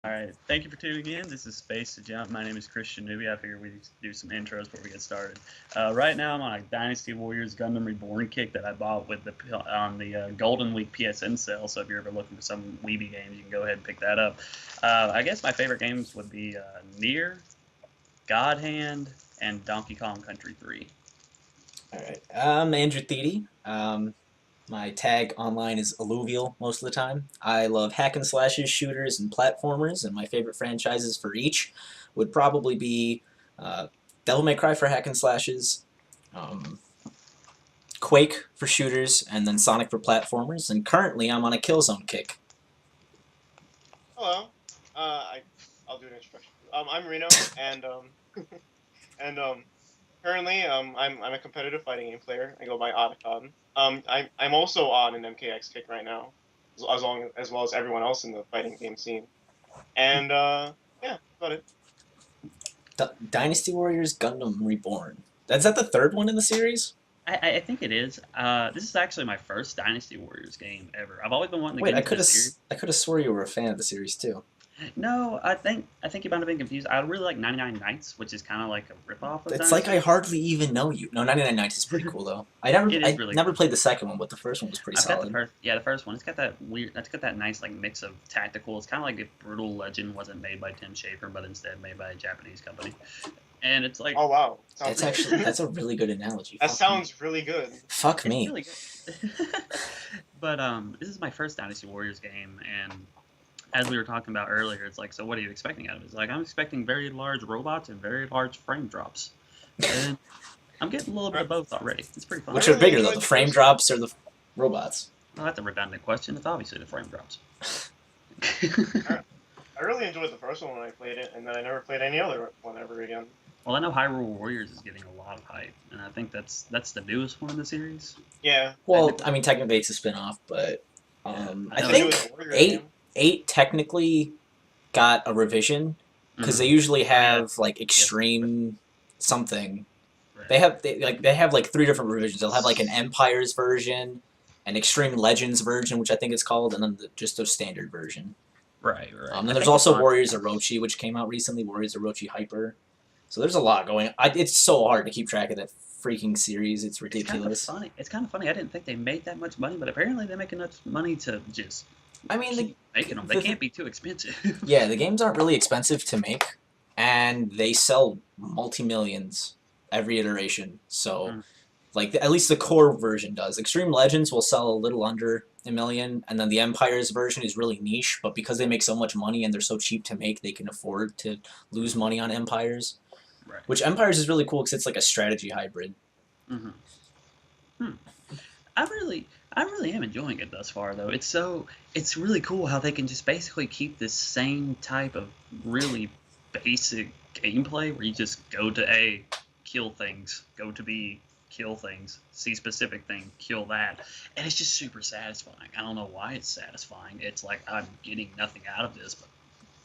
Alright, thank you for tuning in. This is SpacetoJump. My name is Christian Newby. I figured we'd do some intros before we get started. Right now I'm on a Dynasty Warriors Gundam Reborn kick that I bought with on the Golden Week PSN sale, so if you're ever looking for some Weeby games, you can go ahead and pick that up. I guess my favorite games would be Nier, God Hand, and Donkey Kong Country 3. Alright, I'm Andrew Thede. My tag online is alluvial most of the time. I love hack and slashes, shooters, and platformers, and my favorite franchises for each would probably be Devil May Cry for hack and slashes, Quake for shooters, and then Sonic for platformers, and currently I'm on a Killzone kick. Hello. I'll do an introduction. I'm Reno, and and currently I'm a competitive fighting game player. I go by Otacon. I'm also on an MKX kick right now, as well as everyone else in the fighting game scene. And yeah, about it. Dynasty Warriors Gundam Reborn. Is that the third one in the series? I think it is. This is actually my first Dynasty Warriors game ever. I've always been wanting to Wait, get into this series. I could have swore you were a fan of the series too. No, I think you might have been confused. I really like 99 Nights, which is kind of like a ripoff of It's Dynasty. like I hardly even know you. No, 99 Nights is pretty cool though. I never played the second one, but the first one was pretty solid. The first one. It's got that weird. It's got that nice like mix of tactical. It's kind of like if Brutal Legend wasn't made by Tim Schafer, but instead made by a Japanese company. And it's like, oh wow, that's a really good analogy. That sounds really good. Fuck me. It's really good. But this is my first Dynasty Warriors game, and as we were talking about earlier, it's like, so what are you expecting out of it? It's like, I'm expecting very large robots and very large frame drops. And I'm getting a little bit of both already. It's pretty fun. Which are bigger, though, the frame drops or the robots? Well, that's a redundant question. It's obviously the frame drops. I really enjoyed the first one when I played it, and then I never played any other one ever again. Well, I know Hyrule Warriors is getting a lot of hype, and I think that's the newest one in the series. Yeah. Well, I mean, technically it's a spin-off, but I think 8 technically got a revision because they usually have like extreme something. Right. They have like 3 different revisions. They'll have like an Empires version, an Extreme Legends version, which I think it's called, and then just a standard version. Right. And then there's also Warriors Orochi, which came out recently. Warriors Orochi Hyper. So there's a lot going on. It's so hard to keep track of that freaking series. It's ridiculous. It's kind of funny. I didn't think they made that much money, but apparently they make enough money to just. I mean, keep making them. They can't be too expensive. Yeah, the games aren't really expensive to make, and they sell multi-millions every iteration. So, like, at least the core version does. Extreme Legends will sell a little under $1 million, and then the Empires version is really niche, but because they make so much money and they're so cheap to make, they can afford to lose money on Empires. Right. Which Empires is really cool because it's like a strategy hybrid. I really am enjoying it thus far, though. It's really cool how they can just basically keep this same type of really basic gameplay where you just go to A, kill things, go to B, kill things, see specific thing, kill that, and it's just super satisfying. I don't know why it's satisfying. It's like I'm getting nothing out of this, but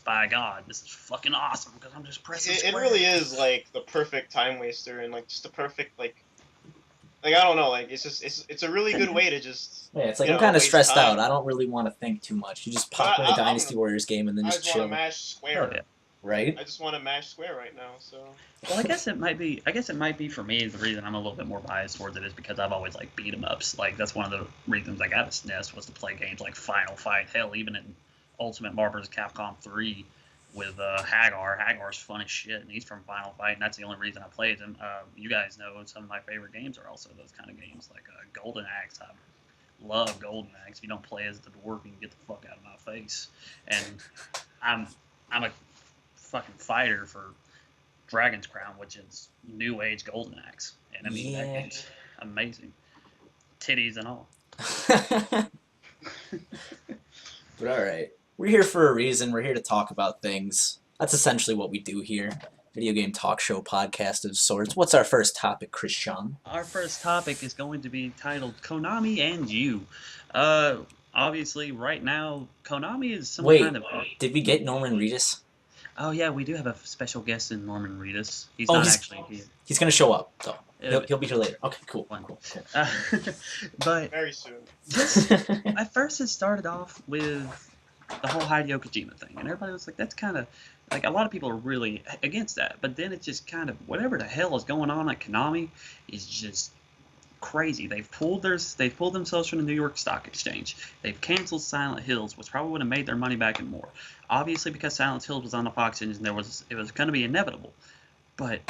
by God, this is fucking awesome because I'm just pressing square. It really is like the perfect time waster and like just the perfect like I don't know, like it's a really good way to just it's like I'm kind of stressed out. I don't really want to think too much. You just pop in a Dynasty Warriors game and then just chill. I just want to mash square. Oh, yeah. Right? I just want to mash square right now. So. Well, I guess it might be for me. The reason I'm a little bit more biased towards it is because I've always liked beat 'em ups. Like that's one of the reasons I got a SNES was to play games like Final Fight. Hell, even in Ultimate Marvel vs. Capcom 3 with Hagar. Hagar's fun as shit, and he's from Final Fight, and that's the only reason I played him. You guys know some of my favorite games are also those kind of games, like Golden Axe. I love Golden Axe. If you don't play as the dwarf, you can get the fuck out of my face. And I'm a fucking fighter for Dragon's Crown, which is New Age Golden Axe, and I mean that game's amazing, titties and all. But all right. We're here for a reason. We're here to talk about things. That's essentially what we do here. Video game talk show podcast of sorts. What's our first topic, Christian? Our first topic is going to be titled Konami and You. Obviously, right now, Konami is some kind of... Did we get Norman Reedus? Oh, yeah, we do have a special guest in Norman Reedus. He's not actually here. He's going to show up, though. He'll be here later. Okay, cool. But very soon. At first, it started off with the whole Hideo Kojima thing, and everybody was like, that's kind of like a lot of people are really against that. But then it's just kind of whatever the hell is going on at Konami is just crazy. They've pulled themselves from the New York Stock Exchange. They've canceled Silent Hills, which probably would have made their money back and more. Obviously, because Silent Hills was on the Fox engine, it was going to be inevitable. But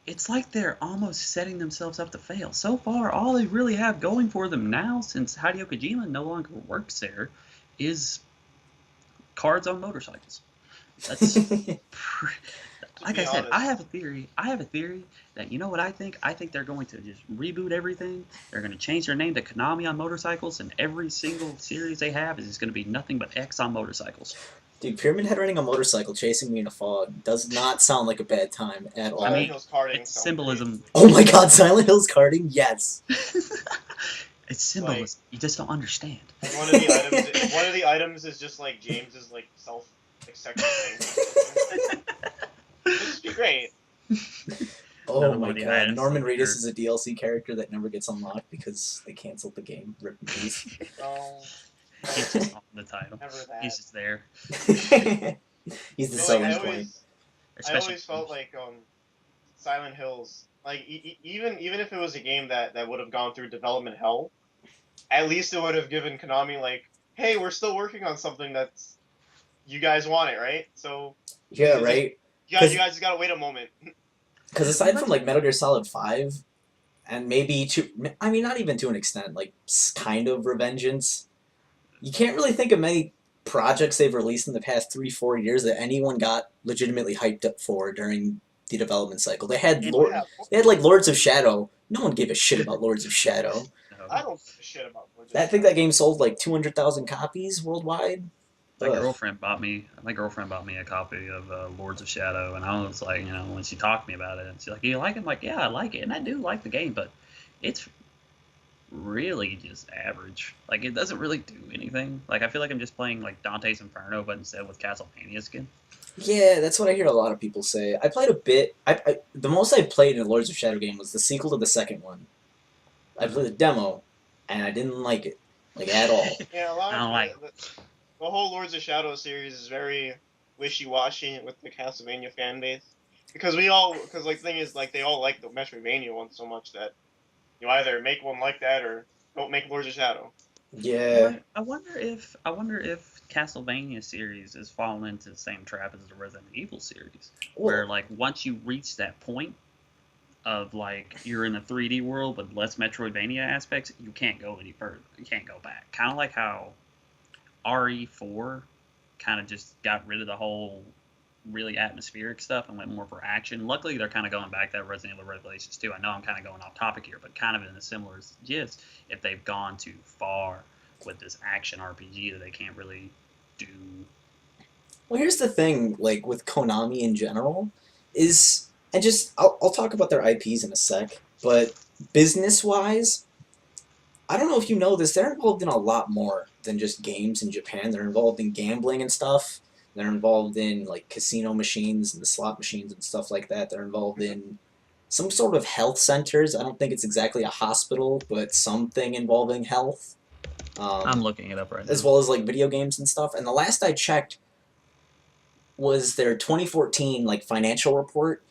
it's like they're almost setting themselves up to fail. So far, all they really have going for them now, since Hideo Kojima no longer works there, is cards on motorcycles. That's like I said, I have a theory that, you know what I think? I think they're going to just reboot everything. They're going to change their name to Konami on motorcycles, and every single series they have is just going to be nothing but X on motorcycles. Dude, Pyramid Head riding a motorcycle chasing me in a fog does not sound like a bad time at all. I mean, it's symbolism. Oh my god, Silent Hills karting? Yes. It's symbolism. Like, you just don't understand. One of the items is just like James's like sex thing. This would be great. Oh my god, Norman Reedus is a DLC character that never gets unlocked because they canceled the game. Rip in peace. Oh. He's just on the title. He's just there. He's the selling point. I always felt like Silent Hills, like even if it was a game that would have gone through development hell, at least it would have given Konami like, hey, we're still working on something that's you guys want it, right? So yeah, right. You guys just gotta wait a moment. Because aside from like Metal Gear Solid 5, and maybe not even to an extent, like kind of Revengeance, you can't really think of many projects they've released in the past 3-4 years that anyone got legitimately hyped up for during the development cycle. They had like Lords of Shadow. No one gave a shit about Lords of Shadow. I don't give a shit about Lords of Shadow. I think that game sold like 200,000 copies worldwide. My girlfriend bought me a copy of Lords of Shadow, and I was like, when she talked to me about it, she's like, "You like it?" I'm like, "Yeah, I like it," and I do like the game, but it's really just average. Like, it doesn't really do anything. Like, I feel like I'm just playing like Dante's Inferno, but instead with Castlevania skin. Yeah, that's what I hear a lot of people say. I played a bit. The most I played in a Lords of Shadow game was the sequel to the second one. I played the demo, and I didn't like it, like at all. Yeah, I don't like it. The whole Lords of Shadow series is very wishy-washy with the Castlevania fan base. Because the thing is, like, they all like the Metroidvania one so much that you either make one like that or don't make Lords of Shadow. Yeah. I wonder if Castlevania series is falling into the same trap as the Resident Evil series, where like once you reach that point of like you're in a 3D world with less Metroidvania aspects, you can't go any further. You can't go back. Kind of like how RE4 kind of just got rid of the whole really atmospheric stuff and went more for action. Luckily, they're kind of going back to that Resident Evil Revelations too. I know I'm kind of going off topic here, but kind of in a similar gist, if they've gone too far with this action RPG that they can't really do. Well, here's the thing, like with Konami in general, I'll talk about their IPs in a sec, but business-wise, I don't know if you know this, they're involved in a lot more than just games in Japan. They're involved in gambling and stuff. They're involved in like casino machines and the slot machines and stuff like that. They're involved in some sort of health centers. I don't think it's exactly a hospital, but something involving health. I'm looking it up right now. As well as like video games and stuff. And the last I checked was their 2014 like financial report,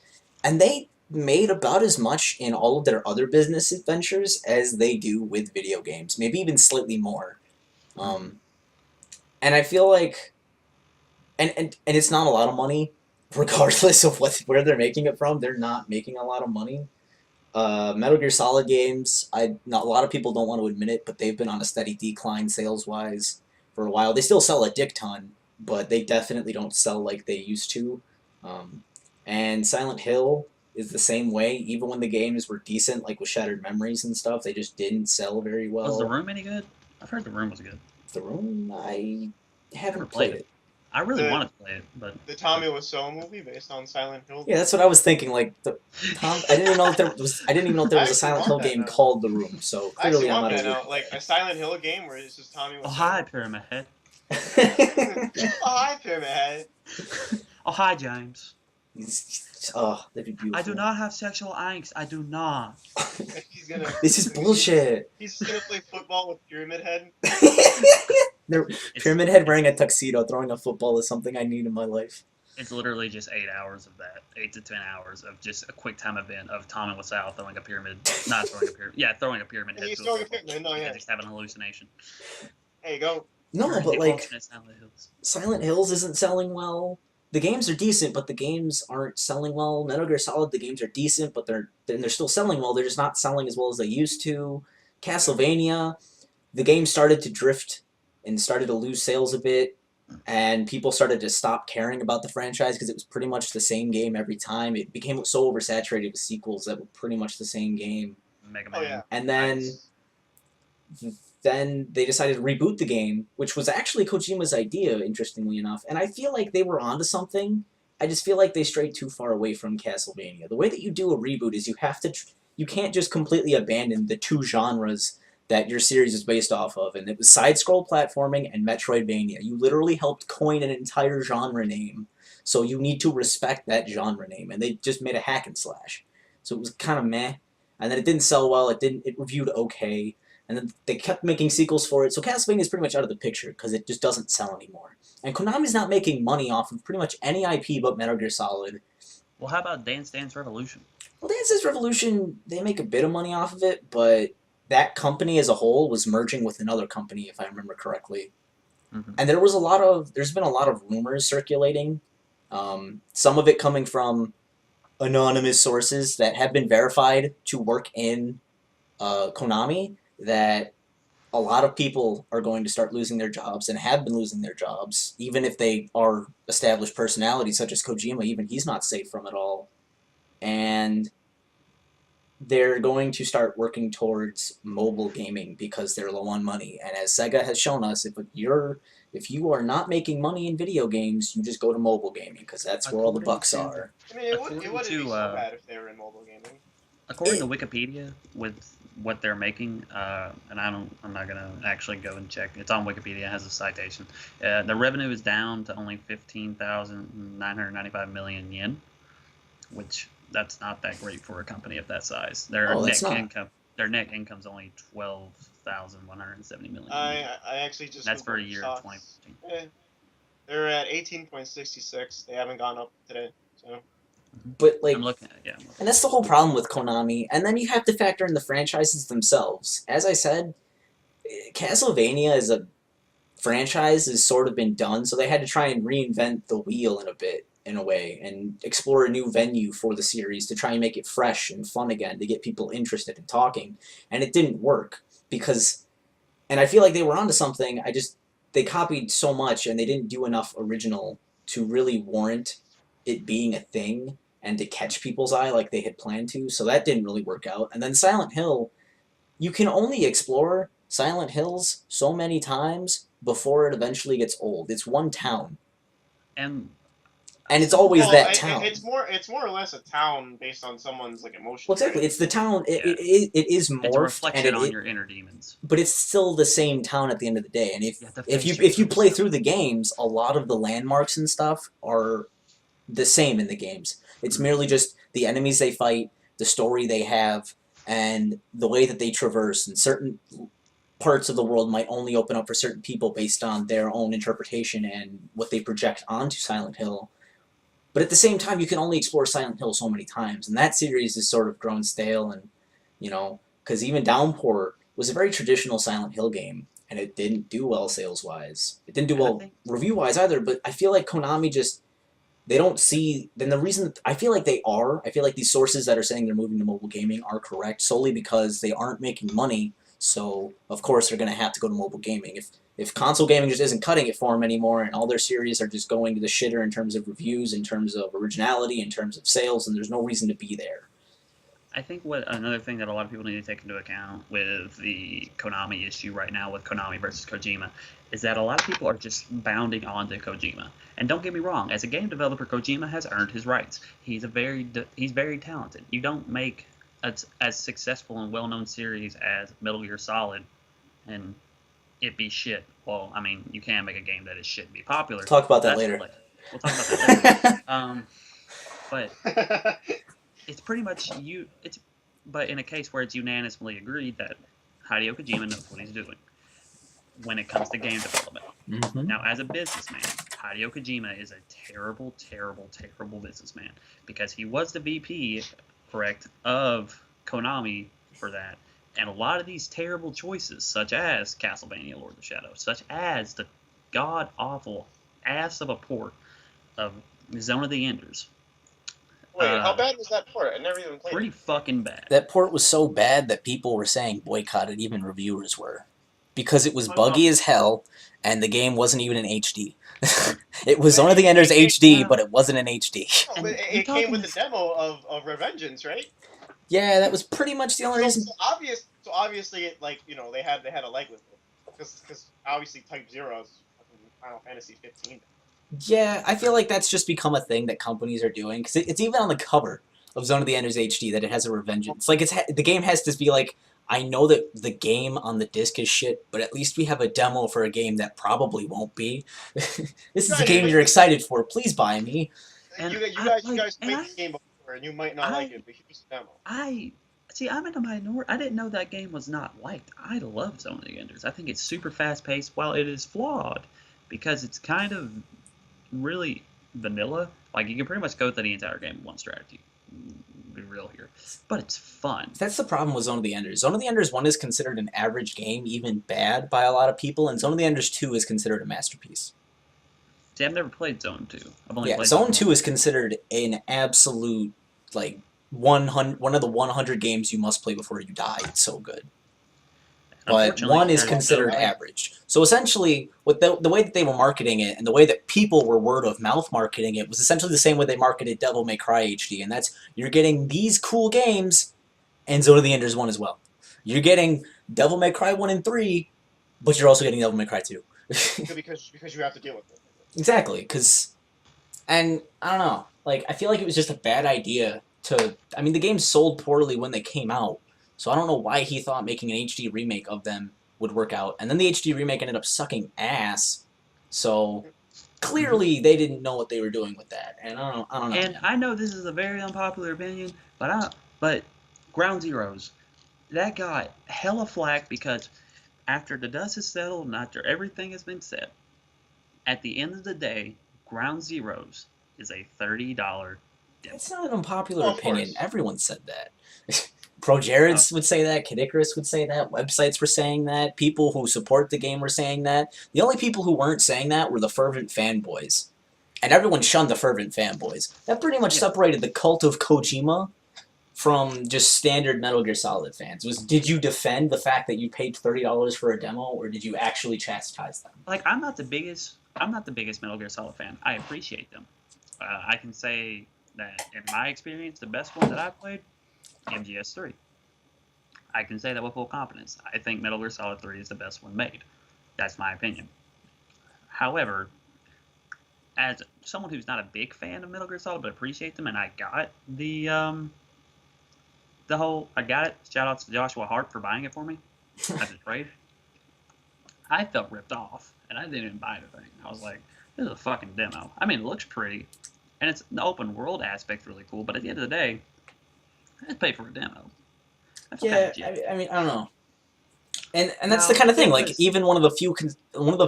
and they made about as much in all of their other business ventures as they do with video games, maybe even slightly more. And I feel like, and it's not a lot of money, regardless of where they're making it from. They're not making a lot of money. Metal Gear Solid games, a lot of people don't want to admit it, but they've been on a steady decline sales-wise for a while. They still sell a dick ton, but they definitely don't sell like they used to. And Silent Hill is the same way. Even when the games were decent, like with Shattered Memories and stuff, they just didn't sell very well. Was The Room any good? I've heard The Room was good. The Room? I haven't played it. I really wanted to play it, but the Tommy Wiseau movie based on Silent Hill. Yeah, that's what I was thinking. Like I didn't even know if there was a Silent Hill game called The Room. So clearly, I'm not like a Silent Hill game where it's just Tommy Wiseau. Oh hi, Pyramid Head. Oh hi, Pyramid Head. Oh hi, James. That'd be beautiful. I do not have sexual angst. I do not. This is bullshit. He's just gonna play football with Pyramid Head. Pyramid Head wearing a tuxedo, throwing a football is something I need in my life. It's literally just 8 hours of that, 8 to 10 hours of just a quick time event of Tom and Wasau throwing a pyramid, not throwing a pyramid, throwing a pyramid head. He's throwing a pyramid, no, yeah. Just having a hallucination. There you go. No, but like, Silent Hills. Silent Hills isn't selling well. The games are decent, but the games aren't selling well. Metal Gear Solid, the games are decent, but they're still selling well. They're just not selling as well as they used to. Castlevania, the game started to drift and started to lose sales a bit. And people started to stop caring about the franchise because it was pretty much the same game every time. It became so oversaturated with sequels that were pretty much the same game. Mega Man. Oh, yeah. And then they decided to reboot the game, which was actually Kojima's idea, interestingly enough. And I feel like they were onto something. I just feel like they strayed too far away from Castlevania. The way that you do a reboot is you can't just completely abandon the two genres that your series is based off of, and it was side-scroll platforming and Metroidvania. You literally helped coin an entire genre name, so you need to respect that genre name, and they just made a hack and slash. So it was kind of meh, and then it didn't sell well, it reviewed okay, and then they kept making sequels for it, so Castlevania is pretty much out of the picture, because it just doesn't sell anymore. And Konami's not making money off of pretty much any IP but Metal Gear Solid. Well, how about Dance Dance Revolution? Well, Dance Dance Revolution, they make a bit of money off of it, but that company as a whole was merging with another company, if I remember correctly. Mm-hmm. And there's been a lot of rumors circulating, some of it coming from anonymous sources that have been verified to work in Konami, that a lot of people are going to start losing their jobs and have been losing their jobs, even if they are established personalities such as Kojima. Even he's not safe from it all. And they're going to start working towards mobile gaming because they're low on money. And as Sega has shown us, if you are not making money in video games, you just go to mobile gaming because that's where all the bucks are. I mean, it wouldn't be so bad if they were in mobile gaming. According to Wikipedia, with what they're making, and I'm not gonna actually go and check. It's on Wikipedia. It has a citation. The revenue is down to only 15,995 million yen, which that's not that great for a company of that size. Their net income's only 12,170 million. I actually just. That's for a year of 2015. Yeah. They're at 18.66. They haven't gone up today, so. But like, I'm looking at it, and that's the whole problem with Konami. And then you have to factor in the franchises themselves. As I said, Castlevania as a franchise has sort of been done, so they had to try and reinvent the wheel in a way, and explore a new venue for the series to try and make it fresh and fun again, to get people interested in talking. And it didn't work because, and I feel like they were onto something. They copied so much and they didn't do enough original to really warrant it being a thing and to catch people's eye like they had planned to, so that didn't really work out. And then Silent Hill, you can only explore Silent Hills so many times before it eventually gets old. It's one town. And it's always that town. It's more or less a town based on someone's like emotions. Well, exactly. Right? It's the town. It is morphed. It's a reflection on your inner demons. But it's still the same town at the end of the day. And if you play through the games, a lot of the landmarks and stuff are the same in the games. It's merely just the enemies they fight, the story they have, and the way that they traverse. And certain parts of the world might only open up for certain people based on their own interpretation and what they project onto Silent Hill. But at the same time, you can only explore Silent Hill so many times, and that series has sort of grown stale. And because even Downpour was a very traditional Silent Hill game, and it didn't do well sales-wise. It didn't do well review-wise either. But I feel like Konami just, they don't see. Then the reason I feel like these sources that are saying they're moving to mobile gaming are correct solely because they aren't making money. So of course they're going to have to go to mobile gaming. If console gaming just isn't cutting it for them anymore, and all their series are just going to the shitter in terms of reviews, in terms of originality, in terms of sales, and there's no reason to be there. I think another thing that a lot of people need to take into account with the Konami issue right now, with Konami versus Kojima, is that a lot of people are just bounding onto Kojima. And don't get me wrong, as a game developer, Kojima has earned his rights. He's very talented. You don't make as successful and well-known series as Metal Gear Solid and it be shit. Well, I mean, you can make a game that is shit and be popular. We'll talk about that later. We'll talk about that later. But it's pretty much but in a case where it's unanimously agreed that Hideo Kojima knows what he's doing. when it comes to game development. Mm-hmm. Now, as a businessman, Hideo Kojima is a terrible, terrible, terrible businessman because he was the VP, correct, of Konami for that. And a lot of these terrible choices, such as Castlevania Lord of the Shadows, such as the god-awful ass of a port of Zone of the Enders. Wait, how bad was that port? I never even played Pretty it. fucking bad. That port was so bad that people were saying boycott it, even reviewers were. Because it was buggy as hell, and the game wasn't even in HD. It was Zone of the Enders HD, but it wasn't in HD. Oh, but it came with the demo of Revengeance, right? Yeah, that was pretty much the only reason. So obviously, like, you know, they had a leg with it, because obviously Type 0 is Final Fantasy 15. Yeah, I feel like that's just become a thing that companies are doing, because it's even on the cover of Zone of the Enders HD that it has a Revengeance. Like, the game has to be like, I know that the game on the disc is shit, but at least we have a demo for a game that probably won't be. This is a game you're excited for. Please buy me. And you guys played this game before, and you might not like it, but here's the demo. I'm in a minority. I didn't know that game was not liked. I love Zone of the Enders. I think it's super fast-paced while it is flawed because it's kind of really vanilla. Like, you can pretty much go through the entire game with one strategy. Be real here. But it's fun. That's the problem with Zone of the Enders. Zone of the Enders 1 is considered an average game, even bad by a lot of people, and Zone of the Enders 2 is considered a masterpiece. See, I've never played Zone 2. I've only played Zone 2 is considered an absolute, like, one of the 100 games you must play before you die. It's so good. But 1 is considered average. So essentially, with the way that they were marketing it, and the way that people were word of mouth marketing it, was essentially the same way they marketed Devil May Cry HD, and that's, you're getting these cool games, and Zone of the Enders 1 as well. You're getting Devil May Cry 1 and 3, but you're also getting Devil May Cry 2. because you have to deal with it. Exactly, and I don't know, like, I feel like it was just a bad idea I mean, the game sold poorly when they came out, so I don't know why he thought making an HD remake of them would work out, and then the HD remake ended up sucking ass, so clearly they didn't know what they were doing with that, and I don't know. And I know this is a very unpopular opinion, but Ground Zeroes, that got hella flack because after the dust is settled and after everything has been said, at the end of the day, Ground Zeroes is a $30 demo. It's not an unpopular opinion. Everyone said that. Pro Jareds would say that. Kid Icarus would say that. Websites were saying that. People who support the game were saying that. The only people who weren't saying that were the fervent fanboys. And everyone shunned the fervent fanboys. That pretty much separated the cult of Kojima from just standard Metal Gear Solid fans. Did you defend the fact that you paid $30 for a demo, or did you actually chastise them? Like, I'm not the biggest Metal Gear Solid fan. I appreciate them. I can say that in my experience, the best one that I played, MGS3. I can say that with full confidence. I think Metal Gear Solid 3 is the best one made. That's my opinion. However, as someone who's not a big fan of Metal Gear Solid but appreciate them, and I got I got it. Shout out to Joshua Hart for buying it for me as a trade. I felt ripped off, and I didn't even buy the thing. I was like, this is a fucking demo. I mean, it looks pretty, and it's the open world aspect really cool, but at the end of the day, I just paid for a demo. Yeah, I mean, I don't know. And that's the kind of thing, like, even one of the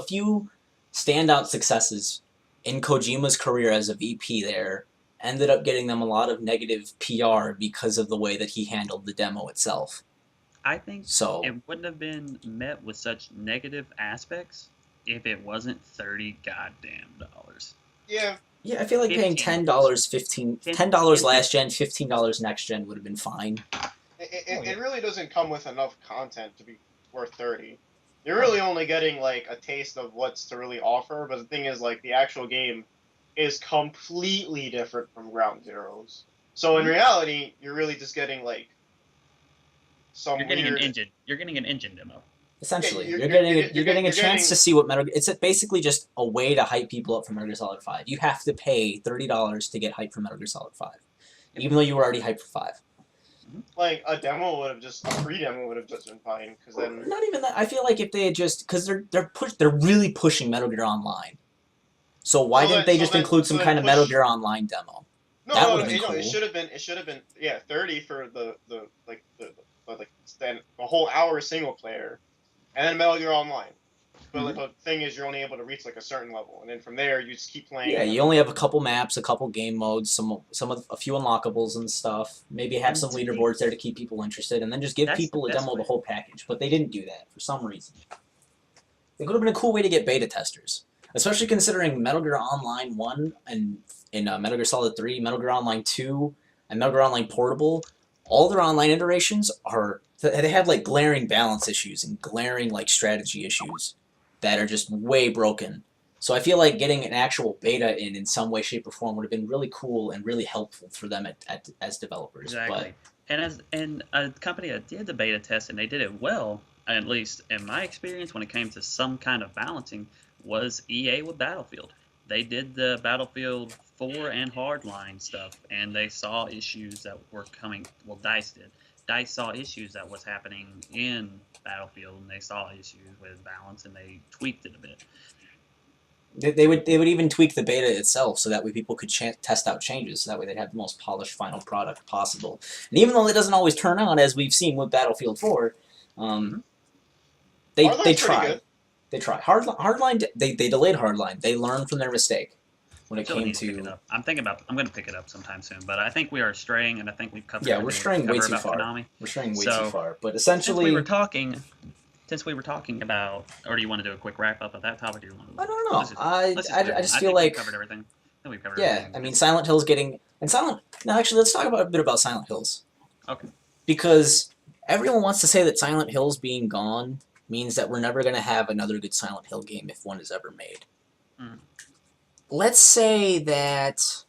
few standout successes in Kojima's career as a VP there ended up getting them a lot of negative PR because of the way that he handled the demo itself. I think it wouldn't have been met with such negative aspects if it wasn't $30 goddamn dollars. Yeah. Yeah, I feel like paying $10 last gen, $15 next gen would have been fine. It really doesn't come with enough content to be worth $30. You're really only getting, like, a taste of what's to really offer, but the thing is, like, the actual game is completely different from Ground Zeroes. So in reality, you're really just getting, like, You're getting an engine demo. Essentially, you're getting a chance to see what Metal Gear... It's basically just a way to hype people up for Metal Gear Solid 5. You have to pay $30 to get hyped for Metal Gear Solid 5, even though you were already hyped for 5. Like, a free demo would have just been fine, because then... Not even that. I feel like if they had just... Because they're really pushing Metal Gear Online. So why didn't they just include some kind of Metal Gear Online demo? No, it should have been, yeah, 30 for the whole hour single player, and then Metal Gear Online. But the thing is, you're only able to reach like a certain level, and then from there you just keep playing. Yeah, you only have a couple maps, a couple game modes, a few unlockables and stuff. Maybe have some leaderboards there to keep people interested, and then just give people a demo of the whole package. But they didn't do that for some reason. It could have been a cool way to get beta testers, especially considering Metal Gear Online 1 and Metal Gear Solid 3, Metal Gear Online 2, and Metal Gear Online Portable. All their online iterations they have like glaring balance issues and glaring like strategy issues that are just way broken. So I feel like getting an actual beta in some way, shape, or form would have been really cool and really helpful for them as developers. Exactly. And a company that did the beta test and they did it well, at least in my experience, when it came to some kind of balancing, was EA with Battlefield. They did the Battlefield 4 and Hardline stuff, and they saw issues that were coming. Well, DICE did. DICE saw issues that was happening in Battlefield, and they saw issues with balance, and they tweaked it a bit. They would even tweak the beta itself so that way people could test out changes, so that way they'd have the most polished final product possible. And even though it doesn't always turn out, as we've seen with Battlefield 4, they try. They try. Hardline, they delayed Hardline. They learned from their mistake when it came to... I'm going to pick it up sometime soon, but I think we are straying, and I think we've covered... Yeah, we're straying way too far. Konami. We're straying way too far, but essentially... Since we were talking about... Or do you want to do a quick wrap-up of that topic? Or do you want to, I don't know. I just feel like... We've covered everything. Yeah, I mean, Silent Hill's getting... No, actually, let's talk a bit about Silent Hills. Okay. Because everyone wants to say that Silent Hills being gone means that we're never going to have another good Silent Hill game if one is ever made. Let's say that...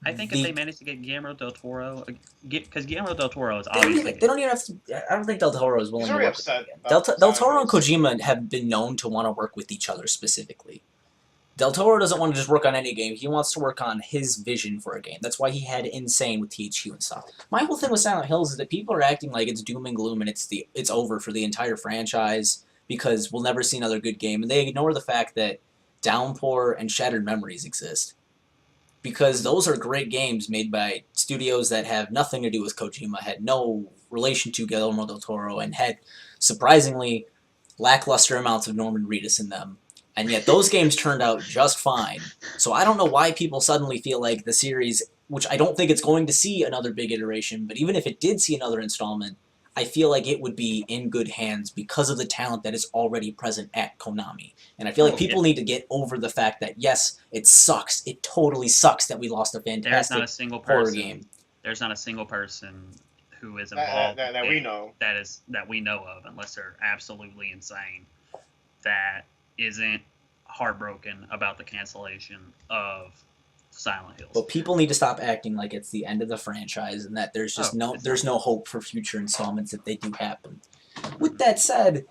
I think if they manage to get Guillermo del Toro... Because Guillermo del Toro is obviously... They don't even have to... I don't think del Toro is willing to work with them again. Del Toro and Kojima have been known to want to work with each other specifically. Del Toro doesn't want to just work on any game. He wants to work on his vision for a game. That's why he had Insane with THQ and stuff. My whole thing with Silent Hills is that people are acting like it's doom and gloom and it's over for the entire franchise because we'll never see another good game. And they ignore the fact that Downpour and Shattered Memories exist. Because those are great games made by studios that have nothing to do with Kojima, had no relation to Guillermo del Toro, and had surprisingly lackluster amounts of Norman Reedus in them. And yet those games turned out just fine. So I don't know why people suddenly feel like the series, which I don't think it's going to see another big iteration, but even if it did see another installment, I feel like it would be in good hands because of the talent that is already present at Konami. And I feel like people need to get over the fact that, yes, it sucks. It totally sucks that we lost a fantastic horror game. There's not a single person who is involved that we know. That we know of, unless they're absolutely insane, that isn't heartbroken about the cancellation of Silent Hills. But people need to stop acting like it's the end of the franchise and that there's just no hope for future installments if they do happen. With that said,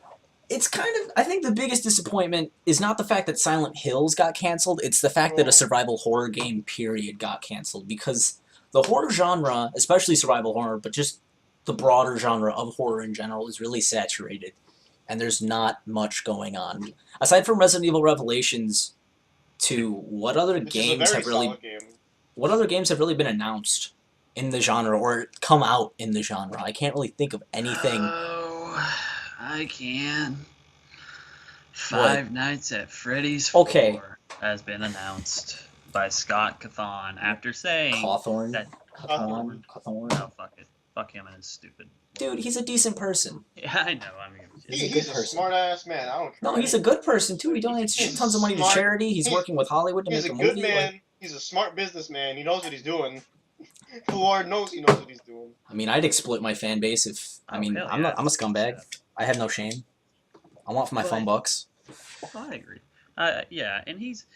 it's kind of, I think the biggest disappointment is not the fact that Silent Hills got canceled, it's the fact that a survival horror game period got canceled, because the horror genre, especially survival horror, but just the broader genre of horror in general, is really saturated. And there's not much going on. Aside from Resident Evil Revelations 2, what other games have really been announced in the genre or come out in the genre? I can't really think of anything. Oh, I can. Five Nights at Freddy's 4 has been announced by Scott Cawthon after saying Cawthorn. Cawthorn. Oh, fuck it. Fuck him and his stupid. Dude, he's a decent person. Yeah, I know. I mean, he's a smart ass man. I don't care. No, he's a good person too. He donates tons of money to charity. He's working with Hollywood to make a movie. He's a good man. He's a smart businessman. He knows what he's doing. The Lord knows he knows what he's doing. I mean, I'd exploit my fan base if. I'm a scumbag. I have no shame. I want for my fun bucks. I agree. Yeah, and he's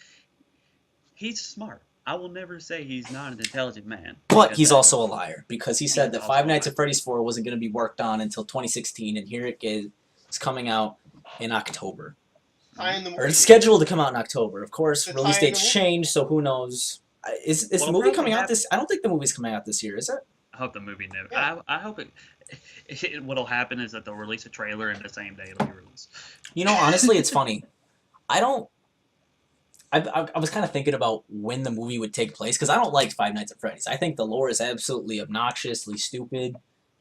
smart. I will never say he's not an intelligent man. But he's also a liar, because he said that Five Nights at Freddy's 4 wasn't going to be worked on until 2016, and here it is. It's coming out in October. Or it's scheduled to come out in October. Of course, release dates change, so who knows. Is the movie coming out this... I don't think the movie's coming out this year, is it? I hope the movie never... Yeah. I hope it... What'll happen is that they'll release a trailer and the same day it'll be released. You know, honestly, it's funny. I was kind of thinking about when the movie would take place, because I don't like Five Nights at Freddy's. I think the lore is absolutely obnoxiously stupid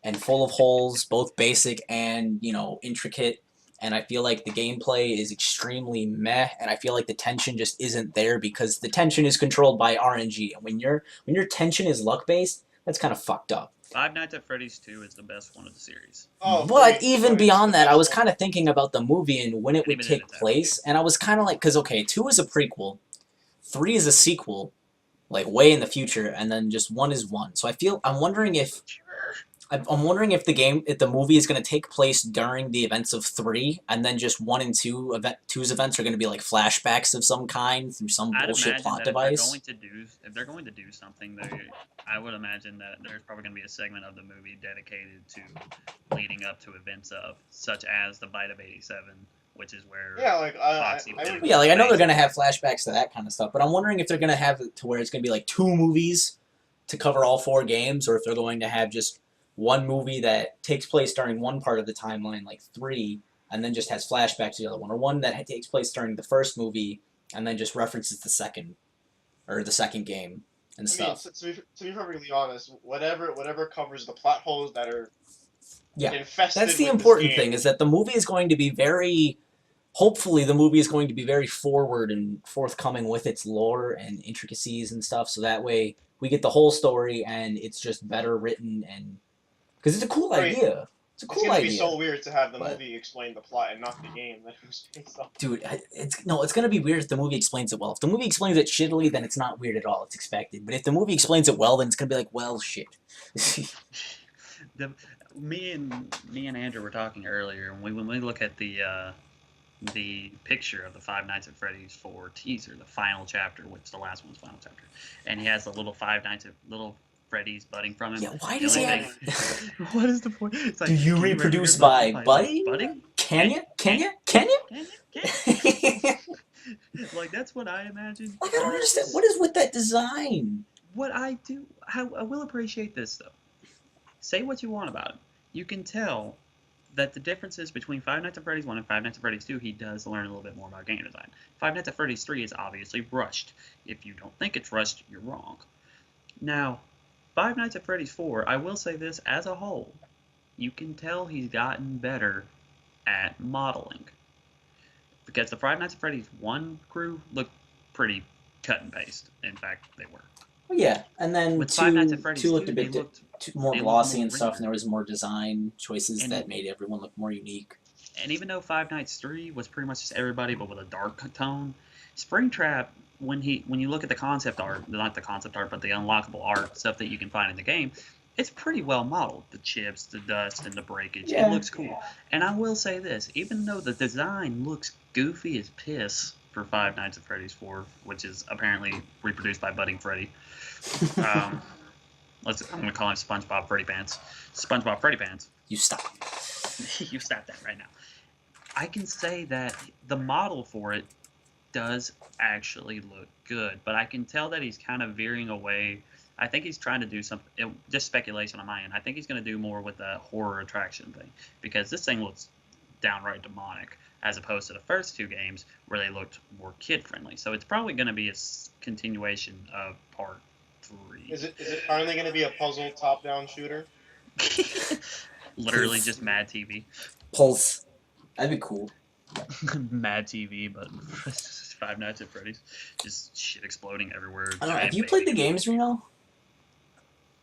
and full of holes, both basic and, intricate. and I feel like the gameplay is extremely meh, and I feel like the tension just isn't there because the tension is controlled by RNG, and when your tension is luck based, that's kind of fucked up. Five Nights at Freddy's 2 is the best one of the series. Oh, But free even points, beyond the that, I best was one. kind of thinking about the movie and when it And would even take it's place, and I was kind of like, because okay, 2 is a prequel, 3 is a sequel, like way in the future, and then just 1 is 1. So I'm wondering if if the movie is going to take place during the events of 3, and then just 1 and 2's events are going to be like flashbacks of some kind through some I'd bullshit imagine plot that device. if they're going to do something, I would imagine that there's probably going to be a segment of the movie dedicated to leading up to events of, such as the Bite of 87, which is where Yeah, like Foxy I would- would. Yeah, like I know they're going to have flashbacks to that kind of stuff, but I'm wondering if they're going to have it to where it's going to be like 2 movies to cover all 4 games, or if they're going to have just 1 movie that takes place during one part of the timeline, like 3, and then just has flashbacks to the other one, or one that takes place during the first movie and then just references the second game and I stuff. mean, to be perfectly honest, whatever covers the plot holes that are Yeah, infested. that's the with important this game. thing, is that the movie is going to be very. Hopefully, the movie is going to be very forward and forthcoming with its lore and intricacies and stuff, so that way we get the whole story and it's just better written, and because it's a cool I mean, idea. It's a It's cool gonna idea. be so weird to have the but- movie explain the plot and not the game that it was based on. Dude, it's gonna be weird if the movie explains it well. If the movie explains it shittily, then it's not weird at all. It's expected. But if the movie explains it well, then it's gonna be like, well, shit. Me and Andrew were talking earlier, and when we look at the picture of the Five Nights at Freddy's 4 teaser, the final chapter, which the last one's final chapter, and he has the little little Freddy's budding from him. Yeah, why The does he only have? thing- What is the point? It's like, Do you can reproduce by budding? budding? Can you? Can you? Can you? Can you? Like, that's what I imagine. Like, I don't understand. What is with that design? What I do, I will appreciate this though. Say what you want about it. You can tell that the differences between Five Nights at Freddy's 1 and Five Nights at Freddy's 2, he does learn a little bit more about game design. Five Nights at Freddy's 3 is obviously rushed. If you don't think it's rushed, you're wrong. Now, Five Nights at Freddy's 4, I will say this as a whole, you can tell he's gotten better at modeling. Because the Five Nights at Freddy's 1 crew looked pretty cut and paste. In fact, they were. Well, yeah, and then With Five Nights at two Freddy's looked 2, a they bit looked more they looked glossy more and stuff, and rendered. there was more design choices And- that made everyone look more unique. And even though Five Nights 3 was pretty much just everybody but with a dark tone, Springtrap, when you look at the concept art, not the concept art, but the unlockable art stuff that you can find in the game, it's pretty well modeled. The chips, the dust, and the breakage. Yeah. It looks cool. And I will say this, even though the design looks goofy as piss for Five Nights at Freddy's 4, which is apparently reproduced by Budding Freddy. I'm going to call him SpongeBob Freddy Pants. SpongeBob Freddy Pants. You stop. You stop that right now. I can say that the model for it does actually look good, but I can tell that he's kind of veering away. I think he's trying to do something, just speculation on my end. I think he's going to do more with the horror attraction thing, because this thing looks downright demonic, as opposed to the first 2 games where they looked more kid-friendly. So it's probably going to be a continuation of part 3. Is it finally going to be a puzzle top-down shooter? Literally just Mad TV. Pulse. That'd be cool. Mad TV, but Five Nights at Freddy's. Just shit exploding everywhere. I don't know. Have giant you played the baby. games, Reno?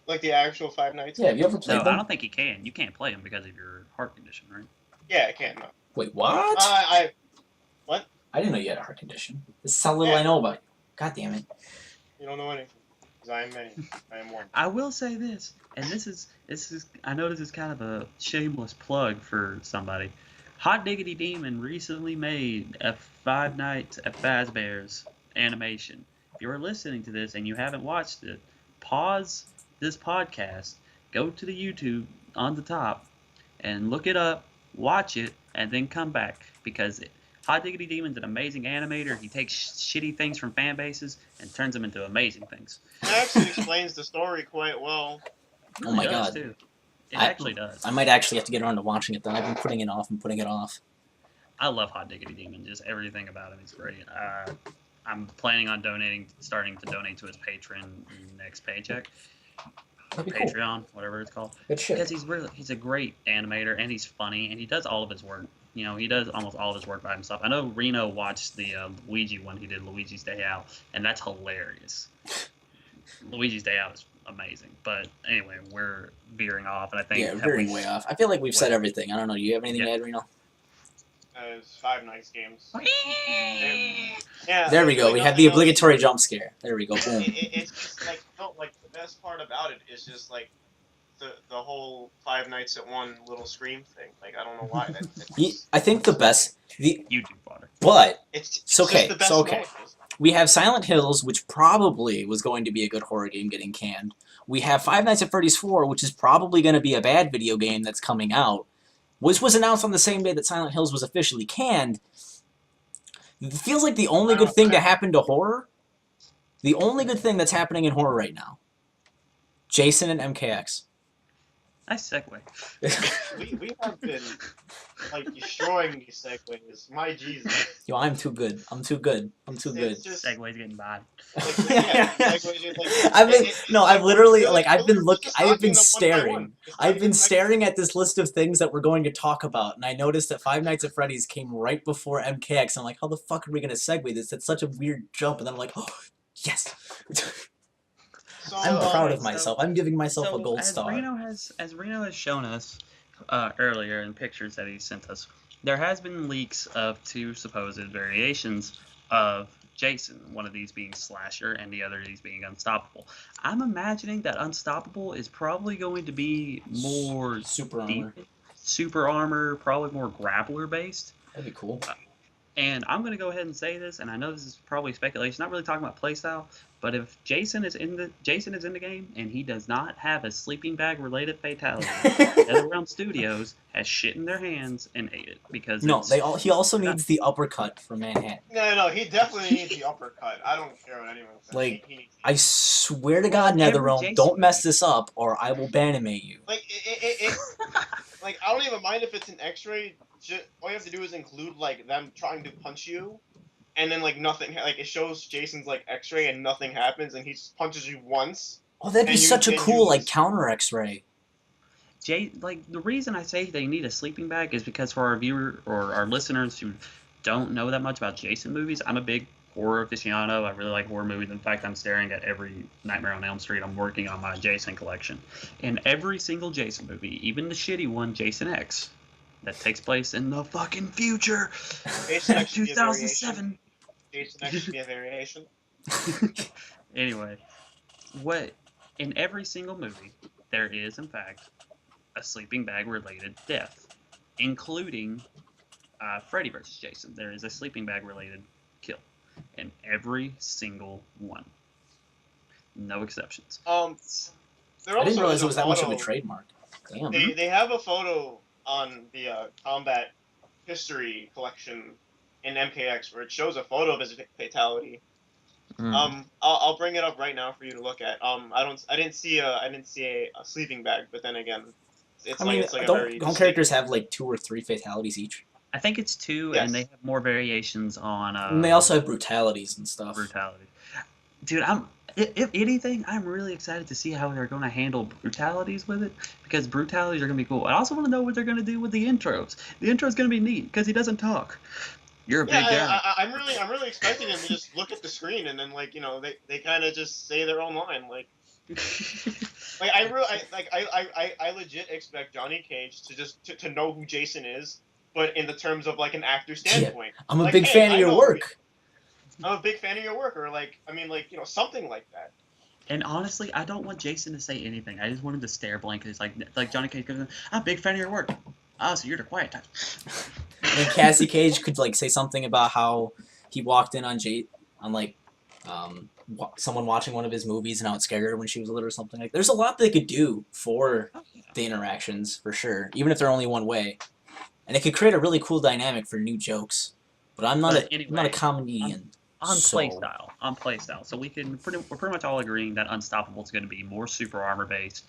Like the actual Five Nights? Yeah, have you ever No, played I them? don't think you can. You can't play them because of your heart condition, right? Yeah, I can. No. Wait, what? I I didn't know you had a heart condition. This is how little I know about you. God damn it. You don't know anything. Because I am many. I am one. I will say this, and this is I know this is kind of a shameless plug for somebody. Hot Diggity Demon recently made a Five Nights at Fazbear's animation. If you're listening to this and you haven't watched it, pause this podcast, go to the YouTube on the top, and look it up, watch it, and then come back, because Hot Diggity Demon's an amazing animator. He takes shitty things from fan bases and turns them into amazing things. It actually explains the story quite well. Oh my It does, God. too. It I- actually does. I might actually have to get around to watching it then. I've been putting it off and putting it off. I love Hot Diggity Demon. Just everything about him is great. I'm planning on starting to donate to his Patreon next paycheck. That'd be cool. Patreon, whatever it's called. Good shit. Because he's a great animator, and he's funny, and he does all of his work You know, he does almost all of his work by himself. I know Reno watched the Luigi one he did, Luigi's Day Out, and that's hilarious. Luigi's Day Out is amazing. But anyway, we're veering off, and I think veering way off. I feel like we've said everything. I don't know. Do you have anything to add, Reno? It's Five Nights games. Yeah. There we go. We have the obligatory jump scare. There we go. Boom. It's just like the best part about it is just like the whole Five Nights at One little scream thing. Like I don't know why. I think the best YouTube fodder. But it's okay. Just the best okay. We have Silent Hills, which probably was going to be a good horror game getting canned. We have Five Nights at Freddy's 4, which is probably going to be a bad video game that's coming out. Which was announced on the same day that Silent Hills was officially canned. It feels like the only good thing to happen to horror, the only good thing that's happening in horror right now, Jason and MKX. Nice segue. we have been like destroying these segues. My Jesus. Yo, I'm too good. I'm too good. I'm too good. Segues getting bad. I've literally I've been staring. I've been staring at this list of things that we're going to talk about, and I noticed that Five Nights at Freddy's came right before MKX. I'm like, how the fuck are we gonna segue this? It's such a weird jump, and then I'm like, oh, yes. So, I'm proud of myself. I'm giving myself a gold star. As Reno has shown us earlier in pictures that he sent us, there has been leaks of two supposed variations of Jason, one of these being Slasher and the other of these being Unstoppable. I'm imagining that Unstoppable is probably going to be more super armor, probably more grappler based. That'd be cool. And I'm going to go ahead and say this, and I know this is probably speculation, not really talking about playstyle, but if Jason is in the game and he does not have a sleeping bag related fatality, NetherRealm Studios has shit in their hands and ate it because he also needs the uppercut from Manhattan. No, he definitely needs the uppercut. I don't care what anyone says. Like, I swear to God, NetherRealm, don't mess this up or I will banimate you. Like like I don't even mind if it's an X-ray. All you have to do is include like them trying to punch you, and then like nothing. Like it shows Jason's like X-ray and nothing happens, and he just punches you once. Oh, that'd be such a cool like counter X-ray. Like the reason I say they need a sleeping bag is because for our viewer or our listeners who don't know that much about Jason movies, I'm a big horror aficionado. I really like horror movies. In fact, I'm staring at every Nightmare on Elm Street. I'm working on my Jason collection. In every single Jason movie, even the shitty one, Jason X, that takes place in the fucking future, Jason X 2007. Jason X should be a variation. Anyway, in every single movie, there is, in fact, a sleeping bag related death, including Freddy vs. Jason. There is a sleeping bag related kill in every single one. No exceptions. I didn't realize it was that much of a trademark. Damn. They have a photo on the Kombat history collection in MKX where it shows a photo of his fatality. I'll bring it up right now for you to look at. I didn't see a sleeping bag, but then again, don't characters have like 2 or 3 fatalities each? I think it's 2, yes. And they have more variations on. And they also have brutalities and stuff. Dude, if anything, I'm really excited to see how they're going to handle brutalities with it, because brutalities are going to be cool. I also want to know what they're going to do with the intros. The intro's going to be neat because he doesn't talk. You're a big guy. I'm really expecting him to just look at the screen and then they kind of just say their own line I legit expect Johnny Cage to know who Jason is, but in the terms of like an actor standpoint. Yeah. I'm a big fan of your work. I'm a big fan of your work, or something like that. And honestly, I don't want Jason to say anything. I just want him to stare blank. It's like Johnny Cage goes, "I'm a big fan of your work." Oh, so you're the quiet type. And Cassie Cage could say something about how he walked in on someone watching one of his movies and how it scared her when she was little or something like. There's a lot they could do for the interactions for sure, even if they're only one way, and it could create a really cool dynamic for new jokes. But I'm not a comedian. On playstyle. So we're pretty much all agreeing that Unstoppable is going to be more super armor based.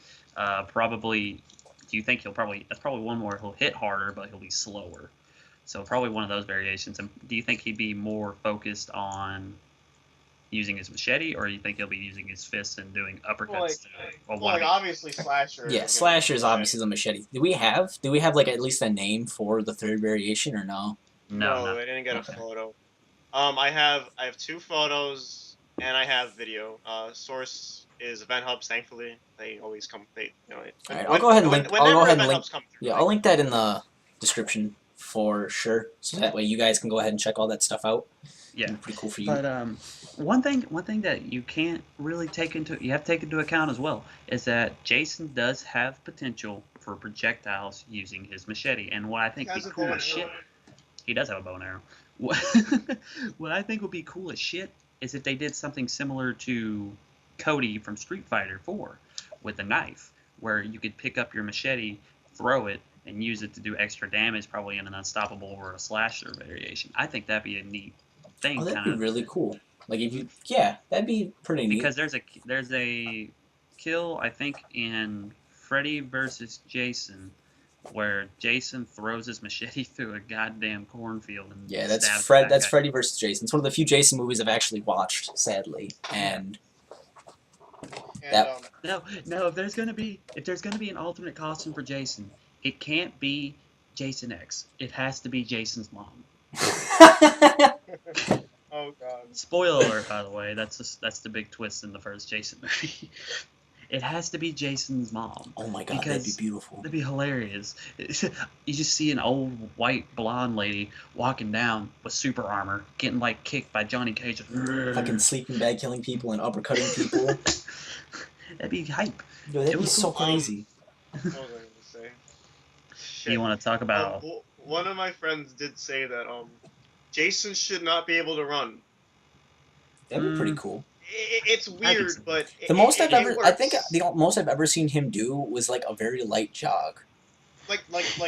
Probably, do you think that's probably one where he'll hit harder, but he'll be slower. So probably one of those variations. And do you think he'd be more focused on using his machete, or you think he'll be using his fists and doing uppercuts to Well, like obviously Slasher. Yeah, Slasher is obviously the machete. Do we have like at least a name for the third variation or no? No, No. I didn't get Okay. a photo. I have 2 photos and I have video. Source is Event Hubs. Thankfully, they always come. Alright, I'll go ahead and link. I'll go ahead and link. Hubs come through, Yeah, I'll link that in the description for sure, so that way you guys can go ahead and check all that stuff out. Yeah, It'd be pretty cool for you. but one thing that you can't really you have to take into account as well is that Jason does have potential for projectiles using his machete, and what I think be cool as shit. He does have a bow and arrow. What I think would be cool as shit is if they did something similar to Cody from Street Fighter 4 with a knife, where you could pick up your machete, throw it, and use it to do extra damage, probably in an unstoppable or a slasher variation. I think that'd be a neat thing. Oh, that'd be really cool. Like if you, yeah, that'd be pretty neat. Because there's a kill I think in Freddy versus Jason, where Jason throws his machete through a goddamn cornfield and yeah, that's stabs Fred. that That's guy. Freddy versus Jason. It's one of the few Jason movies I've actually watched, sadly, and that. No. If there's gonna be an alternate costume for Jason, it can't be Jason X. It has to be Jason's mom. Oh god. Spoiler alert, by the way. That's the big twist in the first Jason movie. It has to be Jason's mom. Oh my god, that'd be beautiful. That'd be hilarious. You just see an old white blonde lady walking down with super armor, getting like kicked by Johnny Cage. Fucking sleeping bag killing people and uppercutting people. That'd be hype. Yo, that'd be so cool. crazy. What was I gonna say? Shit. You want to talk about? One of my friends did say that Jason should not be able to run. That'd be pretty cool. It's weird, but the most I've ever, works. I think the most I've ever seen him do was like a very light jog. Like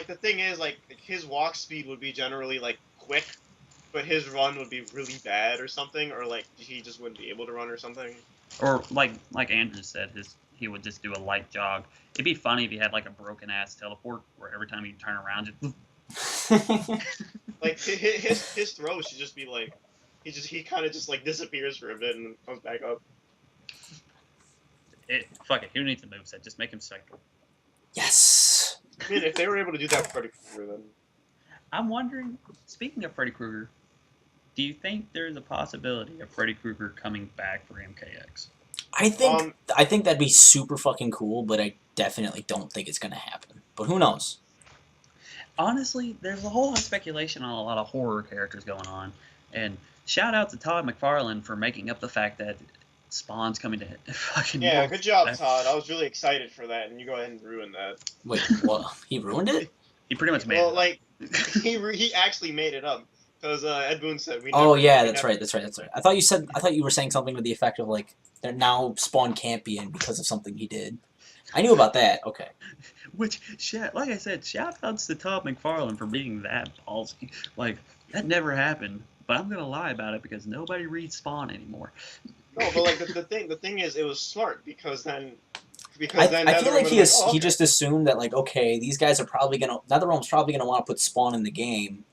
the thing is, like his walk speed would be generally like quick, but his run would be really bad or something, or like he just wouldn't be able to run or something. Or like Andrew said, he would just do a light jog. It'd be funny if he had like a broken ass teleport where every time you turn around, like his throw should just be like he kind of just like disappears for a bit and comes back up. Fuck it. Who needs a moveset? Just make him psycho. Yes. I mean, if they were able to do that for Freddy Krueger, then I'm wondering. Speaking of Freddy Krueger, do you think there's a possibility of Freddy Krueger coming back for MKX? I think that'd be super fucking cool, but I definitely don't think it's gonna happen. But who knows? Honestly, there's a whole lot of speculation on a lot of horror characters going on, and shout out to Todd McFarlane for making up the fact that Spawn's coming to fucking. yeah, good job, Todd. I was really excited for that, and you go ahead and ruin that. Wait, what? He ruined it? He pretty much made Well, it. like he actually made it up because Ed Boon said we. Oh never, yeah, we that's never- right. I thought you were saying something to the effect of like that now Spawn can't be in because of something he did. I knew about that. Okay. Which, like I said, shout outs to Todd McFarlane for being that ballsy. Like, that never happened, but I'm going to lie about it because nobody reads Spawn anymore. No, but like the thing is, it was smart because then. I feel like he okay. just assumed that like, okay, these guys are probably gonna NetherRealm's probably gonna want to put Spawn in the game,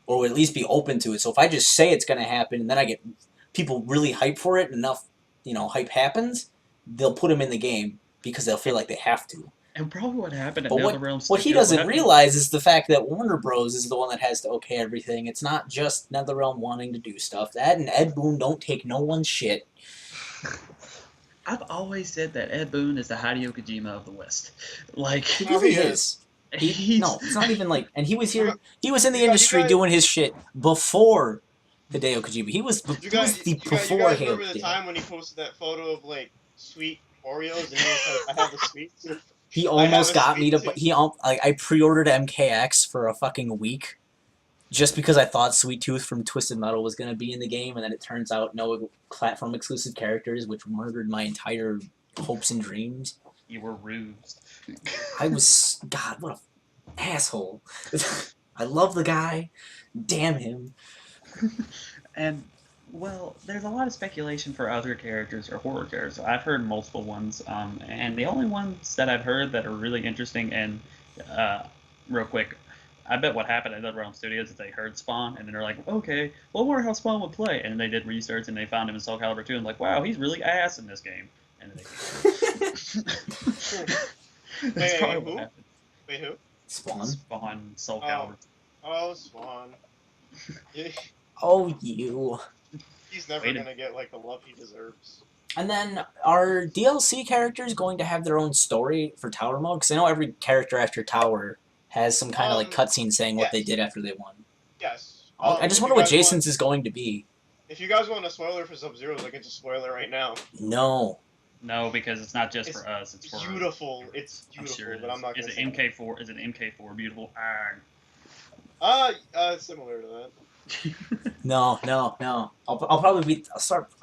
or at least be open to it. So if I just say it's gonna happen and then I get people really hyped for it, and enough, hype happens, they'll put him in the game because they'll feel like they have to. And probably what happened at But NetherRealm what he doesn't realize is the fact that Warner Bros. Is the one that has to okay everything. It's not just NetherRealm wanting to do stuff. That and Ed Boon don't take no one's shit. I've always said that Ed Boon is the Hideo Kojima of the West. Like, He really is. No, it's not even like. And he was here. He was in the industry doing his shit before Hideo Kojima. He was You guys before remember him. the time when he posted that photo of like sweet Oreos and he was like, "I have the sweets." He almost got me to. I pre-ordered MKX for a fucking week, just because I thought Sweet Tooth from Twisted Metal was gonna be in the game, and then it turns out no platform exclusive characters, which murdered my entire hopes and dreams. you were rused. I was God, what a asshole. I love the guy. Damn him. And, well, there's a lot of speculation for other characters or horror characters. I've heard multiple ones, and the only ones that I've heard that are really interesting, and real quick, I bet what happened at NetherRealm Studios is they heard Spawn, and then they're like, okay, well, I wonder how Spawn would play. And they did research, and they found him in Soul Calibur 2, and like, wow, he's really ass in this game. And then that's probably what happened. Wait, who? Spawn, Soul Calibur. Oh, Spawn. Oh, you. He's never gonna get like the love he deserves. And then, are DLC characters going to have their own story for Tower Mode? Because I know every character after Tower has some kind of like cutscene saying what they did after they won. Yes. I just wonder what Jason's is going to be. If you guys want a spoiler for Sub-Zero's, I can just spoil it right now. No. No, because it's not just for us. It's for beautiful. It's beautiful, sure but I'm not gonna. Is it MK4? Is it MK4 beautiful? Similar to that. No. I'll probably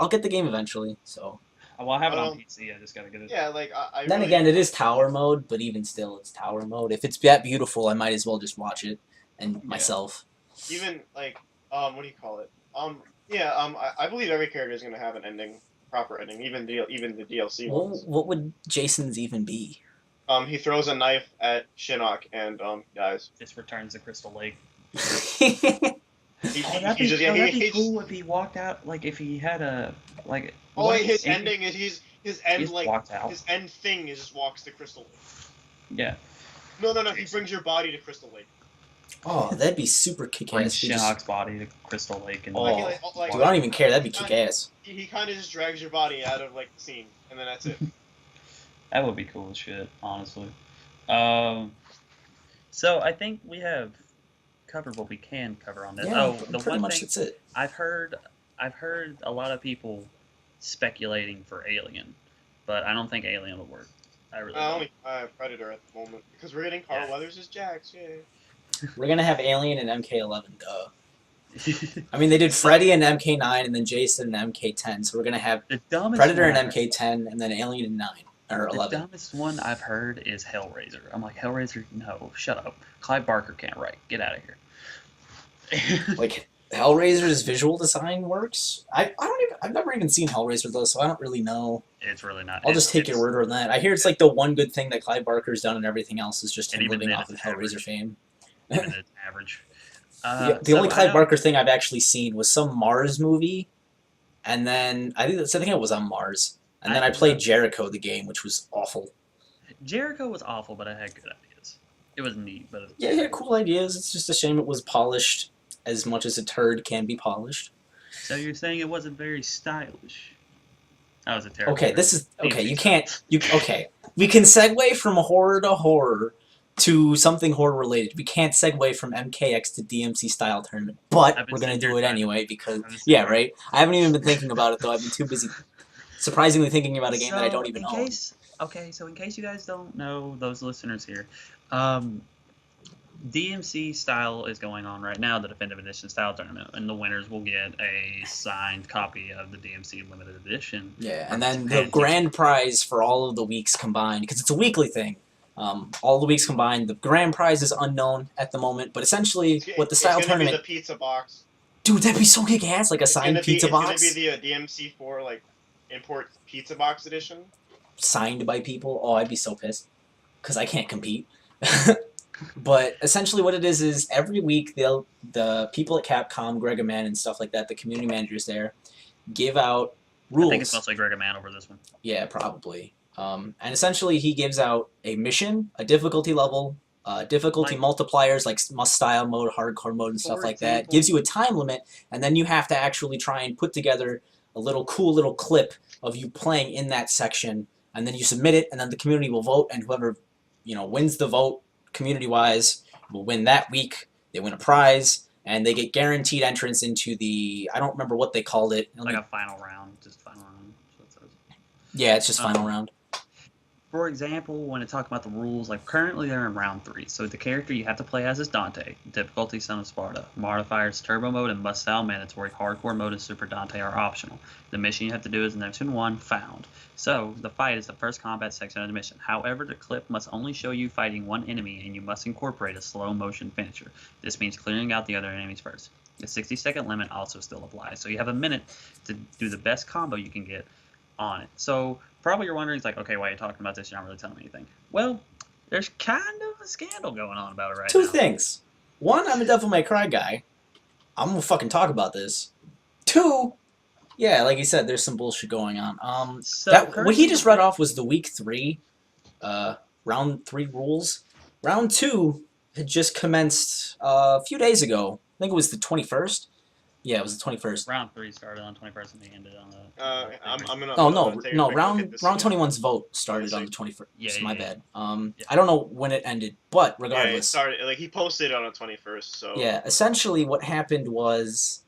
I'll get the game eventually. So. Well, I have it on PC. I just gotta get it. Yeah, like I then really again, it is Tower Mode, but even still, it's Tower Mode. If it's that beautiful, I might as well just watch it and myself. Even like what do you call it? I believe every character is gonna have an ending, proper ending, even the DLC ones. What would Jason's even be? He throws a knife at Shinnok and dies. Just returns the Crystal Lake. That'd be cool if he walked out. Like if he had a like. Oh, his ending is his end walked out. His end thing is just walks to Crystal Lake. Yeah. No. He brings your body to Crystal Lake. Oh, that'd be super kick-ass. Brings Shinnok's body to Crystal Lake and. Dude, I don't even care. That'd be kick-ass. He kind of just drags your body out of like the scene, and then that's it. That would be cool as shit, honestly. So I think we have covered what we can cover on this. Yeah, the pretty one much thing that's it. I've heard a lot of people speculating for Alien, but I don't think Alien will work. I really don't. Only Predator at the moment because we're getting Carl Weathers as Jax. Yay. We're gonna have Alien and MK11. Duh. I mean, they did Freddy and MK9, and then Jason and MK10. So we're gonna have Predator and MK10, and then Alien and 9 or 11. The dumbest one I've heard is Hellraiser. I'm like, Hellraiser? No, shut up. Clive Barker can't write. Get out of here. Like Hellraiser's visual design works. I've never even seen Hellraiser though, so I don't really know. It's really not. I'll just take your word on that. I hear it's like the one good thing that Clive Barker's done, and everything else is just him living off of Hellraiser fame. Even it's average. The only Clive Barker thing I've actually seen was some Mars movie, and then I think it was on Mars, and then I played Jericho the game, which was awful. Jericho was awful, but it had good ideas. It was neat, but it had cool ideas. It's just a shame it was polished as much as a turd can be polished. So you're saying it wasn't very stylish? That was a terrible. Okay, you can't. Okay, we can segue from horror to horror to something horror related. We can't segue from MKX to DMC style tournament, but we're gonna do it anyway because right. I haven't even been thinking about it though. I've been too busy, surprisingly thinking about a game that I don't even own. So in case you guys don't know, those listeners here, DMC style is going on right now, the Definitive Edition style tournament, and the winners will get a signed copy of the DMC limited edition. Yeah, and then the grand prize for all of the weeks combined, because it's a weekly thing. All the weeks combined, the grand prize is unknown at the moment, but essentially, what the style tournament. Be the pizza box. Dude, that'd be so kick-ass, like a signed pizza box. It's gonna be the DMC4 like import pizza box edition. Signed by people. Oh, I'd be so pissed, because I can't compete. But essentially, what it is every week the people at Capcom, Greg Man and stuff like that, the community managers there, give out rules. I think it's mostly Greg Man over this one. Yeah, probably. And essentially, he gives out a mission, a difficulty level, difficulty multipliers like must-style mode, hardcore mode, and stuff like that. Gives you a time limit, and then you have to actually try and put together a cool little clip of you playing in that section, and then you submit it, and then the community will vote, and whoever wins the vote community-wise will win that week. They win a prize, and they get guaranteed entrance into the, I don't remember what they called it. Like a final round, just final round. That's what it says. Yeah, it's just final round. For example, when it talks about the rules, like currently they're in round 3. So the character you have to play as is Dante. Difficulty, Son of Sparta. Modifiers, Turbo Mode and Must Style mandatory. Hardcore Mode and Super Dante are optional. The mission you have to do is Neptune 1, Found. So the fight is the first combat section of the mission. However, the clip must only show you fighting one enemy, and you must incorporate a slow motion finisher. This means clearing out the other enemies first. The 60-second limit also still applies. So you have a minute to do the best combo you can get on it. So probably you're wondering, it's like, okay, why are you talking about this? You're not really telling me anything. Well, there's kind of a scandal going on about it right now. Two things. 1, I'm a Devil May Cry guy. I'm gonna fucking talk about this. 2, yeah, like you said, there's some bullshit going on. So What he just read off was the week 3, round 3 rules. Round 2 had just commenced a few days ago. I think it was the 21st. Yeah, it was the 21st. Round 3 started on 21st and they ended on the. I'm gonna. Oh I'm no, gonna take a no. quick look at Round this. 21's vote started on the 21st. Yeah, my yeah. bad. Yeah. I don't know when it ended, but Yeah, it regardless. started like he posted on the 21st. So Yeah, essentially what happened was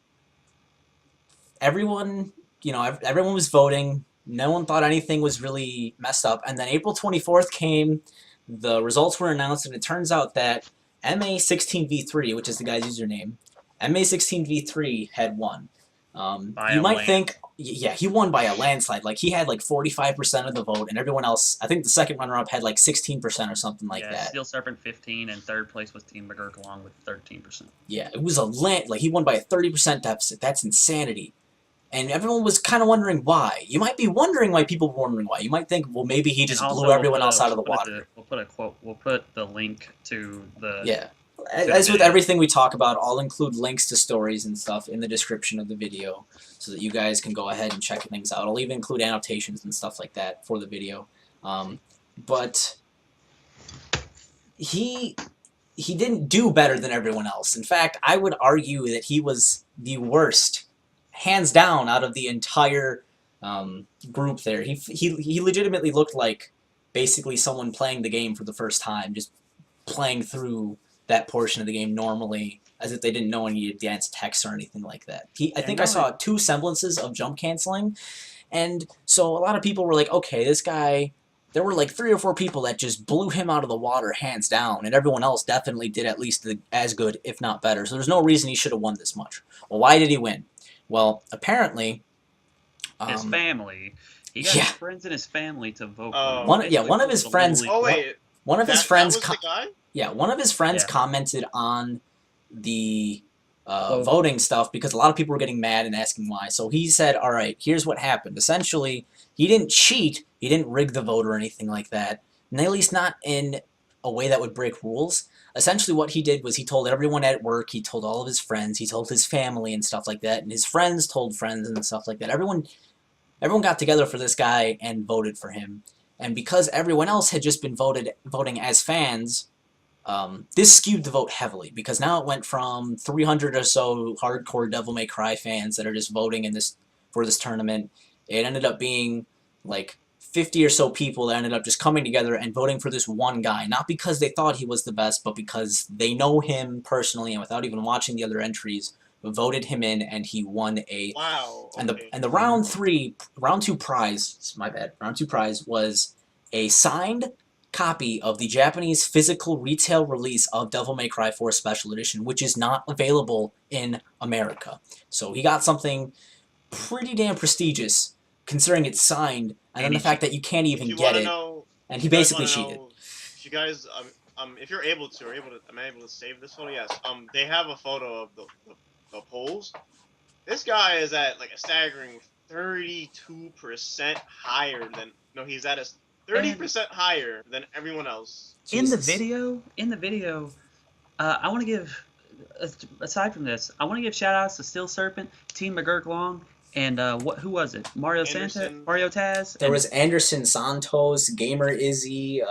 everyone, everyone was voting. No one thought anything was really messed up, and then April 24th came. The results were announced, and it turns out that MA16V3, which is the guy's username, MA16V3 had won. You might think, yeah, he won by a landslide. Like, he had like 45% of the vote, and everyone else, I think the second runner-up had like 16% or something like that. Steel Serpent 15, and third place was Team McGurk along with 13%. Yeah, it was like he won by a 30% deficit. That's insanity. And everyone was kind of wondering why. You might be wondering why people were wondering why. You might think, well, maybe he just blew everyone else out of the water. We'll put a quote. We'll put the link to the. Yeah. As with everything we talk about, I'll include links to stories and stuff in the description of the video so that you guys can go ahead and check things out. I'll even include annotations and stuff like that for the video. But he didn't do better than everyone else. In fact, I would argue that he was the worst, hands down, out of the entire group there. He legitimately looked like basically someone playing the game for the first time, just playing through that portion of the game normally, as if they didn't know any advanced text or anything like that. I think I saw 2 semblances of jump canceling, and so a lot of people were like, okay, this guy, there were like 3 or 4 people that just blew him out of the water hands down, and everyone else definitely did at least as good, if not better, so there's no reason he should have won this much. Well, why did he win? Well, apparently... his family. He got his friends and his family to vote for him. One of his friends... Oh, wait. One of his friends... That was the guy? Yeah, one of his friends commented on the voting stuff because a lot of people were getting mad and asking why. So he said, all right, here's what happened. Essentially, he didn't cheat. He didn't rig the vote or anything like that. And at least not in a way that would break rules. Essentially, what he did was he told everyone at work, he told all of his friends, he told his family and stuff like that, and his friends told friends and stuff like that. Everyone got together for this guy and voted for him. And because everyone else had just been voting as fans... this skewed the vote heavily, because now it went from 300 or so hardcore Devil May Cry fans that are just voting for this tournament. It ended up being like 50 or so people that ended up just coming together and voting for this one guy, not because they thought he was the best, but because they know him personally, and without even watching the other entries, voted him in, and he won a... Wow. Okay. And the round 2 prize, my bad, round 2 prize was a signed copy of the Japanese physical retail release of Devil May Cry 4 Special Edition, which is not available in America. So he got something pretty damn prestigious, considering it's signed, and then the fact that you can't even get it. And he basically cheated. If you guys, if you're able to, am I able to save this photo? Yes. They have a photo of the polls. This guy is at like a staggering 32% higher than. No, he's at a 30% higher than everyone else. In the video, I want to give, aside from this, I want to give shout-outs to Steel Serpent, Team McGurk Long, and who was it? Mario Taz? There was Anderson Santos, Gamer Izzy.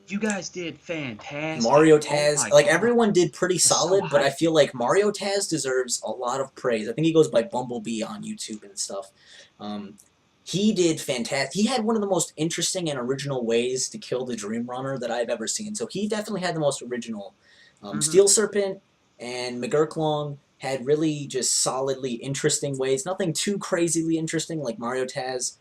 You guys did fantastic. Mario Taz. Like, everyone did pretty solid, but I feel like Mario Taz deserves a lot of praise. I think he goes by Bumblebee on YouTube and stuff. He did fantastic. He had one of the most interesting and original ways to kill the Dream Runner that I've ever seen. So he definitely had the most original. Steel Serpent and McGurk Long had really just solidly interesting ways. Nothing too crazily interesting like Mario Taz,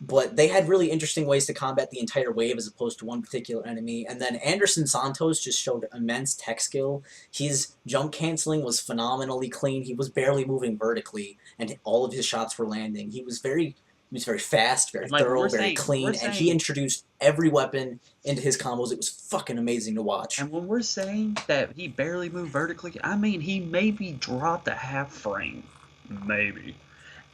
but they had really interesting ways to combat the entire wave as opposed to one particular enemy. And then Anderson Santos just showed immense tech skill. His jump canceling was phenomenally clean. He was barely moving vertically, and all of his shots were landing. He was very fast, very thorough, very clean, and he introduced every weapon into his combos. It was fucking amazing to watch. And when we're saying that he barely moved vertically, I mean he maybe dropped a half frame. Maybe.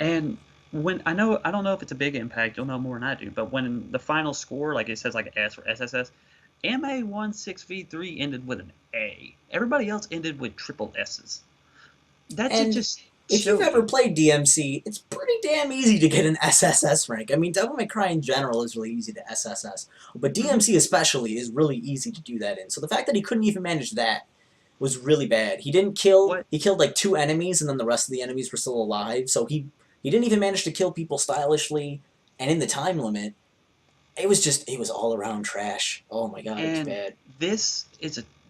And when I don't know if it's a big impact, you'll know more than I do, but when the final score, like it says like S or SSS, MA16V3 ended with an A. Everybody else ended with triple S's. That should And just if show you've ever you. played DMC, it's pretty damn easy to get an SSS rank. I mean, Devil May Cry in general is really easy to SSS, but DMC especially is really easy to do that in. So the fact that he couldn't even manage that was really bad. He didn't kill. What? He killed like 2 enemies, and then the rest of the enemies were still alive. So he didn't even manage to kill people stylishly and in the time limit. It was all around trash. Oh my god, it was And bad. this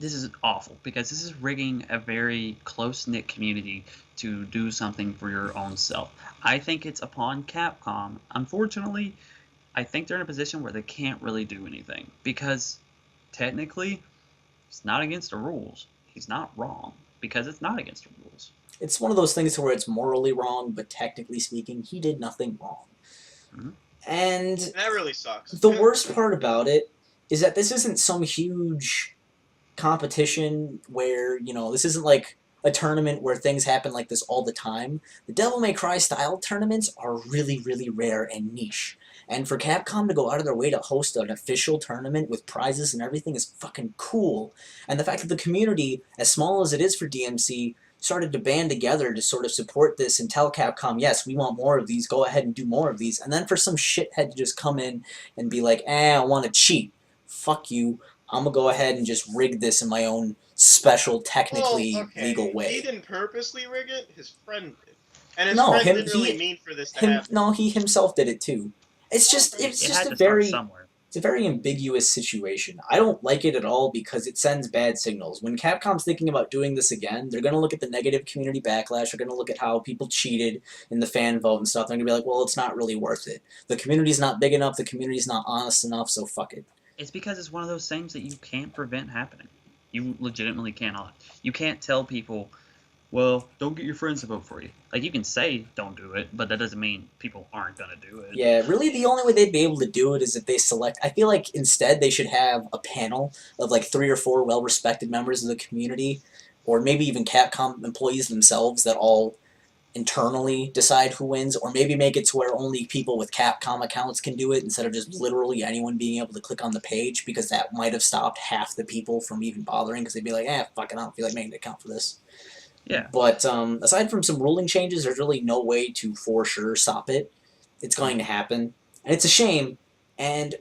is awful because this is rigging a very close knit community to do something for your own self. I think it's upon Capcom. Unfortunately, I think they're in a position where they can't really do anything because technically it's not against the rules. He's not wrong because it's not against the rules. It's one of those things where it's morally wrong, but technically speaking, he did nothing wrong. Mhm. And That really sucks. the worst part about it is that this isn't some huge competition where, this isn't like a tournament where things happen like this all the time. The Devil May Cry style tournaments are really, really rare and niche. And for Capcom to go out of their way to host an official tournament with prizes and everything is fucking cool. And the fact that the community, as small as it is for DMC, started to band together to sort of support this and tell Capcom, yes, we want more of these, go ahead and do more of these. And then for some shithead to just come in and be like, I want to cheat. Fuck you. I'm going to go ahead and just rig this in my own special, technically legal way. He didn't purposely rig it, his friend did. And his No, friend him- didn't he- really mean for this to happen. No, he himself did it too. It's just It had a to start very somewhere. it's a very ambiguous situation. I don't like it at all because it sends bad signals. When Capcom's thinking about doing this again, they're going to look at the negative community backlash. They're going to look at how people cheated in the fan vote and stuff. They're going to be like, well, it's not really worth it. The community's not big enough. The community's not honest enough, so fuck it. It's because it's one of those things that you can't prevent happening. You legitimately cannot. You can't tell people, well, don't get your friends to vote for you. Like, you can say don't do it, but that doesn't mean people aren't going to do it. Yeah, really the only way they'd be able to do it is if they select... I feel like instead they should have a panel of like 3 or 4 well-respected members of the community, or maybe even Capcom employees themselves that all internally decide who wins, or maybe make it to where only people with Capcom accounts can do it instead of just literally anyone being able to click on the page, because that might have stopped half the people from even bothering, because they'd be like, fuck it, I don't feel like making an account for this. Yeah. But aside from some ruling changes, there's really no way to for sure stop it. It's going to happen. And it's a shame. And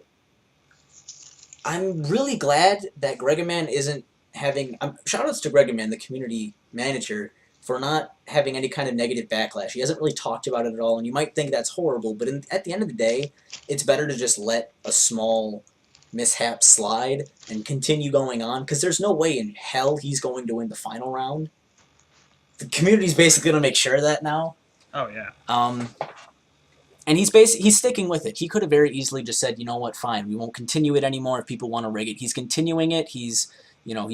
I'm really glad that Gregaman isn't having... shoutouts to Gregaman, the community manager, for not having any kind of negative backlash. He hasn't really talked about it at all, and you might think that's horrible, but at the end of the day, it's better to just let a small mishap slide and continue going on, because there's no way in hell he's going to win the final round. The community's basically going to make sure of that now. Oh, yeah. And he's sticking with it. He could have very easily just said, you know what, fine, we won't continue it anymore if people want to rig it. He's continuing it. He's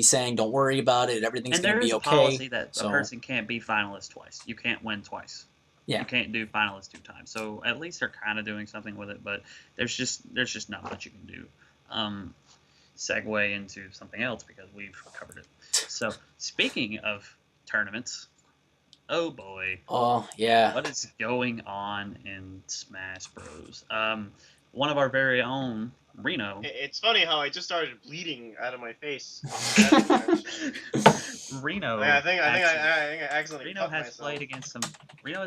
saying, don't worry about it. Everything's going to be okay. And there is a policy that a person can't be finalist twice. You can't win twice. Yeah. You can't do finalist 2 times. So at least they're kind of doing something with it, but there's just not much you can do. Segue into something else because we've covered it. So speaking of tournaments, oh boy. Oh, yeah. What is going on in Smash Bros? One of our very own, Reno. It's funny how I just started bleeding out of my face. Reno. Yeah, I think I accidentally Reno fucked has myself.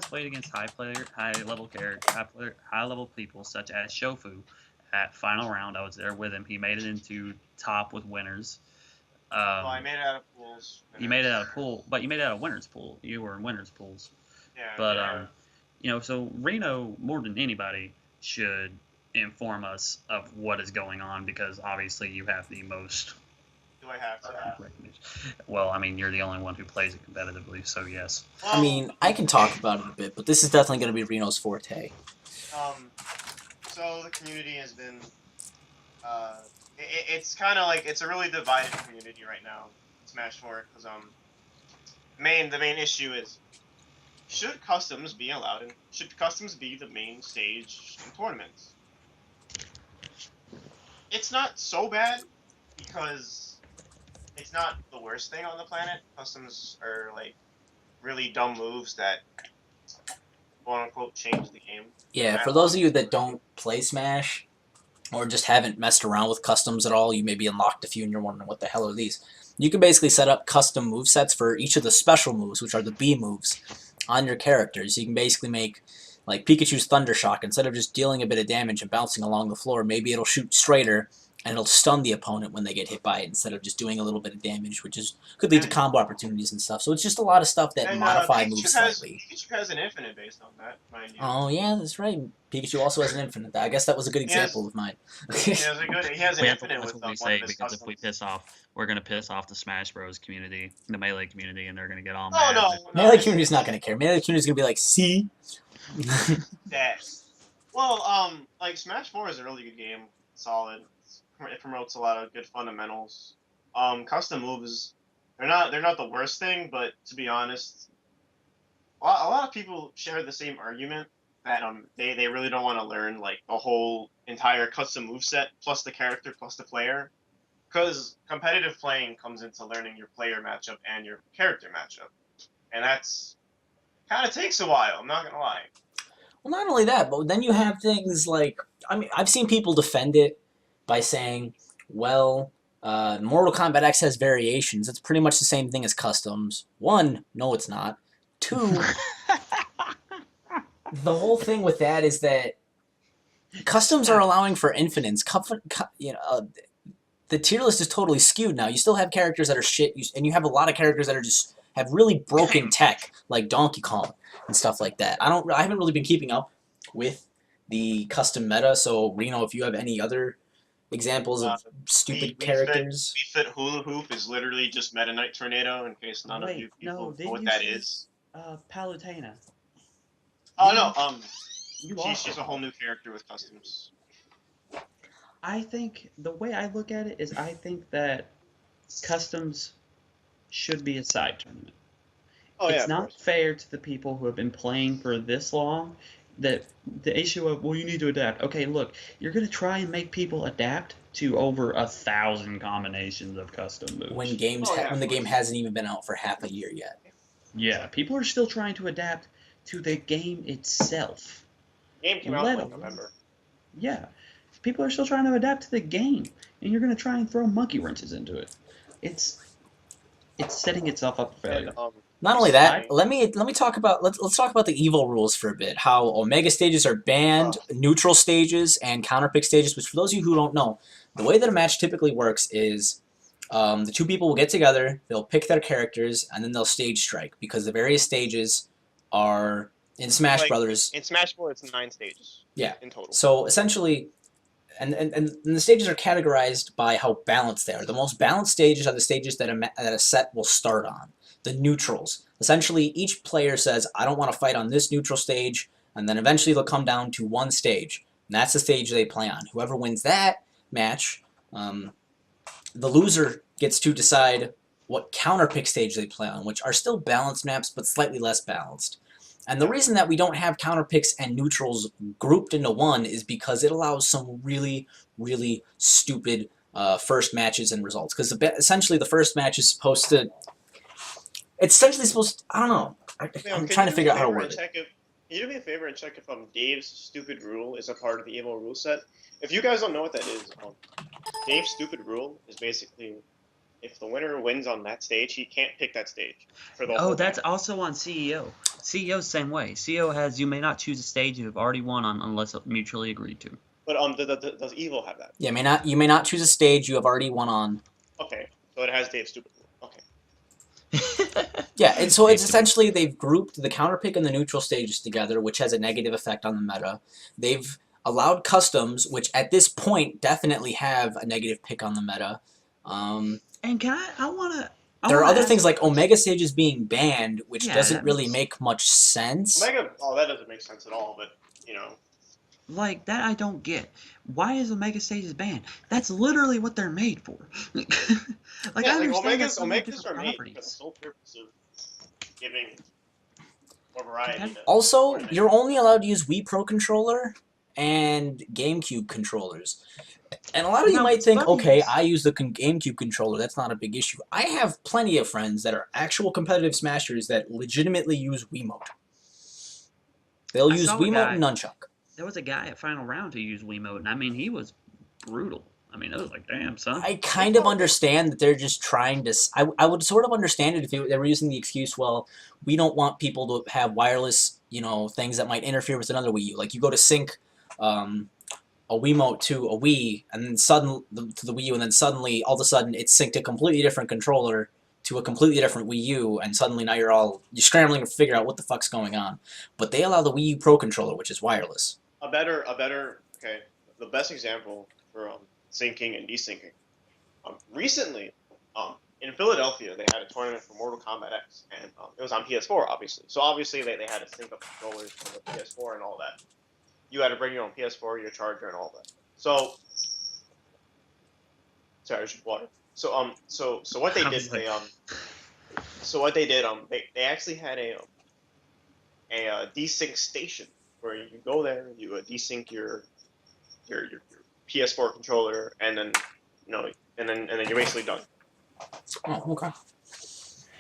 played against high level people such as Shofu at final round. I was there with him. He made it into top with winners. Well, I made it out of pools. You made it out of pool, but you made it out of winners pool. You were in winners pools. Yeah. But so Reno more than anybody should inform us of what is going on because obviously you have the most. Do I have to? Well, I mean, you're the only one who plays it competitively, so yes. I mean, I can talk about it a bit, but this is definitely going to be Reno's forte. So the community has been, it's kind of like, it's a really divided community right now, Smash 4, because, the main issue is, should customs be allowed, and should customs be the main stage in tournaments? It's not so bad, because it's not the worst thing on the planet. Customs are, like, really dumb moves that, quote-unquote, change the game. Yeah, for those of you that don't play Smash, or just haven't messed around with customs at all, you maybe unlocked a few and you're wondering what the hell are these. You can basically set up custom movesets for each of the special moves, which are the B moves, on your characters. You can basically make, like Pikachu's Thunder Shock, instead of just dealing a bit of damage and bouncing along the floor, maybe it'll shoot straighter and it'll stun the opponent when they get hit by it instead of just doing a little bit of damage, which could lead to combo opportunities and stuff. So it's just a lot of stuff that modify moves slightly. Pikachu has an infinite based on that, mind you. Oh yeah, that's right. Pikachu also has an infinite. I guess that was a good example of mine. He has an infinite that's with what we say, because if we piss off, we're gonna piss off the Smash Bros community, the Melee community, and they're gonna get all mad. Melee community's not gonna care. Melee community's gonna be like, see. That. Well, like Smash 4 is a really good game. Solid. It promotes a lot of good fundamentals. Custom moves, they're not the worst thing, but to be honest, a lot of people share the same argument that they really don't want to learn like the whole entire custom moveset plus the character plus the player, because competitive playing comes into learning your player matchup and your character matchup, and that's kind of takes a while. I'm not gonna lie. Well, not only that, but then you have things like, I mean, I've seen people defend it by saying, well, Mortal Kombat X has variations. It's pretty much the same thing as customs. One, no, it's not. Two, the whole thing with that is that customs are allowing for infinites. The tier list is totally skewed now. You still have characters that are shit, and you have a lot of characters that are just have really broken tech, like Donkey Kong and stuff like that. I haven't really been keeping up with the custom meta. So Reno, if you have any other examples of stupid characters. Wii Fit Hula Hoop is literally just Meta Knight Tornado, in case none of you people know what that is. Palutena. Oh no, she's a whole new character with customs. I think the way I look at it is I think that customs should be a side tournament. Oh, it's not fair to the people who have been playing for this long. That the issue of, well, you need to adapt. Okay, look, you're going to try and make people adapt to over 1,000 combinations of custom moves. When the game hasn't even been out for half a year yet. Yeah, people are still trying to adapt to the game itself. The game came out in November. Yeah, people are still trying to adapt to the game, and you're going to try and throw monkey wrenches into it. It's setting itself up for failure. Not only that, let me talk about let's talk about the evil rules for a bit. How Omega stages are banned, neutral stages, and counterpick stages. Which, for those of you who don't know, the way that a match typically works is the two people will get together, they'll pick their characters, and then they'll stage strike, because the various stages are in Smash Brothers. In Smash 4, it's 9 stages. Yeah. In total. So essentially, and the stages are categorized by how balanced they are. The most balanced stages are the stages that a set will start on. The neutrals. Essentially, each player says, I don't want to fight on this neutral stage, and then eventually they'll come down to one stage. And that's the stage they play on. Whoever wins that match, the loser gets to decide what counterpick stage they play on, which are still balanced maps, but slightly less balanced. And the reason that we don't have counterpicks and neutrals grouped into one is because it allows some really, really stupid first matches and results. Because essentially the first match is supposed to... It's essentially supposed to, I don't know. I'm trying to figure out how to word it. Can you do me a favor and check if Dave's stupid rule is a part of the evil rule set? If you guys don't know what that is, Dave's stupid rule is basically if the winner wins on that stage, he can't pick that stage for the whole that's match. also on CEO. CEO's same way. CEO has you may not choose a stage you have already won on unless mutually agreed to. But does evil have that? Yeah, you may not choose a stage you have already won on. Okay, so it has Dave's stupid rule. Okay. Yeah, and so it's essentially they've grouped the counterpick and the neutral stages together, which has a negative effect on the meta. They've allowed customs, which at this point definitely have a negative pick on the meta. And can I want to... There are other things like Omega stages being banned, which doesn't really make much sense. That doesn't make sense at all, but, you know. Like, that I don't get. Why is Omega stages banned? That's literally what they're made for. Like, I understand Omegas are made for the sole purpose of giving more variety. Also, you're only allowed to use Wii Pro Controller and GameCube controllers. And a lot of you might think, okay, I use the GameCube controller, that's not a big issue. I have plenty of friends that are actual competitive smashers that legitimately use Wiimote. They'll use Wiimote and Nunchuck. There was a guy at Final Round who used Wiimote, and I mean, he was brutal. I mean, it was like, damn, son. I kind of understand that they're just trying to. I would sort of understand it if they were using the excuse, well, we don't want people to have wireless, things that might interfere with another Wii U. Like you go to sync a Wiimote to a Wii, and then to the Wii U, and then suddenly, all of a sudden, it's synced to a completely different controller to a completely different Wii U, and suddenly now you're scrambling to figure out what the fuck's going on. But they allow the Wii U Pro controller, which is wireless. Okay, the best example for syncing and desyncing. Recently, in Philadelphia, they had a tournament for Mortal Kombat X, and it was on PS4, obviously. So obviously, they had to sync up controllers from the PS4 and all that. You had to bring your own PS4, your charger, and all that. So, sorry, I should water. So what they did, they actually had a desync station where you go there, you desync your PS4 controller, and then and then you're basically done. Oh, okay.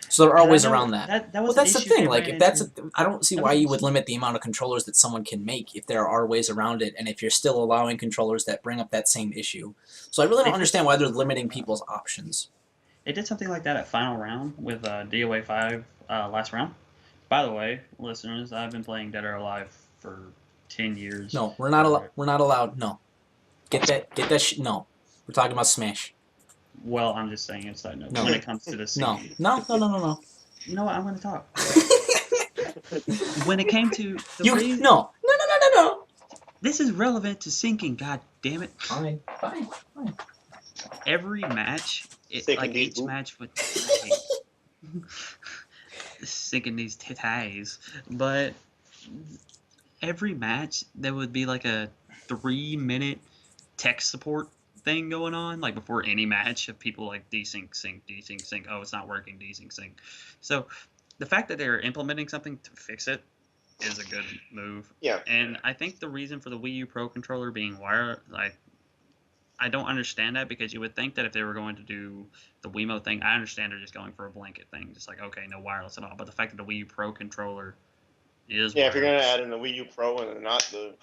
So there are ways around that. That was that's the thing. Like, if that's, I don't see why you would was- limit the amount of controllers that someone can make if there are ways around it, and if you're still allowing controllers that bring up that same issue. So I really don't understand why they're limiting people's options. They did something like that at Final Round with DOA 5 last round. By the way, listeners, I've been playing Dead or Alive for 10 years. No, we're not allowed. We're not allowed. No, get that. No, we're talking about Smash. Well, I'm just saying it's that note. No. When it comes to the No, syncing. no. You know what? I'm going to talk. When it came to the reason, no. this is relevant to syncing. God damn it! Fine. Every match, each match would syncing these titties, but every match there would be like a 3-minute tech support thing going on, like before any match, of people like desync, sync, desync, sync. Oh, it's not working, desync, sync. So the fact that they're implementing something to fix it is a good move. Yeah. And I think the reason for the Wii U Pro controller being wireless, like, I don't understand that, because you would think that if they were going to do the Wiimote thing, I understand they're just going for a blanket thing, just like, okay, no wireless at all. But the fact that the Wii U Pro controller is if you're gonna wireless, add in the Wii U Pro and not the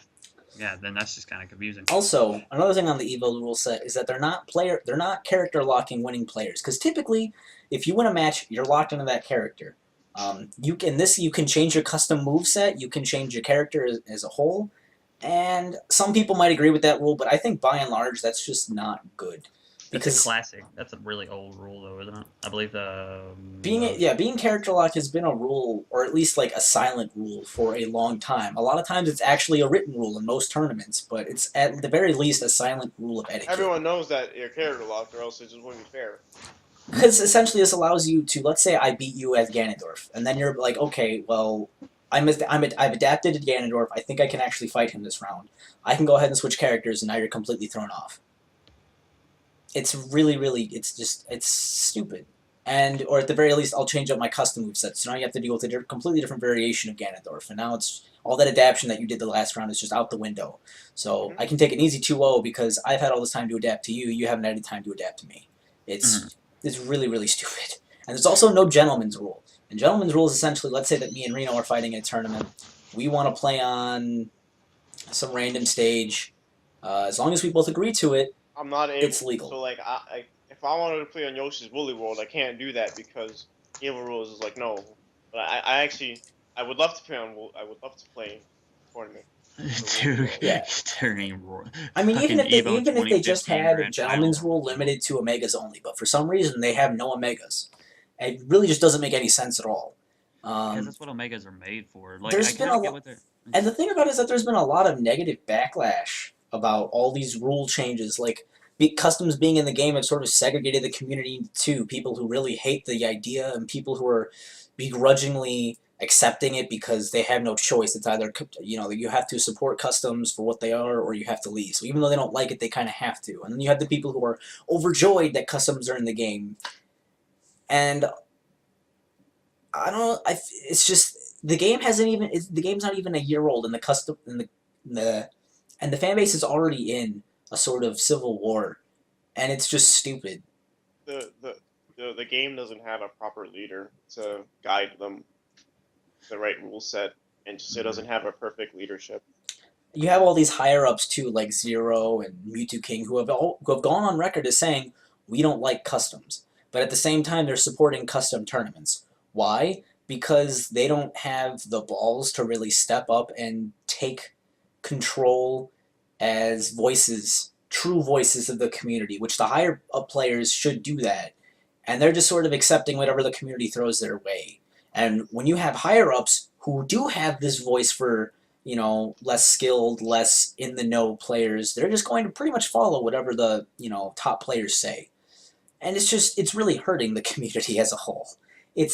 then that's just kind of confusing. Also, another thing on the Evo rule set is that they're not character locking winning players. Because typically, if you win a match, you're locked into that character. You can change your custom moveset, you can change your character as a whole, and some people might agree with that rule, but I think by and large that's just not good. Because it's a classic. That's a really old rule, though, isn't it? I believe being character locked has been a rule, or at least like a silent rule, for a long time. A lot of times it's actually a written rule in most tournaments, but it's at the very least a silent rule of etiquette. Everyone knows that you're character locked, or else it just wouldn't be fair. Because essentially this allows you to, let's say I beat you as Ganondorf, and then you're like, okay, well, I've adapted to Ganondorf, I think I can actually fight him this round. I can go ahead and switch characters, and now you're completely thrown off. It's really, it's stupid. Or at the very least, I'll change up my custom moveset, so now you have to deal with a completely different variation of Ganondorf, and now it's all that adaptation that you did the last round is just out the window. So I can take an easy 2-0 because I've had all this time to adapt to you, you haven't had any time to adapt to me. It's really stupid. And there's also no gentleman's rule. And gentleman's rule is essentially, let's say that me and Reno are fighting in a tournament. We want to play on some random stage. As long as we both agree to it, I'm not able. It's legal. So like, if I wanted to play on Yoshi's Woolly World, I can't do that because Evo rules is like no. But I would love to play tournament. Dude, Yeah. turning I mean, even if they just had a Grand gentleman's Final. rule limited to Omegas only, but for some reason they have no Omegas. It really just doesn't make any sense at all. Because that's what Omegas are made for. Like, There's been a lot, and the thing about it is that there's been a lot of negative backlash about all these rule changes. Like, customs being in the game have sort of segregated the community into two: people who really hate the idea and people who are begrudgingly accepting it because they have no choice. It's either, you have to support customs for what they are, or you have to leave. So even though they don't like it, they kind of have to. And then you have the people who are overjoyed that customs are in the game. And it's just, the game's not even a year old, and the fan base is already in a sort of civil war, and it's just stupid. The game doesn't have a proper leader to guide them the right rule set, and just it doesn't have a perfect leadership. you have all these higher ups too, like Zero and Mewtwo King, who have gone on record as saying we don't like customs, but at the same time they're supporting custom tournaments. Why? Because they don't have the balls to really step up and take control as voices, true voices of the community, which the higher up players should do that. And they're just sort of accepting whatever the community throws their way. And when you have higher ups who do have this voice for, less skilled, less in the know players, they're just going to pretty much follow whatever the, top players say. And it's really hurting the community as a whole. I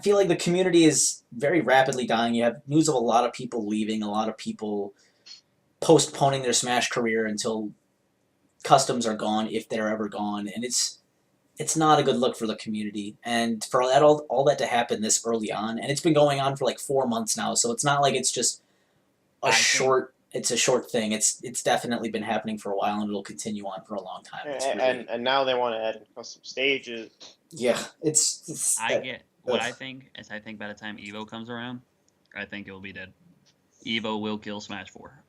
feel like the community is very rapidly dying. You have news of a lot of people leaving, a lot of people postponing their Smash career until customs are gone, if they're ever gone, and it's not a good look for the community. And for that all that to happen this early on, and it's been going on for like 4 months now, so it's not like it's just it's a short thing. It's definitely been happening for a while, and it'll continue on for a long time. And now they want to add custom stages. Yeah, I think is I think by the time Evo comes around, I think it will be dead. Evo will kill Smash 4.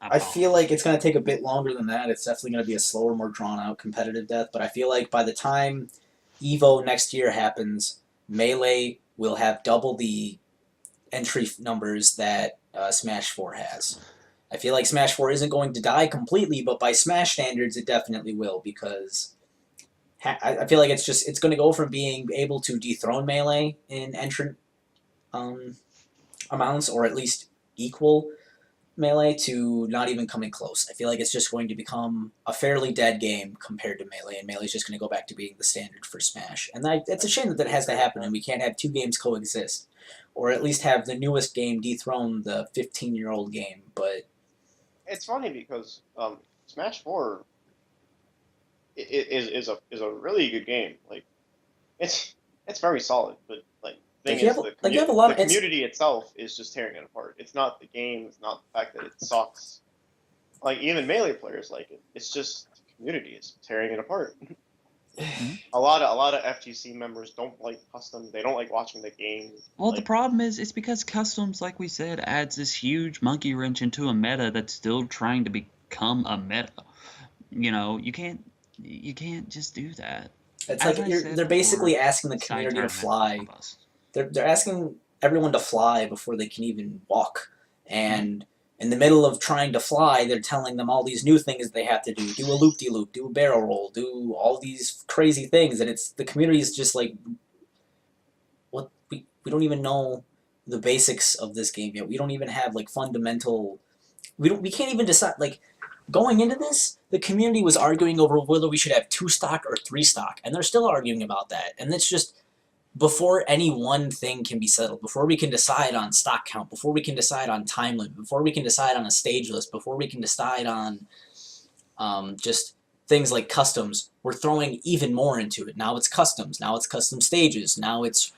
I feel like it's going to take a bit longer than that. It's definitely going to be a slower, more drawn-out competitive death. But I feel like by the time Evo next year happens, Melee will have double the entry numbers that Smash 4 has. I feel like Smash 4 isn't going to die completely, but by Smash standards, it definitely will, because I feel like it's going to go from being able to dethrone Melee in entrant amounts, or at least equal Melee, to not even coming close. I feel like it's just going to become a fairly dead game compared to Melee, and Melee's just going to go back to being the standard for Smash. And it's a shame that has to happen, and we can't have two games coexist, or at least have the newest game dethrone the 15-year-old game. But it's funny because Smash 4 is a really good game. Like, it's very solid, but like, the community itself is just tearing it apart. It's not the game. It's not the fact that it sucks. Like, even Melee players like it. It's just the community is tearing it apart. A lot of FGC members don't like custom. They don't like watching the game. Well, the problem is, it's because customs, like we said, adds this huge monkey wrench into a meta that's still trying to become a meta. You can't just do that. It's like they're basically asking the community to fly. They're asking everyone to fly before they can even walk. And in the middle of trying to fly, they're telling them all these new things they have to do. Do a loop-de-loop, do a barrel roll, do all these crazy things. And the community is just like, what? We don't even know the basics of this game yet. We don't even have like fundamental... We can't even decide... Like, going into this, the community was arguing over whether we should have 2 stock or 3 stock. And they're still arguing about that. And it's just... Before any one thing can be settled, before we can decide on stock count, before we can decide on time limit, before we can decide on a stage list, before we can decide on just things like customs, we're throwing even more into it. Now it's customs, now it's custom stages, now it's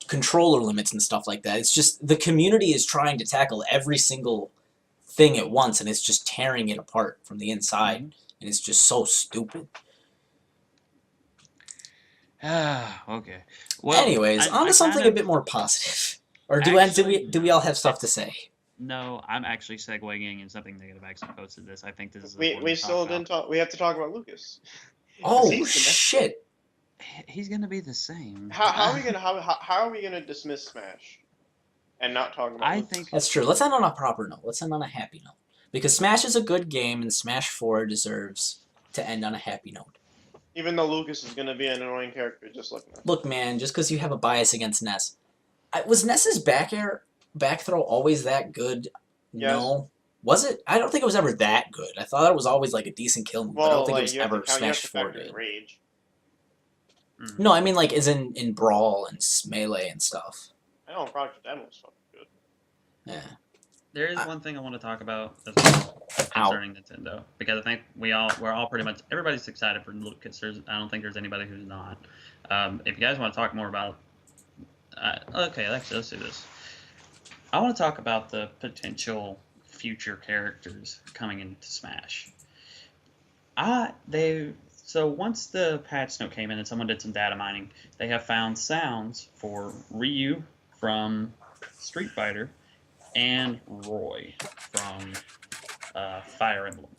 controller limits and stuff like that. It's just the community is trying to tackle every single thing at once, and it's just tearing it apart from the inside, and it's just so stupid. Okay. Well, anyways, on to something a bit more positive. Or do we all have stuff to say? No, I'm actually segueing in something negative. I actually posted this. I think this is... We still didn't talk... We have to talk about Lucas. Oh, shit. He's gonna be the same. How are we gonna dismiss Smash and not talk about Lucas? Think that's true. Let's end on a proper note. Let's end on a happy note. Because Smash is a good game, and Smash 4 deserves to end on a happy note. Even though Lucas is going to be an annoying character, just looking at him. Look, man, just because you have a bias against Ness. Was Ness's back throw always that good? Yes. No. Was it? I don't think it was ever that good. I thought it was always like a decent kill move. I don't think it was ever Smash 4 good. Rage. No, I mean like as in Brawl and Melee and stuff. I know Project M was fucking good. Yeah. There is one thing I want to talk about as well concerning Nintendo, because I think we're all pretty much, everybody's excited for Lucas. I don't think there's anybody who's not. If you guys want to talk more about, okay, let's do this. I want to talk about the potential future characters coming into Smash. So once the patch note came in and someone did some data mining, they have found sounds for Ryu from Street Fighter and Roy from Fire Emblem,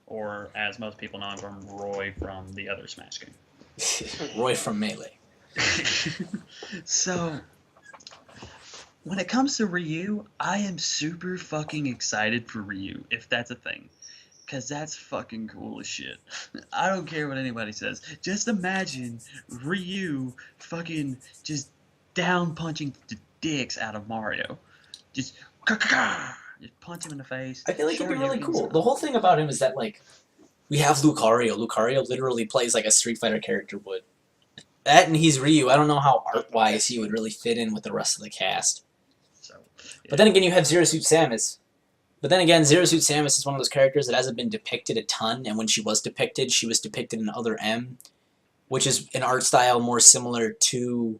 or as most people know him from, Roy from the other Smash game. Roy from Melee. So, when it comes to Ryu, I am super fucking excited for Ryu, if that's a thing. Because that's fucking cool as shit. I don't care what anybody says. Just imagine Ryu fucking just down punching the dicks out of Mario. Just punch him in the face. I feel like it'd be really cool. The whole thing about him is that, like, we have Lucario. Lucario literally plays like a Street Fighter character would. That and he's Ryu. I don't know how art-wise he would really fit in with the rest of the cast. So, yeah. But then again, you have Zero Suit Samus. But then again, Zero Suit Samus is one of those characters that hasn't been depicted a ton, and when she was depicted in Other M, which is an art style more similar to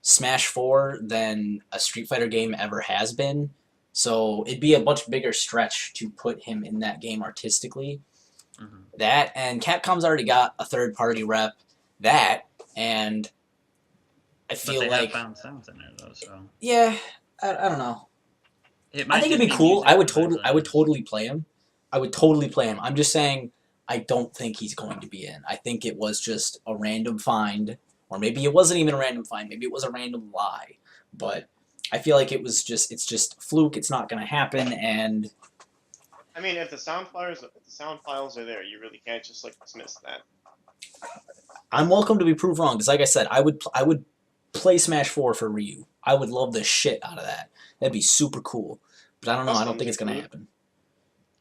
Smash 4 than a Street Fighter game ever has been. So it'd be a much bigger stretch to put him in that game artistically. Mm-hmm. That, and Capcom's already got a third-party rep. That, and I feel but they like... have found sounds in there, though, so... Yeah, I don't know. I think it'd be cool. I would totally play him. I would totally play him. I'm just saying I don't think he's going to be in. I think it was just a random find, or maybe it wasn't even a random find. Maybe it was a random lie. But I feel like it's just fluke. It's not going to happen. And I mean, if the sound files are there, you really can't just like dismiss that. I'm welcome to be proved wrong, because like I said, I would play Smash 4 for Ryu. I would love the shit out of that. That'd be super cool. But I don't know. I don't think it's gonna happen.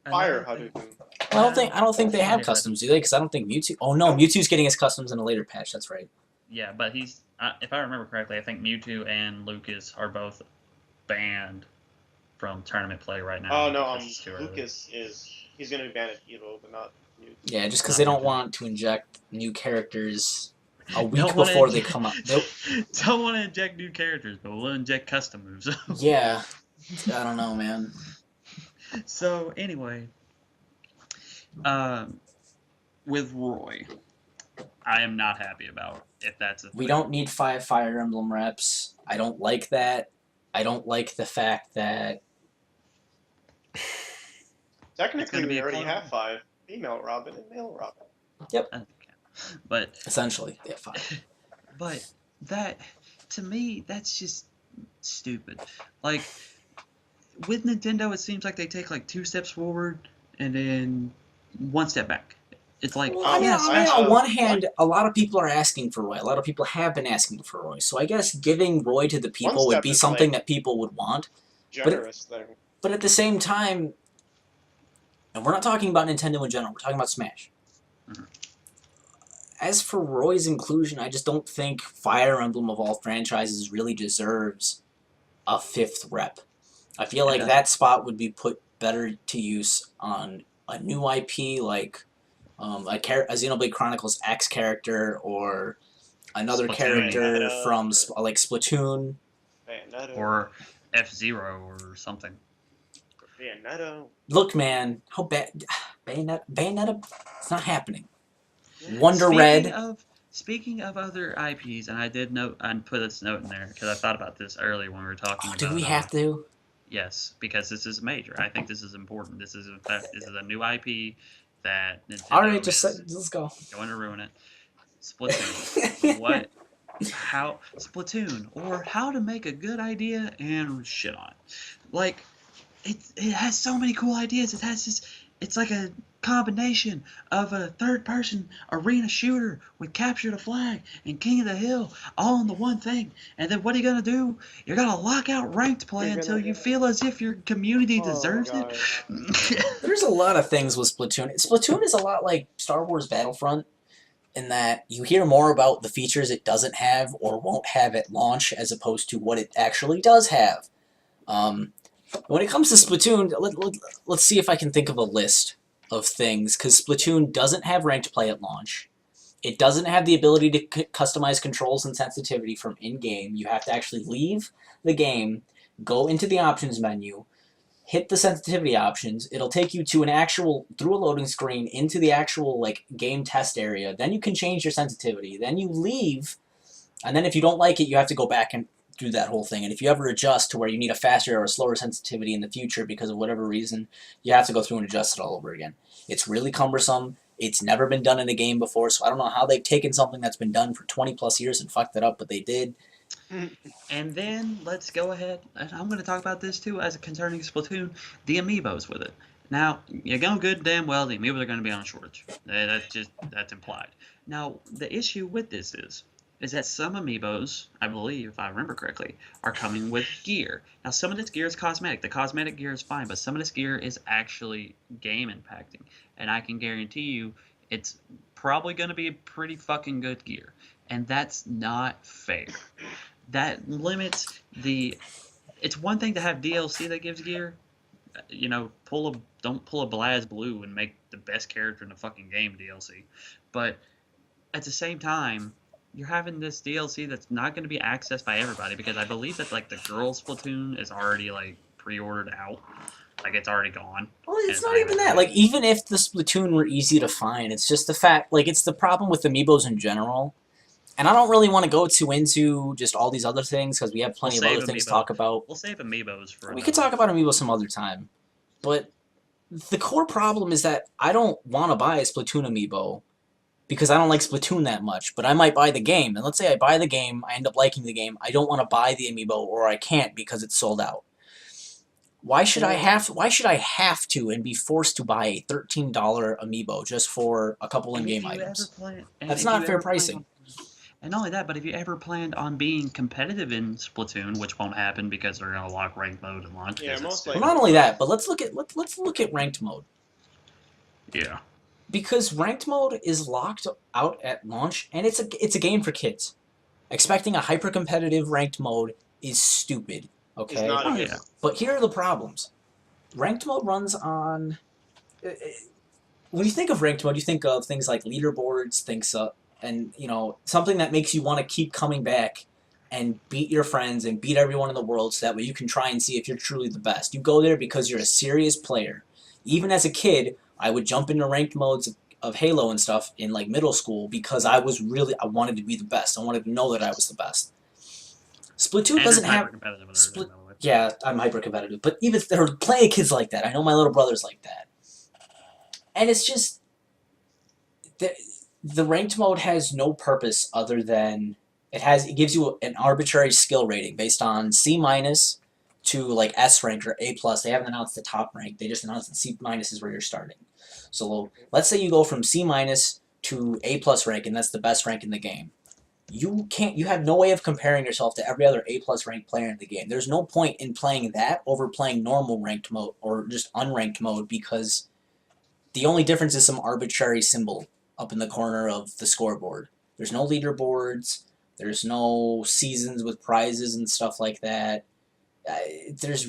Fire Hadouken. I don't think they have customs, do they? Because I don't think Mewtwo. Oh no, Mewtwo's getting his customs in a later patch. That's right. Yeah, but he's. If I remember correctly, I think Mewtwo and Lucas are both banned from tournament play right now. Oh no, Lucas he's gonna be banned at Evo, but not Mewtwo. Yeah, just because they don't want to inject new characters a week before they come up. Nope. Don't want to inject new characters, but we'll inject custom moves. Yeah. I don't know, man. So, anyway. With Roy, I am not happy about if that's a thing. We don't need 5 Fire Emblem reps. I don't like that. I don't like the fact that... Technically, we already have 5. Female Robin and male Robin. Yep. But essentially, they have 5. But that, to me, that's just stupid. Like, with Nintendo, it seems like they take like 2 steps forward and then 1 step back. It's like, well, on one hand, a lot of people are asking for Roy. A lot of people have been asking for Roy. So I guess giving Roy to the people would be something that people would want. Generous thing. But at the same time, and we're not talking about Nintendo in general. We're talking about Smash. Mm-hmm. As for Roy's inclusion, I just don't think Fire Emblem of all franchises really deserves a 5th rep. I feel like that spot would be put better to use on a new IP like a Xenoblade Chronicles X character, or another character from like Splatoon. Bayonetta. Or F-Zero or something. Bayonetta. Look, man, how bad... Bayonetta? It's not happening. Wonder Red. Speaking of other IPs, and I did note and put this note in there because I thought about this earlier when we were talking about. Do we have to? Yes, because this is major. I think this is important. This is a new IP that Nintendo Alright, let's go. Going to ruin it. Splatoon. Splatoon, or how to make a good idea and shit on it. Like, it has so many cool ideas. It has this. It's like a combination of a third-person arena shooter with Capture the Flag and King of the Hill all in the one thing. And then what are you going to do? You're going to lock out ranked play until you feel as if your community deserves it. There's a lot of things with Splatoon. Splatoon is a lot like Star Wars Battlefront in that you hear more about the features it doesn't have or won't have at launch as opposed to what it actually does have. When it comes to Splatoon, let's see if I can think of a list of things, because Splatoon doesn't have ranked play at launch. It doesn't have the ability to customize controls and sensitivity from in-game. You have to actually leave the game, go into the options menu, hit the sensitivity options. It'll take you to through a loading screen into the actual like game test area. Then you can change your sensitivity. Then you leave, and then if you don't like it, you have to go back and do that whole thing. And if you ever adjust to where you need a faster or a slower sensitivity in the future because of whatever reason, you have to go through and adjust it all over again. It's really cumbersome. It's never been done in a game before, so I don't know how they've taken something that's been done for 20 plus years and fucked it up, but they did. And then let's go ahead, and I'm going to talk about this too as concerning Splatoon, the amiibos with it. Now, you know good and damn well the amiibos are going to be on a shortage. That's implied. Now, the issue with this is that some amiibos, I believe, if I remember correctly, are coming with gear. Now, some of this gear is cosmetic. The cosmetic gear is fine, but some of this gear is actually game impacting. And I can guarantee you it's probably going to be pretty fucking good gear. And that's not fair. That limits the... It's one thing to have DLC that gives gear. You know, don't pull a BlazBlue and make the best character in the fucking game DLC. But at the same time, you're having this DLC that's not going to be accessed by everybody, because I believe that like the girls Splatoon is already like pre-ordered out. Like it's already gone. Well, it's not even that. Like, even if the Splatoon were easy to find, it's just the fact, like, it's the problem with amiibos in general. And I don't really want to go too into just all these other things, because we have plenty of other things to talk about. We'll save amiibos for... We could talk about amiibos some other time. But the core problem is that I don't want to buy a Splatoon amiibo, because I don't like Splatoon that much. But I might buy the game. And let's say I buy the game, I end up liking the game. I don't want to buy the amiibo, or I can't because it's sold out. Why should I have to and be forced to buy a $13 amiibo just for a couple in-game items? That's not fair pricing. And not only that, but if you ever planned on being competitive in Splatoon, which won't happen because they're gonna lock ranked mode and launch. Yeah, most well, not only that, but let's look at ranked mode. Yeah. Because ranked mode is locked out at launch, and it's a game for kids. Expecting a hyper competitive ranked mode is stupid. Okay. It's not yeah. But here are the problems. Ranked mode runs on... When you think of ranked mode, you think of things like leaderboards, and, you know, something that makes you want to keep coming back and beat your friends and beat everyone in the world, so that way you can try and see if you're truly the best. You go there because you're a serious player. Even as a kid, I would jump into ranked modes of Halo and stuff in, like, middle school because I wanted to be the best. I wanted to know that I was the best. Splatoon doesn't have... Yeah, I'm hyper-competitive. But even there are plenty of kids like that. I know my little brother's like that. And it's just... The ranked mode has no purpose other than... It gives you an arbitrary skill rating based on C- to, like, S rank or A+. They haven't announced the top rank. They just announced that C- is where you're starting. So, let's say you go from C- to A+ rank, and that's the best rank in the game. You have no way of comparing yourself to every other A+ ranked player in the game. There's no point in playing that over playing normal ranked mode or just unranked mode, because the only difference is some arbitrary symbol up in the corner of the scoreboard. There's no leaderboards, there's no seasons with prizes and stuff like that. There's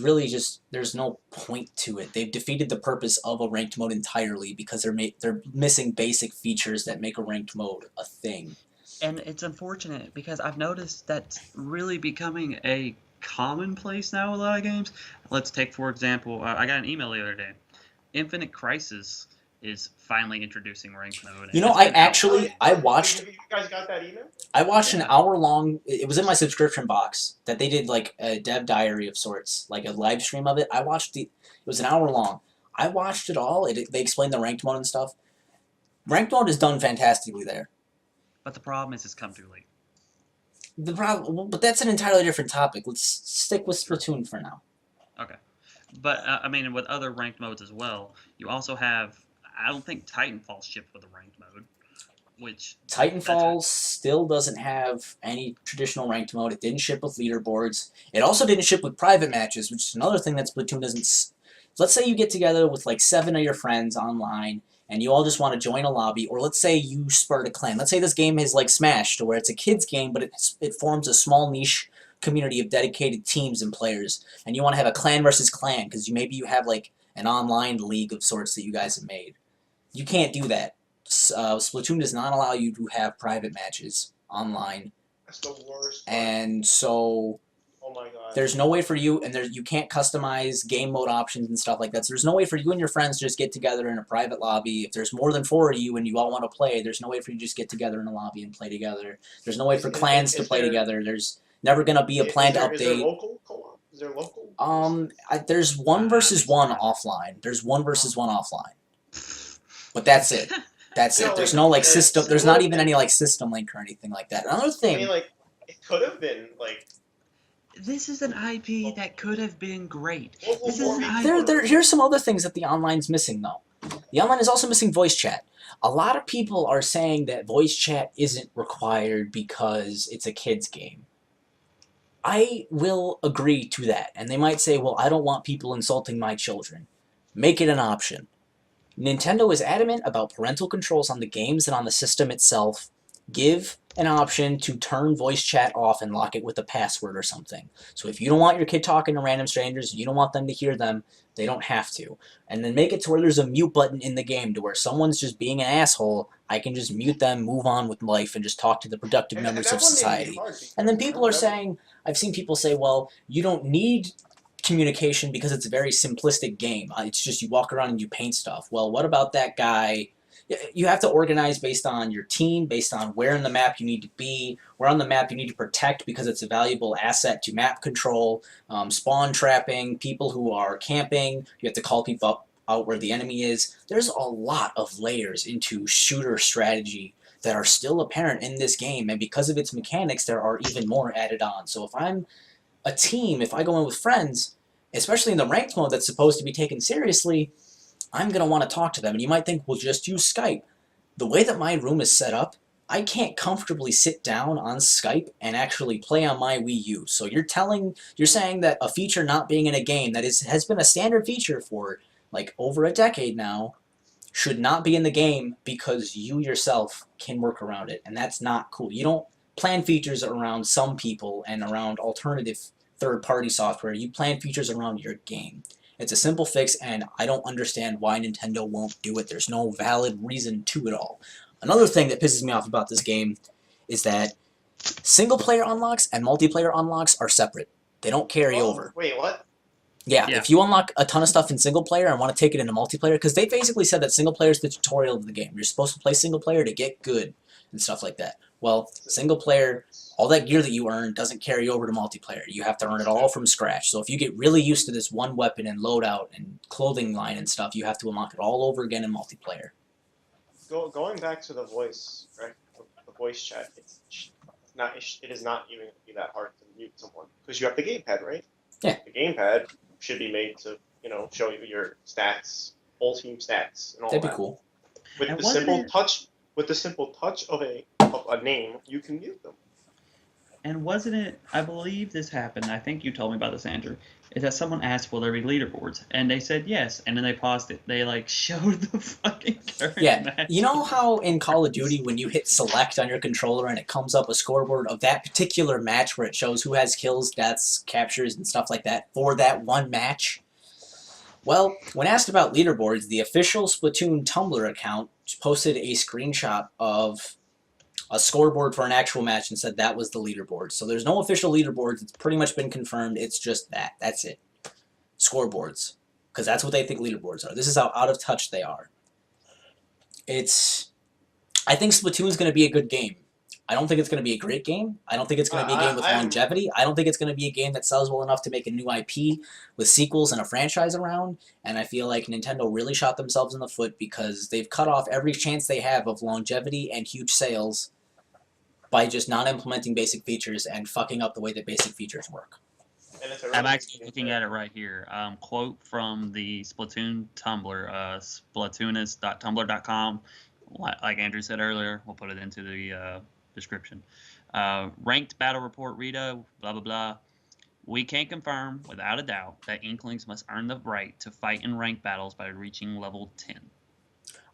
no point to it. They've defeated the purpose of a ranked mode entirely because they're missing basic features that make a ranked mode a thing. And it's unfortunate because I've noticed that's really becoming a commonplace now in a lot of games. Let's take, for example, I got an email the other day. Infinite Crisis is finally introducing ranked mode. You know, I watched... You guys got that email? I watched an hour-long... It was in my subscription box that they did, like, a dev diary of sorts, like a live stream of it. I watched it was an hour long. I watched it all. They explained the ranked mode and stuff. Ranked mode is done fantastically there. But the problem is it's come too late. But that's an entirely different topic. Let's stick with Splatoon for now. Okay. But, I mean, with other ranked modes as well, you also have... I don't think Titanfall shipped with a ranked mode, which... Titanfall still doesn't have any traditional ranked mode. It didn't ship with leaderboards. It also didn't ship with private matches, which is another thing that Splatoon doesn't... Let's say you get together with like 7 of your friends online, and you all just want to join a lobby, or let's say you spurred a clan. Let's say this game is like Smash, to where it's a kid's game, but it forms a small niche community of dedicated teams and players, and you want to have a clan versus clan, because maybe you have like an online league of sorts that you guys have made. You can't do that. Splatoon does not allow you to have private matches online. That's the worst. And so... Oh my god. There's no way for you, and you can't customize game mode options and stuff like that. So there's no way for you and your friends to just get together in a private lobby. If there's more than 4 of you and you all want to play, there's no way for you to just get together in a lobby and play together. There's no way for clans to play together. Never gonna be a planned Is there update. local co-op? Is there local? There's one versus one not. offline. There's one versus one offline. But that's it. That's You it. know, There's like, no like it's system. a There's not little even bit- any like system link or anything like that. Another I thing. mean, like, it could have been like. This is an IP that could have been great. Local This is an 4v4. IP. Here's some other things that the online's missing though. The online is also missing voice chat. A lot of people are saying that voice chat isn't required because it's a kid's game. I will agree to that. And they might say, well, I don't want people insulting my children. Make it an option. Nintendo is adamant about parental controls on the games and on the system itself. Give an option to turn voice chat off and lock it with a password or something. So if you don't want your kid talking to random strangers, you don't want them to hear them, they don't have to. And then make it to where there's a mute button in the game to where someone's just being an asshole, I can just mute them, move on with life, and just talk to the productive members of society. And then people are saying, I've seen people say, well, you don't need communication because it's a very simplistic game. It's just you walk around and you paint stuff. Well, what about that guy? You have to organize based on your team, based on where in the map you need to be, where on the map you need to protect because it's a valuable asset to map control, spawn trapping, people who are camping, you have to call people out where the enemy is. There's a lot of layers into shooter strategy that are still apparent in this game, and because of its mechanics, there are even more added on. So if I'm a team, if I go in with friends, especially in the ranked mode that's supposed to be taken seriously, I'm going to want to talk to them. And you might think, well, just use Skype. The way that my room is set up, I can't comfortably sit down on Skype and actually play on my Wii U. So you're saying that a feature not being in a game that has been a standard feature for like over a decade now should not be in the game because you yourself can work around it. And that's not cool. You don't plan features around some people and around alternative third-party software. You plan features around your game. It's a simple fix, and I don't understand why Nintendo won't do it. There's no valid reason to it all. Another thing that pisses me off about this game is that single-player unlocks and multiplayer unlocks are separate. They don't carry over. Wait, what? Yeah, if you unlock a ton of stuff in single-player and want to take it into multiplayer, because they basically said that single-player is the tutorial of the game. You're supposed to play single-player to get good and stuff like that. Well, single-player, all that gear that you earn doesn't carry over to multiplayer. You have to earn it all from scratch. So if you get really used to this one weapon and loadout and clothing line and stuff, you have to unlock it all over again in multiplayer. Going back to the voice, right? The voice chat. It is not even gonna be that hard to mute someone because you have the gamepad, right? Yeah. The gamepad should be made to show you your stats, whole team stats, and all That'd that. be cool. With And the wasn't simple it- touch, of a name, you can mute them. And wasn't it, I believe this happened, I think you told me about this, Andrew, is that someone asked, will there be leaderboards? And they said yes, and then they paused it. They, showed the fucking current match. You know how in Call of Duty when you hit select on your controller and it comes up a scoreboard of that particular match where it shows who has kills, deaths, captures, and stuff like that for that one match? Well, when asked about leaderboards, the official Splatoon Tumblr account posted a screenshot of a scoreboard for an actual match and said that was the leaderboard. So there's no official leaderboards. It's pretty much been confirmed. It's just that. That's it. Scoreboards. Because that's what they think leaderboards are. This is how out of touch they are. I think Splatoon's going to be a good game. I don't think it's going to be a great game. I don't think it's going to be a game with longevity. I don't think it's going to be a game that sells well enough to make a new IP with sequels and a franchise around. And I feel like Nintendo really shot themselves in the foot because they've cut off every chance they have of longevity and huge sales by just not implementing basic features and fucking up the way that basic features work. And it's a I'm really actually looking at it right here. Quote from the Splatoon Tumblr, splatoonist.tumblr.com. Like Andrew said earlier, we'll put it into the description. Ranked battle report, Rita, blah, blah, blah. We can confirm, without a doubt, that Inklings must earn the right to fight in ranked battles by reaching level 10.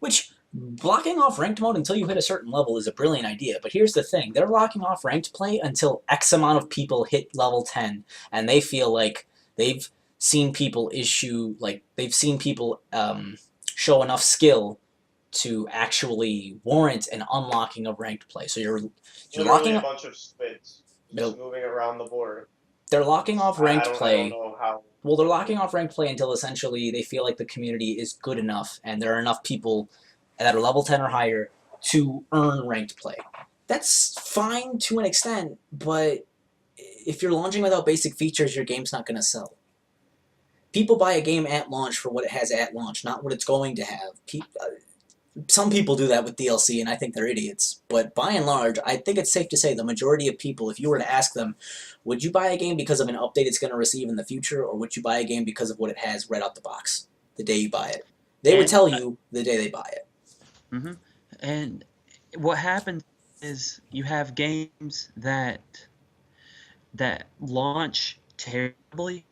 Which, blocking off ranked mode until you hit a certain level is a brilliant idea, but here's the thing. They're locking off ranked play until X amount of people hit level 10, and they feel like they've seen people show enough skill to actually warrant an unlocking of ranked play. So you're locking a bunch of squids just moving around the board. They're locking off ranked play. I don't know how. Well, they're locking off ranked play until essentially they feel like the community is good enough and there are enough people that are level 10 or higher to earn ranked play. That's fine to an extent, but if you're launching without basic features, your game's not going to sell. People buy a game at launch for what it has at launch, not what it's going to have. Some people do that with DLC, and I think they're idiots. But by and large, I think it's safe to say the majority of people, if you were to ask them, would you buy a game because of an update it's going to receive in the future, or would you buy a game because of what it has right out the box the day you buy it? They would tell you the day they buy it. Mm-hmm. And what happens is you have games that launch terribly,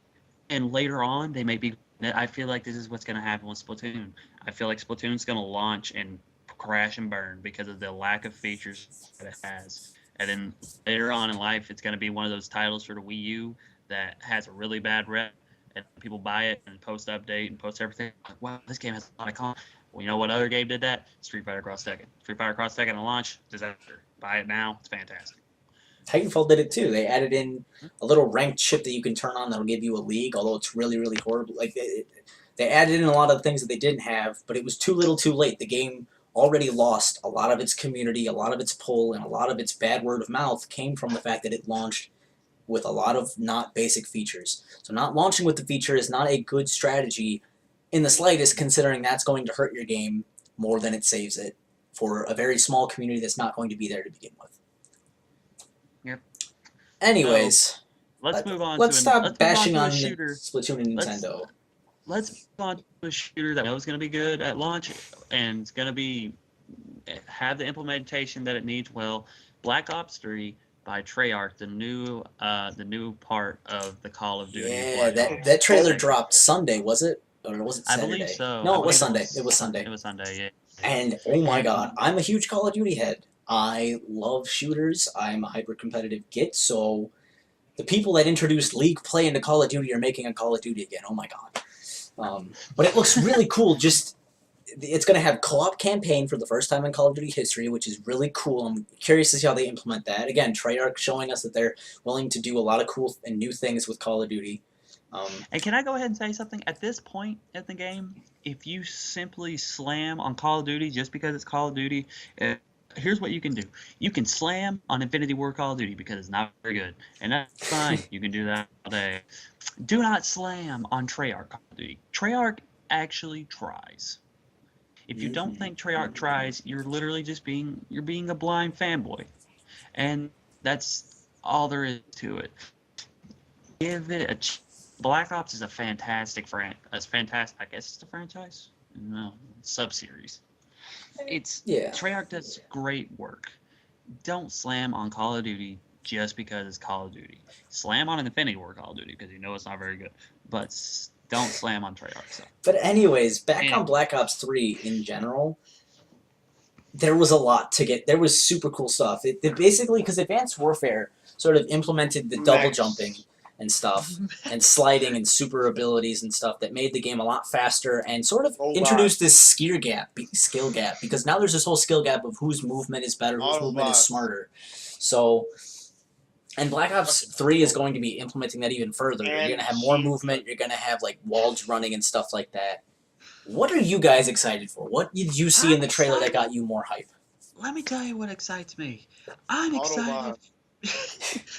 and later on they may be. I feel like this is what's going to happen with Splatoon. I feel like Splatoon's going to launch and crash and burn because of the lack of features that it has. And then later on in life, it's going to be one of those titles for the Wii U that has a really bad rep, and people buy it and post update and post everything. Like, wow, this game has a lot of content. Well, you know what other game did that? Street Fighter Cross Tekken. Street Fighter Cross Tekken at launch, disaster. Buy it now, it's fantastic. Titanfall did it too. They added in a little ranked chip that you can turn on that'll give you a league, although it's really, really horrible. Like they added in a lot of the things that they didn't have, but it was too little too late. The game already lost a lot of its community, a lot of its pull, and a lot of its bad word of mouth came from the fact that it launched with a lot of not basic features. So not launching with the feature is not a good strategy in the slightest, considering that's going to hurt your game more than it saves it for a very small community that's not going to be there to begin with. Yep. So, let's move on. Let's stop bashing on shooter. Splatoon and Nintendo. Let's move on to a shooter that I know is going to be good at launch and it's going to have the implementation that it needs. Well, Black Ops 3 by Treyarch, the new part of the Call of Duty. Yeah, that trailer dropped Sunday, was it? Or was it Saturday? I believe so. No, it was Sunday. It was Sunday. It was Sunday, yeah. And oh my god, I'm a huge Call of Duty head. I love shooters. I'm a hyper-competitive git, so the people that introduced League play into Call of Duty are making a Call of Duty again. Oh my god. But it looks really cool. Just it's going to have co-op campaign for the first time in Call of Duty history, which is really cool. I'm curious to see how they implement that. Again, Treyarch showing us that they're willing to do a lot of cool and new things with Call of Duty. And can I go ahead and say something? At this point in the game, if you simply slam on Call of Duty just because it's Call of Duty, here's what you can do. You can slam on Infinity War Call of Duty because it's not very good. And that's fine. You can do that all day. Do not slam on Treyarch Call of Duty. Treyarch actually tries. If you don't think Treyarch tries, you're literally just being a blind fanboy. And that's all there is to it. Give it a Black Ops is a fantastic fantastic. I guess it's a franchise. No, sub-series. Treyarch does great work. Don't slam on Call of Duty just because it's Call of Duty. Slam on an Infinity War Call of Duty because you know it's not very good. But don't slam on Treyarch. So. But anyways, on Black Ops 3 in general, there was a lot to get. There was super cool stuff. It basically, because Advanced Warfare sort of implemented the double jumping and stuff, and sliding and super abilities and stuff that made the game a lot faster and sort of introduced this skill gap, because now there's this whole skill gap of whose movement is better, whose movement is smarter. So, and Black Ops 3 is going to be implementing that even further. You're going to have more movement, you're going to have like walls running and stuff like that. What are you guys excited for? What did you see in the trailer that got you more hype? Let me tell you what excites me. I'm excited.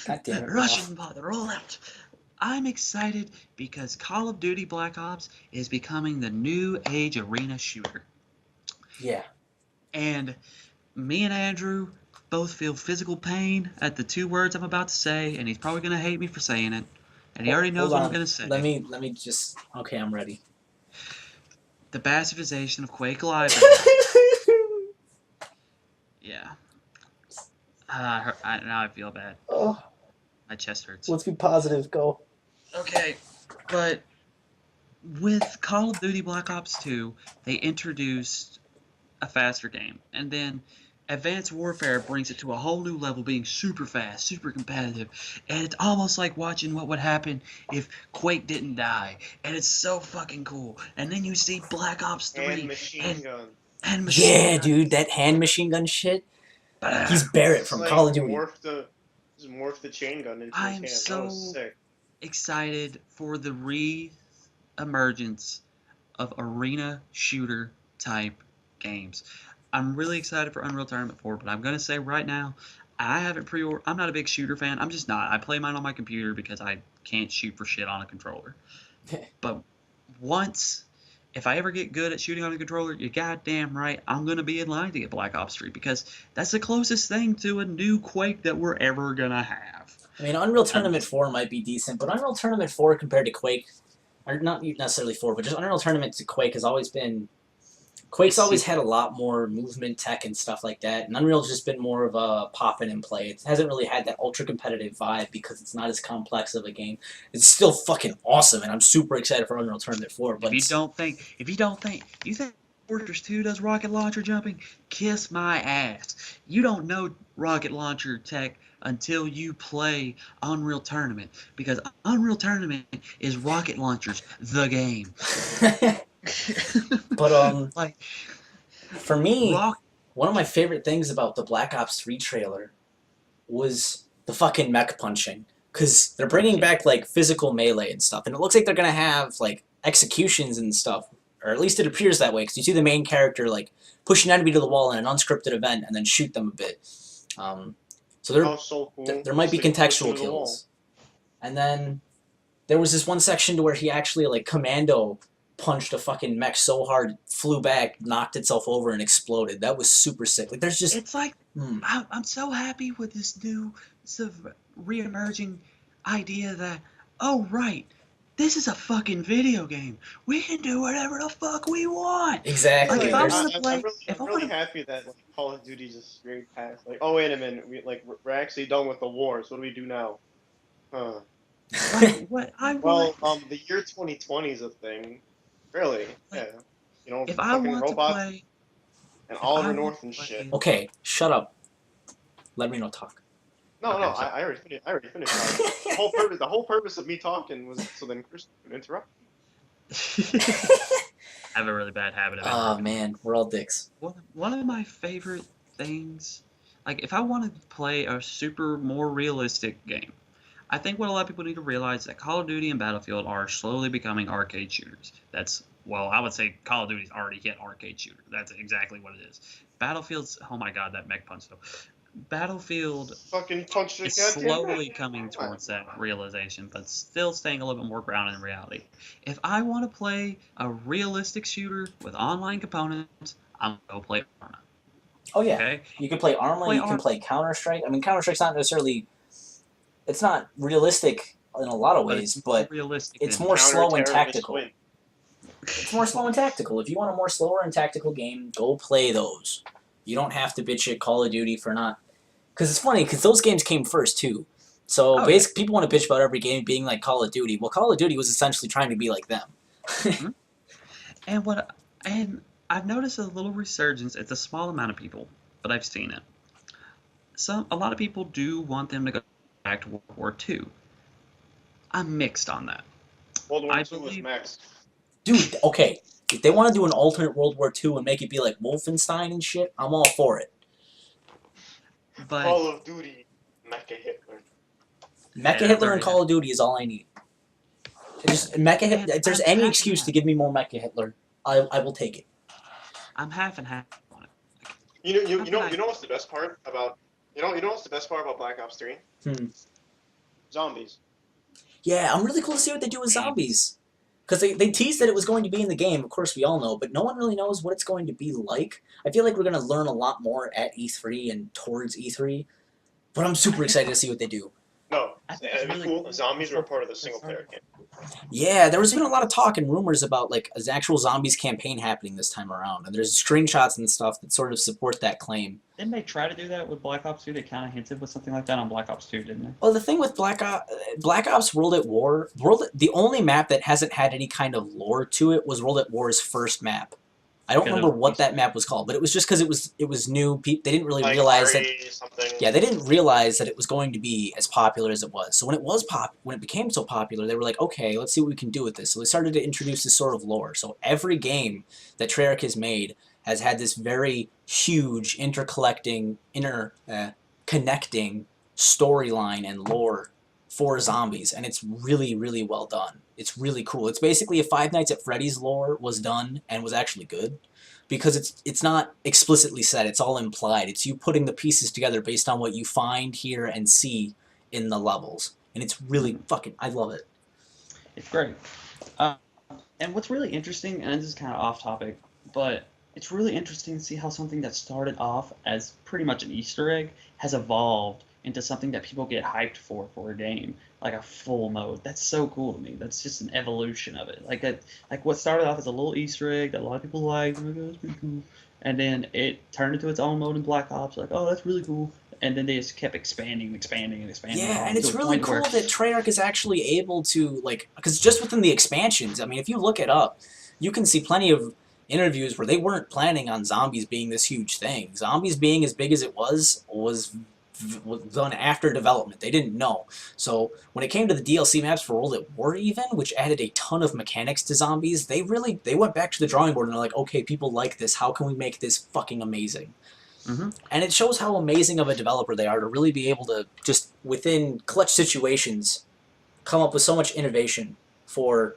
God damn it, Russian bother, roll out. I'm excited because Call of Duty Black Ops is becoming the new age arena shooter. Yeah. And me and Andrew both feel physical pain at the two words I'm about to say, and he's probably going to hate me for saying it. And he already knows what I'm going to say. Let me just... Okay, I'm ready. The bastardization of Quake Live. Yeah. Now I feel bad. Oh. My chest hurts. Let's be positive. Go. Okay, but with Call of Duty Black Ops 2, they introduced a faster game. And then Advanced Warfare brings it to a whole new level, being super fast, super competitive. And it's almost like watching what would happen if Quake didn't die. And it's so fucking cool. And then you see Black Ops 3. And machine gun. And machine gun. Dude, that hand machine gun shit. He's Barrett from Call of Duty. Morph the chain gun into his hand. I'm so excited for the re-emergence of arena shooter type games. I'm really excited for Unreal Tournament 4, but I'm going to say right now, I haven't pre-ordered. I'm not a big shooter fan. I'm just not. I play mine on my computer because I can't shoot for shit on a controller. But once, if I ever get good at shooting on a controller, you're goddamn right, I'm gonna be in line to get Black Ops 3 because that's the closest thing to a new Quake that we're ever gonna have. I mean, Unreal Tournament 4 might be decent, but Unreal Tournament 4 compared to Quake, or not necessarily 4, but just Unreal Tournament to Quake has always been... Quake's always had a lot more movement tech and stuff like that, and Unreal's just been more of a pop in and play. It hasn't really had that ultra-competitive vibe because it's not as complex of a game. It's still fucking awesome, and I'm super excited for Unreal Tournament 4, but... If you think Fortress 2 does rocket launcher jumping? Kiss my ass. You don't know rocket launcher tech until you play Unreal Tournament, because Unreal Tournament is rocket launchers, the game. But, like, for me, one of my favorite things about the Black Ops 3 trailer was the fucking mech punching. Because they're bringing back, like, physical melee and stuff. And it looks like they're going to have, like, executions and stuff. Or at least it appears that way. Because you see the main character, like, push an enemy to the wall in an unscripted event and then shoot them a bit. So there might be contextual kills. And then there was this one section to where he actually, like, commando punched a fucking mech so hard, flew back, knocked itself over, and exploded. That was super sick. Like, there's just... It's like, I'm so happy with this new sort of re-emerging idea that, oh, right, this is a fucking video game. We can do whatever the fuck we want. Exactly. Like, if I want to play... I'm really happy that, like, Call of Duty just straight past. Like, oh, wait a minute. We're actually done with the war, so what do we do now? Huh. Like, what I want... Well, the year 2020 is a thing. Really? Yeah. You know, if I want robots to play, and Oliver North and shit. Okay, shut up. Let me not talk. No, I already finished. The whole purpose of me talking was so then Chris would interrupt. I have a really bad habit of it. Oh man, we're all dicks. One of my favorite things, like if I wanted to play a super more realistic game, I think what a lot of people need to realize is that Call of Duty and Battlefield are slowly becoming arcade shooters. I would say Call of Duty's already hit arcade shooter. That's exactly what it is. Battlefield's, oh my god, that mech punch though. Battlefield fucking punch is slowly coming towards that realization, but still staying a little bit more grounded in reality. If I want to play a realistic shooter with online components, I'm going to play Arma. Oh yeah, okay? You can play Arma, you can play Counter-Strike. I mean, Counter-Strike's not necessarily... It's not realistic in a lot of ways, but it's more slow and tactical. It's more slow and tactical. If you want a more slower and tactical game, go play those. You don't have to bitch at Call of Duty for not... Because it's funny, because those games came first, too. So basically, people want to bitch about every game being like Call of Duty. Well, Call of Duty was essentially trying to be like them. And I've noticed a little resurgence. It's a small amount of people, but I've seen it. A lot of people do want them to go back to World War II. I'm mixed on that. World War II was max. Dude, okay. If they want to do an alternate World War II and make it be like Wolfenstein and shit, I'm all for it. But Call of Duty, Mecha Hitler. Mecha Hitler and Call of Duty is all I need. If there's any excuse to give me more Mecha Hitler, I will take it. I'm half and half on it. You know what's the best part about Black Ops 3? Zombies. Yeah, I'm really cool to see what they do with zombies. Because they teased that it was going to be in the game, of course we all know, but no one really knows what it's going to be like. I feel like we're going to learn a lot more at E3 and towards E3, but I'm super excited to see what they do. No, it'd be cool. Zombies were part of the single-player game. Yeah, there has been a lot of talk and rumors about like an actual zombies campaign happening this time around, and there's screenshots and stuff that sort of support that claim. Didn't they try to do that with Black Ops 2? They kind of hinted with something like that on Black Ops 2, didn't they? Well, the thing with Black Ops World at War, the only map that hasn't had any kind of lore to it was World at War's first map. I don't remember what that map was called, but it was just because it was new. They didn't really realize that. Yeah, they didn't realize that it was going to be as popular as it was. So when it became so popular, they were like, okay, let's see what we can do with this. So they started to introduce this sort of lore. So every game that Treyarch has made has had this very huge connecting storyline and lore for zombies, and it's really, really well done. It's really cool. It's basically if Five Nights at Freddy's lore was done and was actually good, because it's not explicitly said, it's all implied. It's you putting the pieces together based on what you find, hear, and see in the levels. And it's really fucking, I love it. It's great. And what's really interesting, and this is kind of off topic, but it's really interesting to see how something that started off as pretty much an Easter egg has evolved into something that people get hyped for a game, like a full mode. That's so cool to me. That's just an evolution of it. Like what started off as a little Easter egg that a lot of people liked, oh my god, that's pretty cool, and then it turned into its own mode in Black Ops, like, oh, that's really cool, and then they just kept expanding. Yeah, and it's really cool that Treyarch is actually able to, like, because just within the expansions, I mean, if you look it up, you can see plenty of interviews where they weren't planning on zombies being this huge thing. Zombies being as big as it was done after development. They didn't know. So when it came to the DLC maps for World at War even, which added a ton of mechanics to zombies, they went back to the drawing board and they're like, okay, people like this. How can we make this fucking amazing? Mm-hmm. And it shows how amazing of a developer they are to really be able to just, within clutch situations, come up with so much innovation for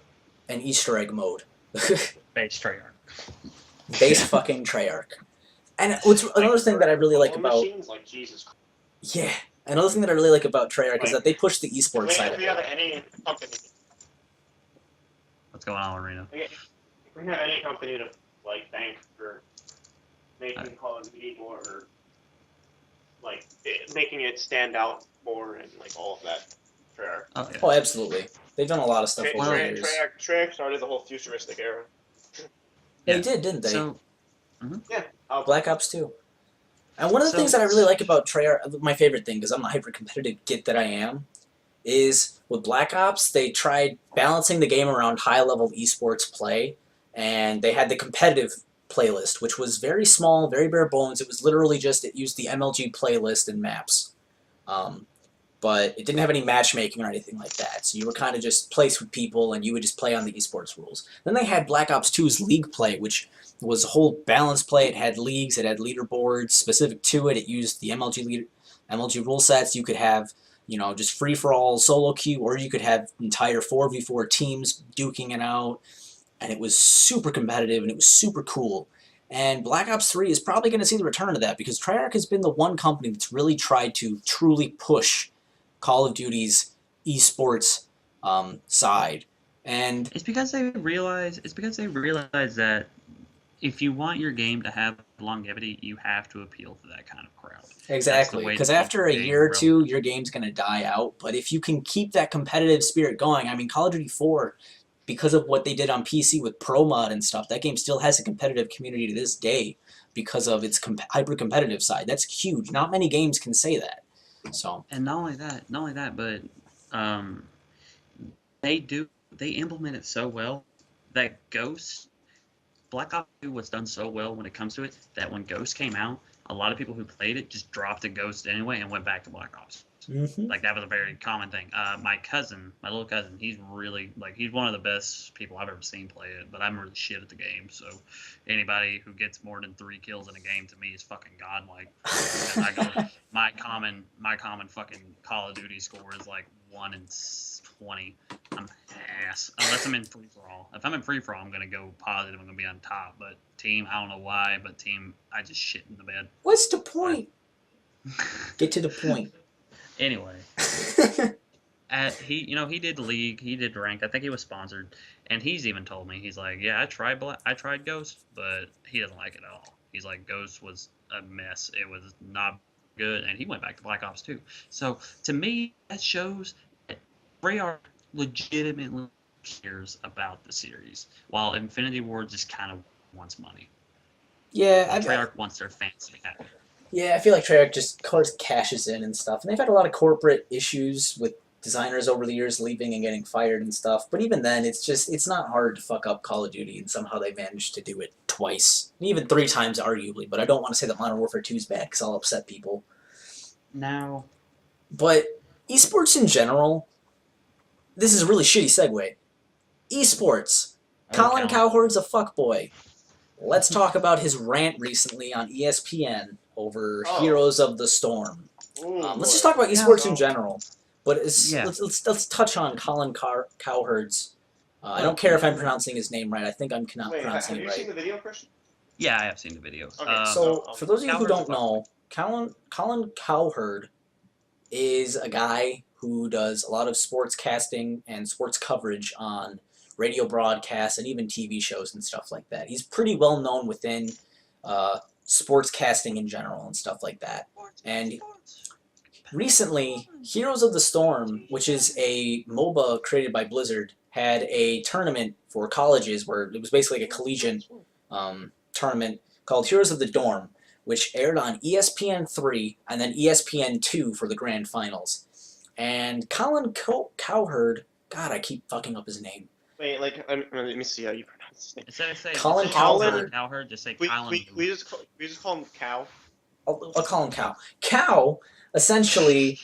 an Easter egg mode. Base Treyarch. Base fucking Treyarch. And what's another thing that I really like about... Machines, like, Jesus Christ. Yeah. Another thing that I really like about Treyarch is that they push the esports side of If we have any company... What's going on, Reno? If we have any company to, like, thank for making Call of Duty more, or, like, making it stand out more and, like, all of that. Treyarch. Oh, yeah. Oh, absolutely. They've done a lot of stuff over the years. Treyarch started the whole futuristic era. They did, didn't they? So, Yeah. Black Ops 2. And one of the things that I really like about Treyarch, my favorite thing, because I'm a hyper-competitive git that I am, is with Black Ops, they tried balancing the game around high-level esports play, and they had the competitive playlist, which was very small, very bare bones. It was literally just, it used the MLG playlist and maps. But it didn't have any matchmaking or anything like that, so you were kind of just placed with people, and you would just play on the esports rules. Then they had Black Ops 2's League Play, which was a whole balanced play. It had leagues, it had leaderboards specific to it. It used the MLG rule sets. You could have, you know, just free-for-all solo queue, or you could have entire 4v4 teams duking it out. And it was super competitive, and it was super cool. And Black Ops 3 is probably going to see the return of that, because Treyarch has been the one company that's really tried to truly push Call of Duty's esports side. And it's because they realize that if you want your game to have longevity, you have to appeal to that kind of crowd. Exactly, because after a year or two, your game's going to die out. But if you can keep that competitive spirit going, I mean, Call of Duty 4, because of what they did on PC with Pro Mod and stuff, that game still has a competitive community to this day because of its hyper-competitive side. That's huge. Not many games can say that. So. And not only that, but they implement it so well that Black Ops 2 was done so well when it comes to it that when Ghost came out, a lot of people who played it just dropped the Ghost anyway and went back to Black Ops. Mm-hmm. Like, that was a very common thing. My little cousin, he's really, like, he's one of the best people I've ever seen play it, but I'm really shit at the game, so anybody who gets more than 3 kills in a game to me is fucking godlike. My common fucking Call of Duty score is like 1 in 20. I'm ass. Unless I'm in free-for-all. If I'm in free-for-all, I'm going to go positive. I'm going to be on top, but team, I don't know why, but team, I just shit in the bed. What's the point? Get to the point. Anyway, he did League, he did Rank. I think he was sponsored, and he's even told me, he's like, yeah, I tried Ghost, but he doesn't like it at all. He's like, Ghost was a mess. It was not good, and he went back to Black Ops 2. So to me, that shows that Treyarch legitimately cares about the series, while Infinity Ward just kind of wants money. Yeah, Treyarch wants their fans to be happy. Yeah, I feel like Treyarch just cashes in and stuff. And they've had a lot of corporate issues with designers over the years leaving and getting fired and stuff. But even then, it's not hard to fuck up Call of Duty, and somehow they managed to do it twice. And even 3 times, arguably. But I don't want to say that Modern Warfare 2 is bad, because I'll upset people. Now. But esports in general, this is a really shitty segue. Esports. Colin Cowherd's a fuckboy. Let's talk about his rant recently on ESPN over Heroes of the Storm. Let's just talk about esports in general. But Yeah. let's touch on Colin Cowherd's. I don't care if I'm pronouncing his name right. I think I'm not Wait, pronouncing have it you right. seen the video, Christian? Yeah, I have seen the video. Okay, So, for those of you who Cowherd's don't fun. know, Colin Cowherd is a guy who does a lot of sports casting and sports coverage on radio broadcasts and even TV shows and stuff like that. He's pretty well known within sports casting in general and stuff like that. And recently, Heroes of the Storm, which is a MOBA created by Blizzard, had a tournament for colleges where it was basically like a collegiate tournament called Heroes of the Dorm, which aired on ESPN3 and then ESPN2 for the grand finals. And Colin Cowherd, God, I keep fucking up his name. Wait, like, let me see how you pronounce his name. Instead of saying Colin Cowherd, just say We Colin. just call him Cow. I'll call him Cow. Cow essentially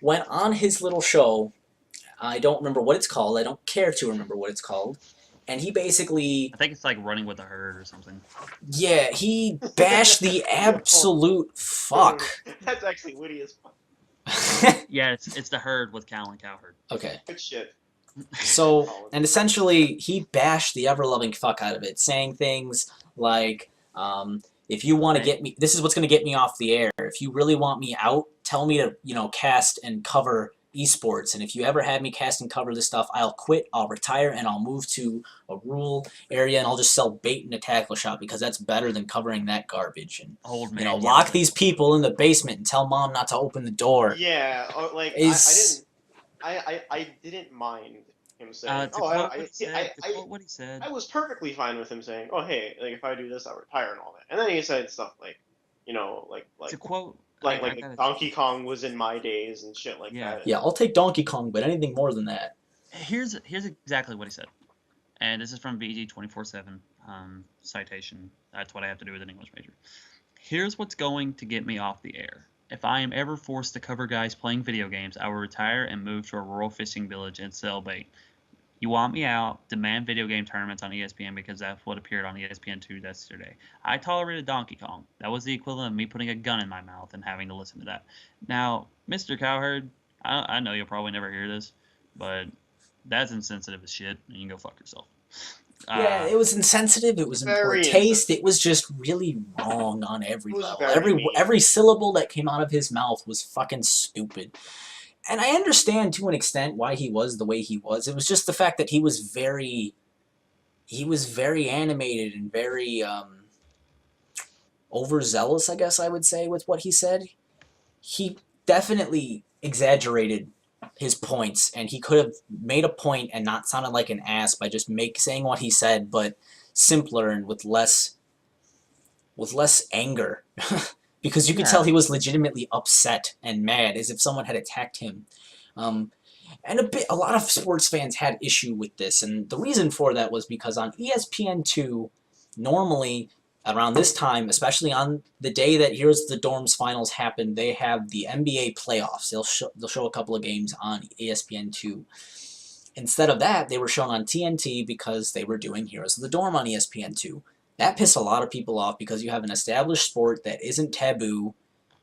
went on his little show. I don't remember what it's called. I don't care to remember what it's called. And he basically... I think it's like Running with the Herd or something. Yeah, he bashed the absolute fuck. That's actually witty as fuck. Yeah, it's the Herd with Colin Cowherd. Okay. Good shit. So, and essentially, he bashed the ever-loving fuck out of it, saying things like, if you want to get me... This is what's going to get me off the air. If you really want me out, tell me to, cast and cover eSports, and if you ever had me cast and cover this stuff, I'll quit, I'll retire, and I'll move to a rural area, and I'll just sell bait in a tackle shop, because that's better than covering that garbage. And, Old man, lock these people in the basement and tell mom not to open the door. Yeah, like, I didn't mind him saying, quote what he said. I was perfectly fine with him saying, oh, hey, like, if I do this, I'll retire and all that. And then he said stuff like, to quote, like Donkey Kong was in my days and shit like that. Yeah, I'll take Donkey Kong, but anything more than that. Here's exactly what he said, and this is from VG 24/7 citation. That's what I have to do with an English major. Here's what's going to get me off the air. If I am ever forced to cover guys playing video games, I will retire and move to a rural fishing village and sell bait. You want me out, demand video game tournaments on ESPN because that's what appeared on ESPN2 yesterday. I tolerated Donkey Kong. That was the equivalent of me putting a gun in my mouth and having to listen to that. Now, Mr. Cowherd, I know you'll probably never hear this, but that's insensitive as shit, and you can go fuck yourself. Yeah, it was insensitive, it was in poor taste, it was just really wrong on every level. Every syllable that came out of his mouth was fucking stupid. And I understand to an extent why he was the way he was. It was just the fact that he was very animated and very overzealous, I guess I would say, with what he said. He definitely exaggerated his points, and he could have made a point and not sounded like an ass by just saying what he said, but simpler and with less anger. Because you could tell he was legitimately upset and mad, as if someone had attacked him. And a lot of sports fans had issue with this, and the reason for that was because on ESPN2, normally around this time, especially on the day that Heroes of the Dorm's finals happened, they have the NBA playoffs. They'll show a couple of games on ESPN2. Instead of that, they were shown on TNT because they were doing Heroes of the Dorm on ESPN2. That pissed a lot of people off because you have an established sport that isn't taboo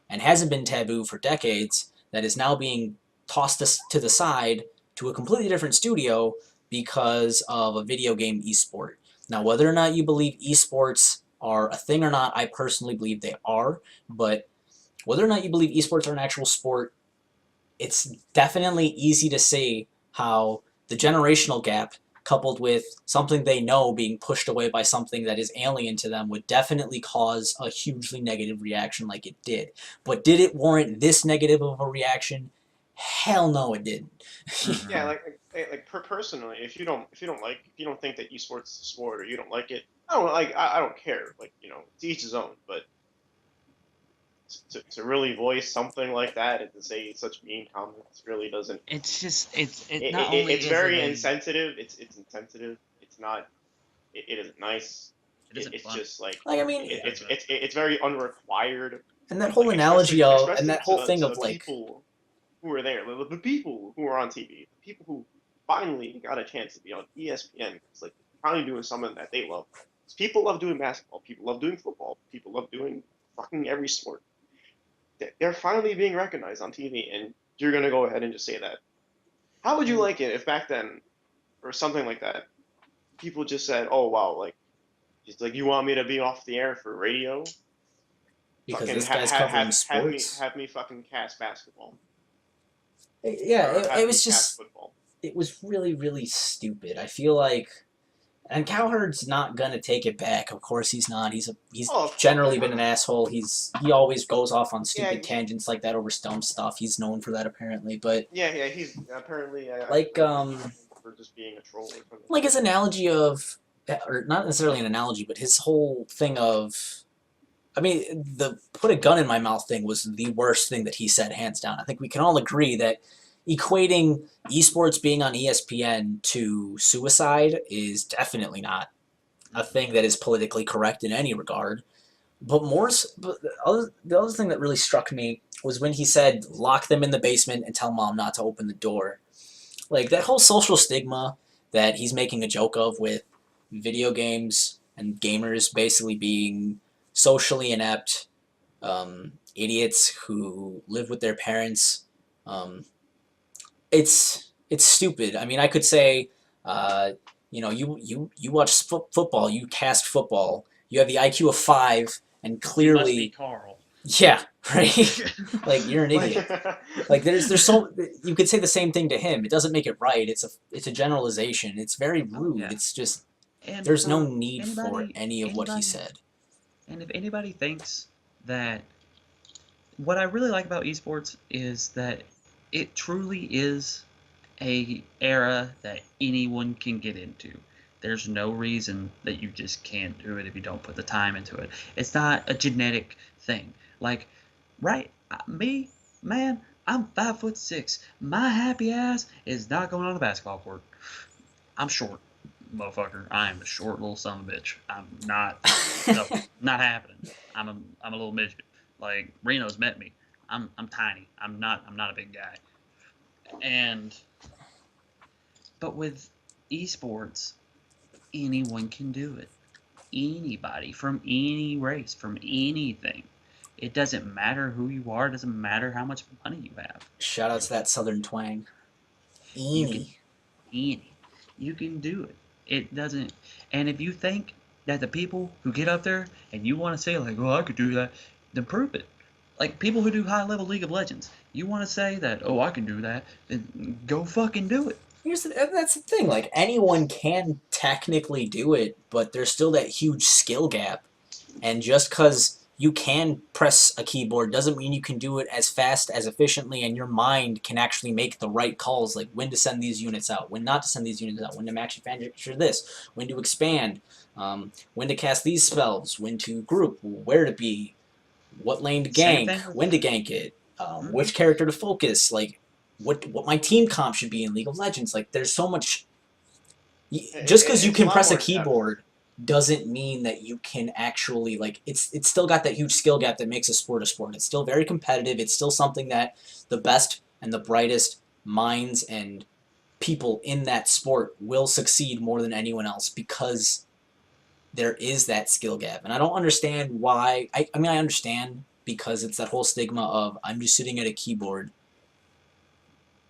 and hasn't been taboo for decades that is now being tossed to the side to a completely different studio because of a video game esport. Now, whether or not you believe esports are a thing or not, I personally believe they are, but whether or not you believe esports are an actual sport, it's definitely easy to see how the generational gap coupled with something they know being pushed away by something that is alien to them would definitely cause a hugely negative reaction like it did. But did it warrant this negative of a reaction? Hell no, it didn't. Yeah, personally, if you don't think that esports is a sport or you don't like it, I don't care. To each his own. But to really voice something like that and to say such mean comments really doesn't. It's just it's very insensitive. It's insensitive. It's not. It isn't nice. It's fun. Just it's very unrequired. And that whole analogy and that whole thing of people who were there, the people who were on TV, the people who finally got a chance to be on ESPN, it's finally doing something that they love. People love doing basketball. People love doing football. People love doing fucking every sport. They're finally being recognized on TV, and you're gonna go ahead and just say that. How would you like it if back then, or something like that, people just said, "Oh wow, like, just like you want me to be off the air for radio? Because Fucking this guy's covering have me sports. fucking cast basketball Yeah, or it have me was cast just football." it was really really stupid. I feel like, and Cowherd's not gonna take it back. Of course he's not. He's Oh, of course, generally been an asshole. He always goes off on yeah, stupid tangents like that over dumb stuff. He's known for that apparently. But yeah. He's apparently like for just being a troll or something. like his analogy of, or not necessarily an analogy, but his whole thing of, I mean, the put a gun in my mouth thing was the worst thing that he said, hands down. I think we can all agree that equating esports being on ESPN to suicide is definitely not a thing that is politically correct in any regard. But the other thing that really struck me was when he said, lock them in the basement and tell mom not to open the door. Like, that whole social stigma that he's making a joke of with video games and gamers basically being socially inept idiots who live with their parents. It's stupid. I mean, I could say, you watch football, you cast football, you have the IQ of 5, and You must be clearly, Carl. yeah, right. Like, you're an idiot. Like, there's so you could say the same thing to him. It doesn't make it right. It's a generalization. It's very rude. Yeah. It's just And there's no for need for any of what he said. And if anybody thinks that, what I really like about esports is that it truly is a era that anyone can get into. There's no reason that you just can't do it if you don't put the time into it. It's not a genetic thing. Like, right, me, man, I'm 5'6". My happy ass is not going on a basketball court. I'm short, motherfucker. I am a short little son of a bitch. I'm not, no, not happening. I'm a little midget. Like, Reno's met me. I'm tiny. I'm not a big guy. But with esports, anyone can do it. Anybody from any race, from anything. It doesn't matter who you are. It doesn't matter how much money you have. Shout out to that southern twang. You can do it. It doesn't. And if you think that the people who get up there and you want to say like, "Oh, I could do that," then prove it. Like people who do high-level League of Legends, you want to say that, "Oh, I can do that," then go fucking do it. That's the thing. Like, anyone can technically do it, but there's still that huge skill gap. And just because you can press a keyboard doesn't mean you can do it as fast, as efficiently, and your mind can actually make the right calls, like when to send these units out, when not to send these units out, when to manufacture this, when to expand, when to cast these spells, when to group, where to be, what lane to gank, when to gank it, which character to focus, like what my team comp should be in League of Legends. Like, there's so much. Just because you can press a keyboard doesn't mean that you can actually, like, it's still got that huge skill gap that makes a sport a sport. It's still very competitive. It's still something that the best and the brightest minds and people in that sport will succeed more than anyone else because there is that skill gap. And I don't understand why. I mean, I understand because it's that whole stigma of I'm just sitting at a keyboard.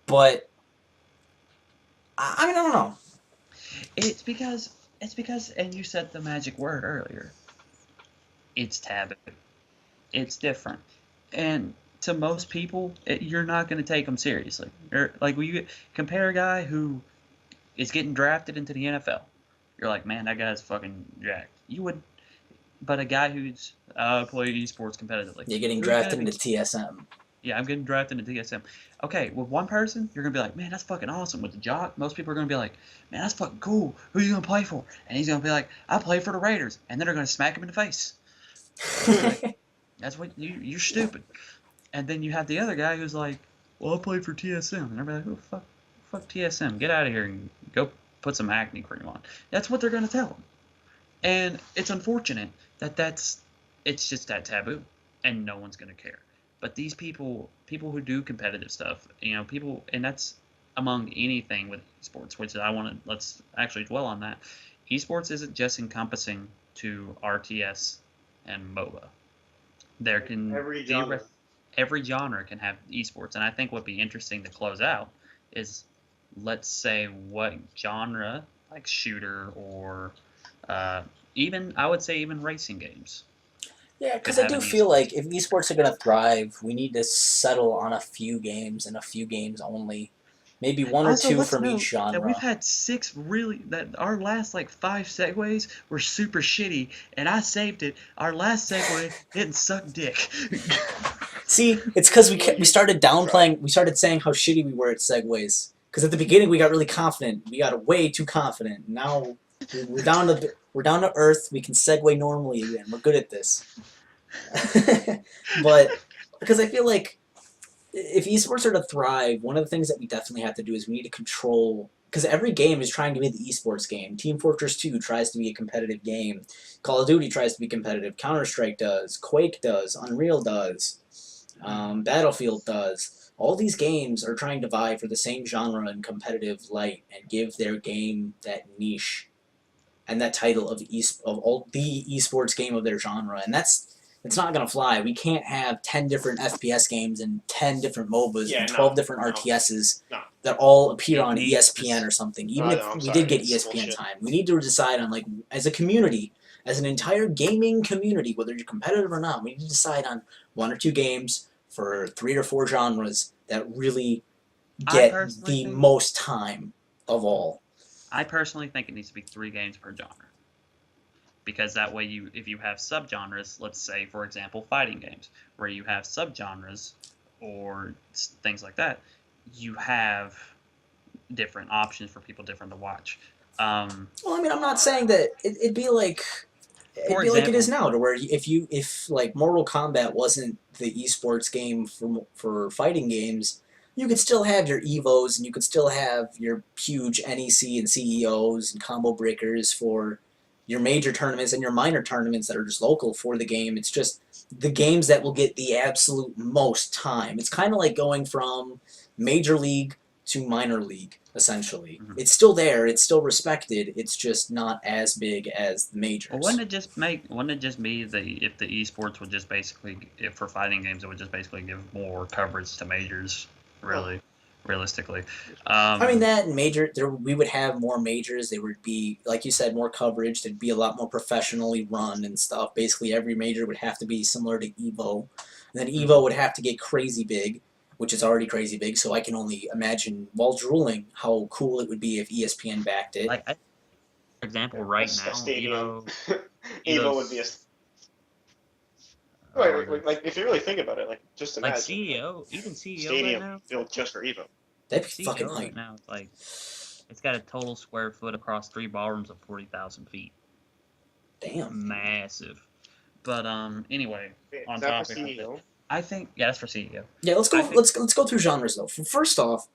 But I mean, I don't know. It's because, and you said the magic word earlier. It's taboo. It's different, and to most people, you're not going to take them seriously. Like when you compare a guy who is getting drafted into the NFL, you're like, man, that guy's fucking jacked. You would, but a guy who's play esports competitively, you're getting drafted into TSM. Yeah, I'm getting drafted into TSM. Okay, with one person, you're going to be like, man, that's fucking awesome. With the jock, most people are going to be like, man, that's fucking cool. Who are you going to play for? And he's going to be like, I play for the Raiders. And then they're going to smack him in the face. Like, that's what you're stupid. And then you have the other guy who's like, well, I played for TSM. And they're like, who the fuck TSM? Get out of here and go put some acne cream on. That's what they're going to tell him. And it's unfortunate that it's just that taboo. And no one's going to care. But these people who do competitive stuff, people, and that's among anything with esports, which let's actually dwell on that. Esports isn't just encompassing to RTS and MOBA. There can every genre. every genre can have esports, and I think what'd be interesting to close out is, let's say, what genre, like shooter or even I would say even racing games. Yeah, because I do feel like if esports are going to thrive, we need to settle on a few games and a few games only. Maybe one or two from each genre. That we've had that our last like 5 segues were super shitty, and I saved it. Our last segue didn't suck dick. See, it's because we started downplaying. We started saying how shitty we were at segues. Because at the beginning we got really confident. We got way too confident. Now we're down to earth. We can segue normally again. We're good at this. But because I feel like if esports are to thrive, one of the things that we definitely have to do is we need to control. Because every game is trying to be the esports game. Team Fortress 2 tries to be a competitive game. Call of Duty tries to be competitive. Counter-Strike does. Quake does. Unreal does. Battlefield does. All these games are trying to vie for the same genre and competitive light and give their game that niche and that title of the esports game of their genre. And it's not going to fly. We can't have 10 different FPS games and 10 different MOBAs and 12 different RTSs that all appear on ESPN or something. Even if we did get ESPN time, we need to decide on, like, as a community, as an entire gaming community, whether you're competitive or not, we need to decide on 1 or 2 games for 3 or 4 genres that really get the most time of all. I personally think it needs to be 3 games per genre. Because that way, if you have subgenres, let's say, for example, fighting games, where you have subgenres or things like that, you have different options for people different to watch. Well, I mean, I'm not saying that it'd be like like it is now, to where if like Mortal Kombat wasn't the esports game for fighting games, you could still have your Evos and you could still have your huge NEC and CEOs and combo breakers for your major tournaments and your minor tournaments that are just local for the game. It's just the games that will get the absolute most time. It's kind of like going from major league to minor league, essentially. Mm-hmm. It's still there, it's still respected, it's just not as big as the majors. Well, wouldn't it just be if the esports would just basically, if for fighting games, it would just basically give more coverage to majors, really? Realistically, I mean, that major, we would have more majors. There would be, like you said, more coverage. There'd be a lot more professionally run and stuff. Basically, every major would have to be similar to Evo, and then Evo would have to get crazy big, which is already crazy big. So I can only imagine, while drooling, how cool it would be if ESPN backed it. For example, right now, Evo would be a. Like if you really think about it, like just imagine. Even CEO Stadium right now, built just for Evo. That'd be fucking hype. Right now, it's got a total square foot across 3 ballrooms of 40,000 feet. Damn. Massive. But anyway, on topic. For CEO? I think that's for CEO. Yeah, let's go. Let's go through genres though. First off,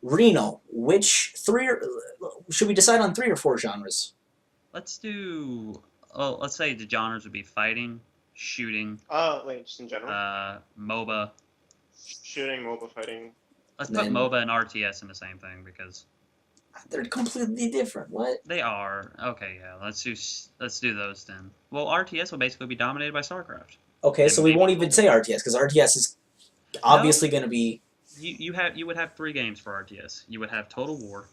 Reno. Which 3 should we decide on 3 or 4 genres? Let's do. Let's say the genres would be fighting, shooting. Just in general. MOBA. Shooting, MOBA, fighting. Let's put MOBA and RTS in the same thing because they're completely different. What? They are. Okay, yeah. Let's do those then. Well, RTS will basically be dominated by StarCraft. Okay, so we won't even say RTS because RTS is obviously going to be. You would have 3 games for RTS. You would have Total War.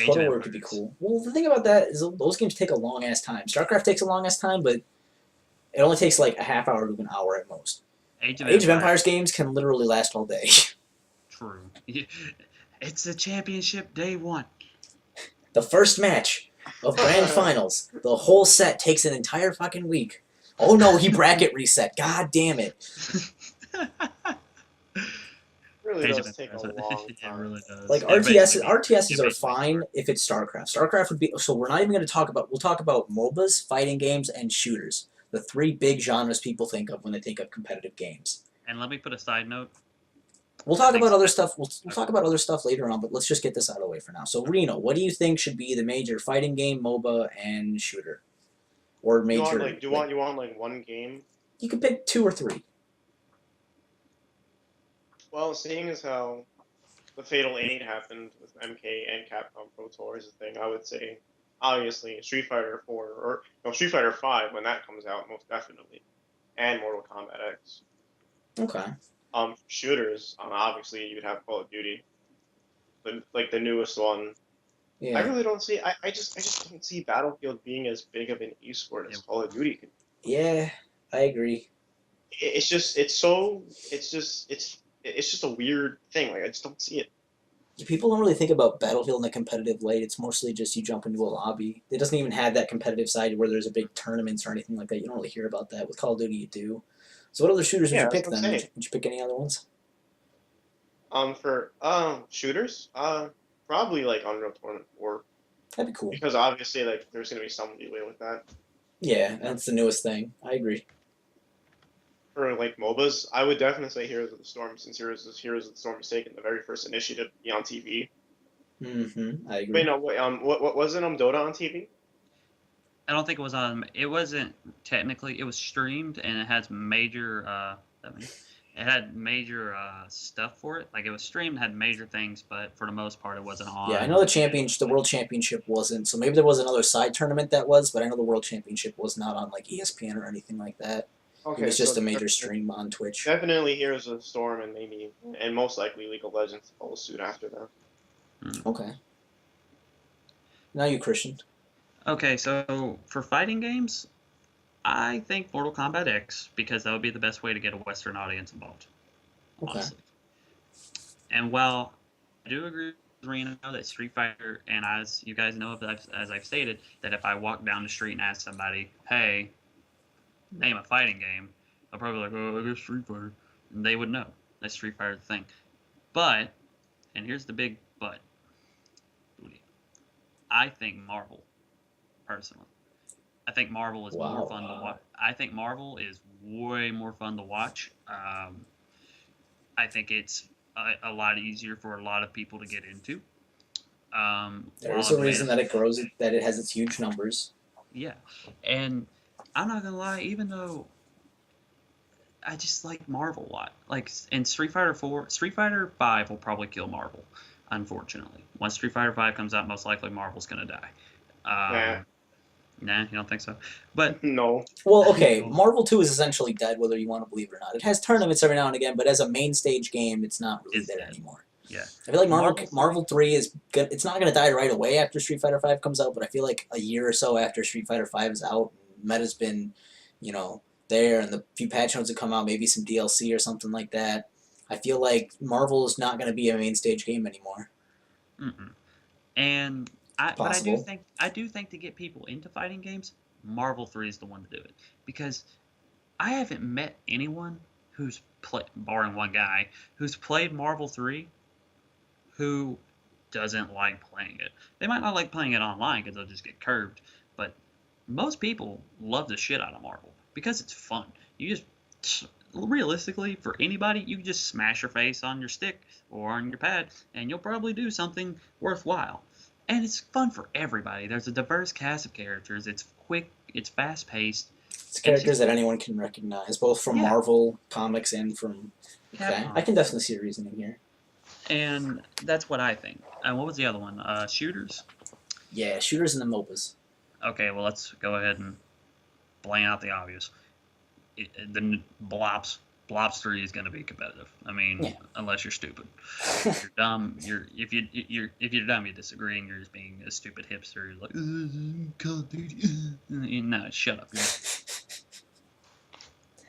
Total War could be cool. Well, the thing about that is those games take a long ass time. StarCraft takes a long ass time, but it only takes like a half hour to an hour at most. Age of Empires games can literally last all day. True. It's the championship day 1. The first match of Grand Finals. The whole set takes an entire fucking week. Oh no, he bracket reset. God damn it. Really does take a long time. It really does. Like RTSs are fine if it's StarCraft. StarCraft would be, so we're not even going to talk about, we'll talk about MOBAs, fighting games, and shooters. The 3 big genres people think of when they think of competitive games. And let me put a side note. We'll talk about other stuff. We'll talk about other stuff later on, but let's just get this out of the way for now. So Reno, what do you think should be the major fighting game, MOBA, and shooter? Or major. You want like 1 game? You can pick 2 or 3. Well, seeing as how the Fatal 8 happened with MK and Capcom Pro Tour is a thing, I would say obviously Street Fighter 4 or Street Fighter 5 when that comes out, most definitely, and Mortal Kombat X. Okay. Shooters, obviously you'd have Call of Duty, but like the newest one. I Yeah. really don't see. I just don't see Battlefield being as big of an esport as Call of Duty could. Yeah, I agree. It's just it's just a weird thing. Like I just don't see it. People don't really think about Battlefield in a competitive light. It's mostly just you jump into a lobby. It doesn't even have that competitive side where there's a big tournaments or anything like that. You don't really hear about that. With Call of Duty, you do. So what other shooters would Yeah, you that's pick what I'm then? saying. Would you pick any other ones? For shooters, probably like Unreal Tournament 4 That'd be cool. because obviously like there's gonna be some leeway with that. Yeah, that's the newest thing. I agree. For like MOBAs, I would definitely say Heroes of the Storm since Heroes of the Storm was taken the very first initiative to be on TV. I agree. Wait, no, wait, what wasn't Dota on TV? I don't think it was on. It wasn't technically. It was streamed, and it has major. It had major stuff for it. Like it was streamed, had major things, but for the most part, it wasn't on. Yeah, I know the World Championship wasn't. So maybe there was another side tournament that was, but I know the World Championship was not on like ESPN or anything like that. Okay, It was just so a major stream on Twitch. definitely Heroes of the Storm and most likely League of Legends follow suit after that. Okay. Now you, Christian. Okay, so for fighting games, I think Mortal Kombat X because that would be the best way to get a Western audience involved. Okay. Honestly. And while I do agree with Reno that Street Fighter, and as you guys know, as I've stated, that if I walk down the street and ask somebody, "Hey, name a fighting game," they'll probably be like, "Oh, I guess Street Fighter," and they would know that's Street Fighter thing. But, and here's the big but, I think Marvel, personally. I think Marvel is more fun to watch. I think Marvel is way more fun to watch. I think it's a lot easier for a lot of people to get into. There's a reason that it grows, that it has its huge numbers. Yeah, and I'm not gonna lie, even though I just like Marvel a lot. Like in Street Fighter 5 will probably kill Marvel, unfortunately. Once Street Fighter 5 comes out, most likely Marvel's gonna die. Nah, you don't think so? But no. Well, okay, Marvel 2 is essentially dead, whether you want to believe it or not. It has tournaments every now and again, but as a main stage game, it's not really there anymore. Yeah. I feel like Marvel 3 is good. It's not going to die right away after Street Fighter 5 comes out, but I feel like a year or so after Street Fighter 5 is out, meta's been, there, and the few patch notes that come out, maybe some DLC or something like that. I feel like Marvel is not going to be a main stage game anymore. And but I do think to get people into fighting games, Marvel 3 is the one to do it, because I haven't met anyone who's barring one guy who's played Marvel 3 who doesn't like playing it. They might not like playing it online because they'll just get curved, but most people love the shit out of Marvel because it's fun. You just realistically, for anybody, you can just smash your face on your stick or on your pad, and you'll probably do something worthwhile. And it's fun for everybody. There's a diverse cast of characters. It's quick. It's fast-paced. It's characters that anyone can recognize, both from Marvel comics and from... Okay, I can definitely see a reasoning here. And that's what I think. And what was the other one? Shooters? Yeah, shooters and the MOBAs. Okay, well, let's go ahead and blank out the obvious. The Blops 3 is going to be competitive. I mean, unless you're stupid. If you're dumb, if you're dumb, you disagree, and you're just being a stupid hipster. You're like, Call of Duty. No, shut up.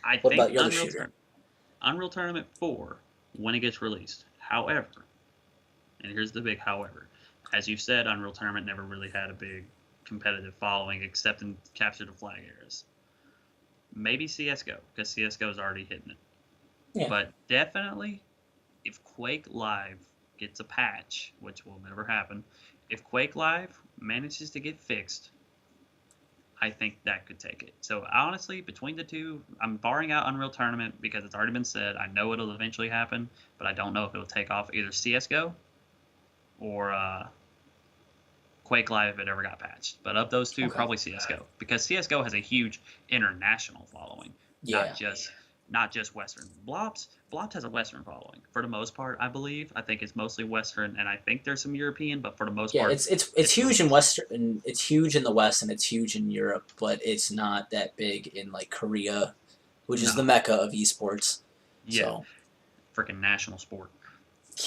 I what think about your other shooter? Unreal Tournament 4, when it gets released. However, and here's the big however, as you said, Unreal Tournament never really had a big competitive following except in Capture the Flag eras. Maybe CSGO, because CSGO is already hitting it. Yeah. But definitely, if Quake Live gets a patch, which will never happen, if Quake Live manages to get fixed, I think that could take it. So honestly, between the two, I'm barring out Unreal Tournament because it's already been said. I know it'll eventually happen, but I don't know if it'll take off either CSGO or Quake Live if it ever got patched. But of those two, probably CSGO, because CSGO has a huge international following, not just Western. Blops has a Western following for the most part, I believe. I think it's mostly Western, and I think there's some European, but for the most part, it's huge in Western. It's huge in the West, and it's huge in Europe, but it's not that big in like Korea, which is the mecca of esports. Yeah. So. freaking national sport.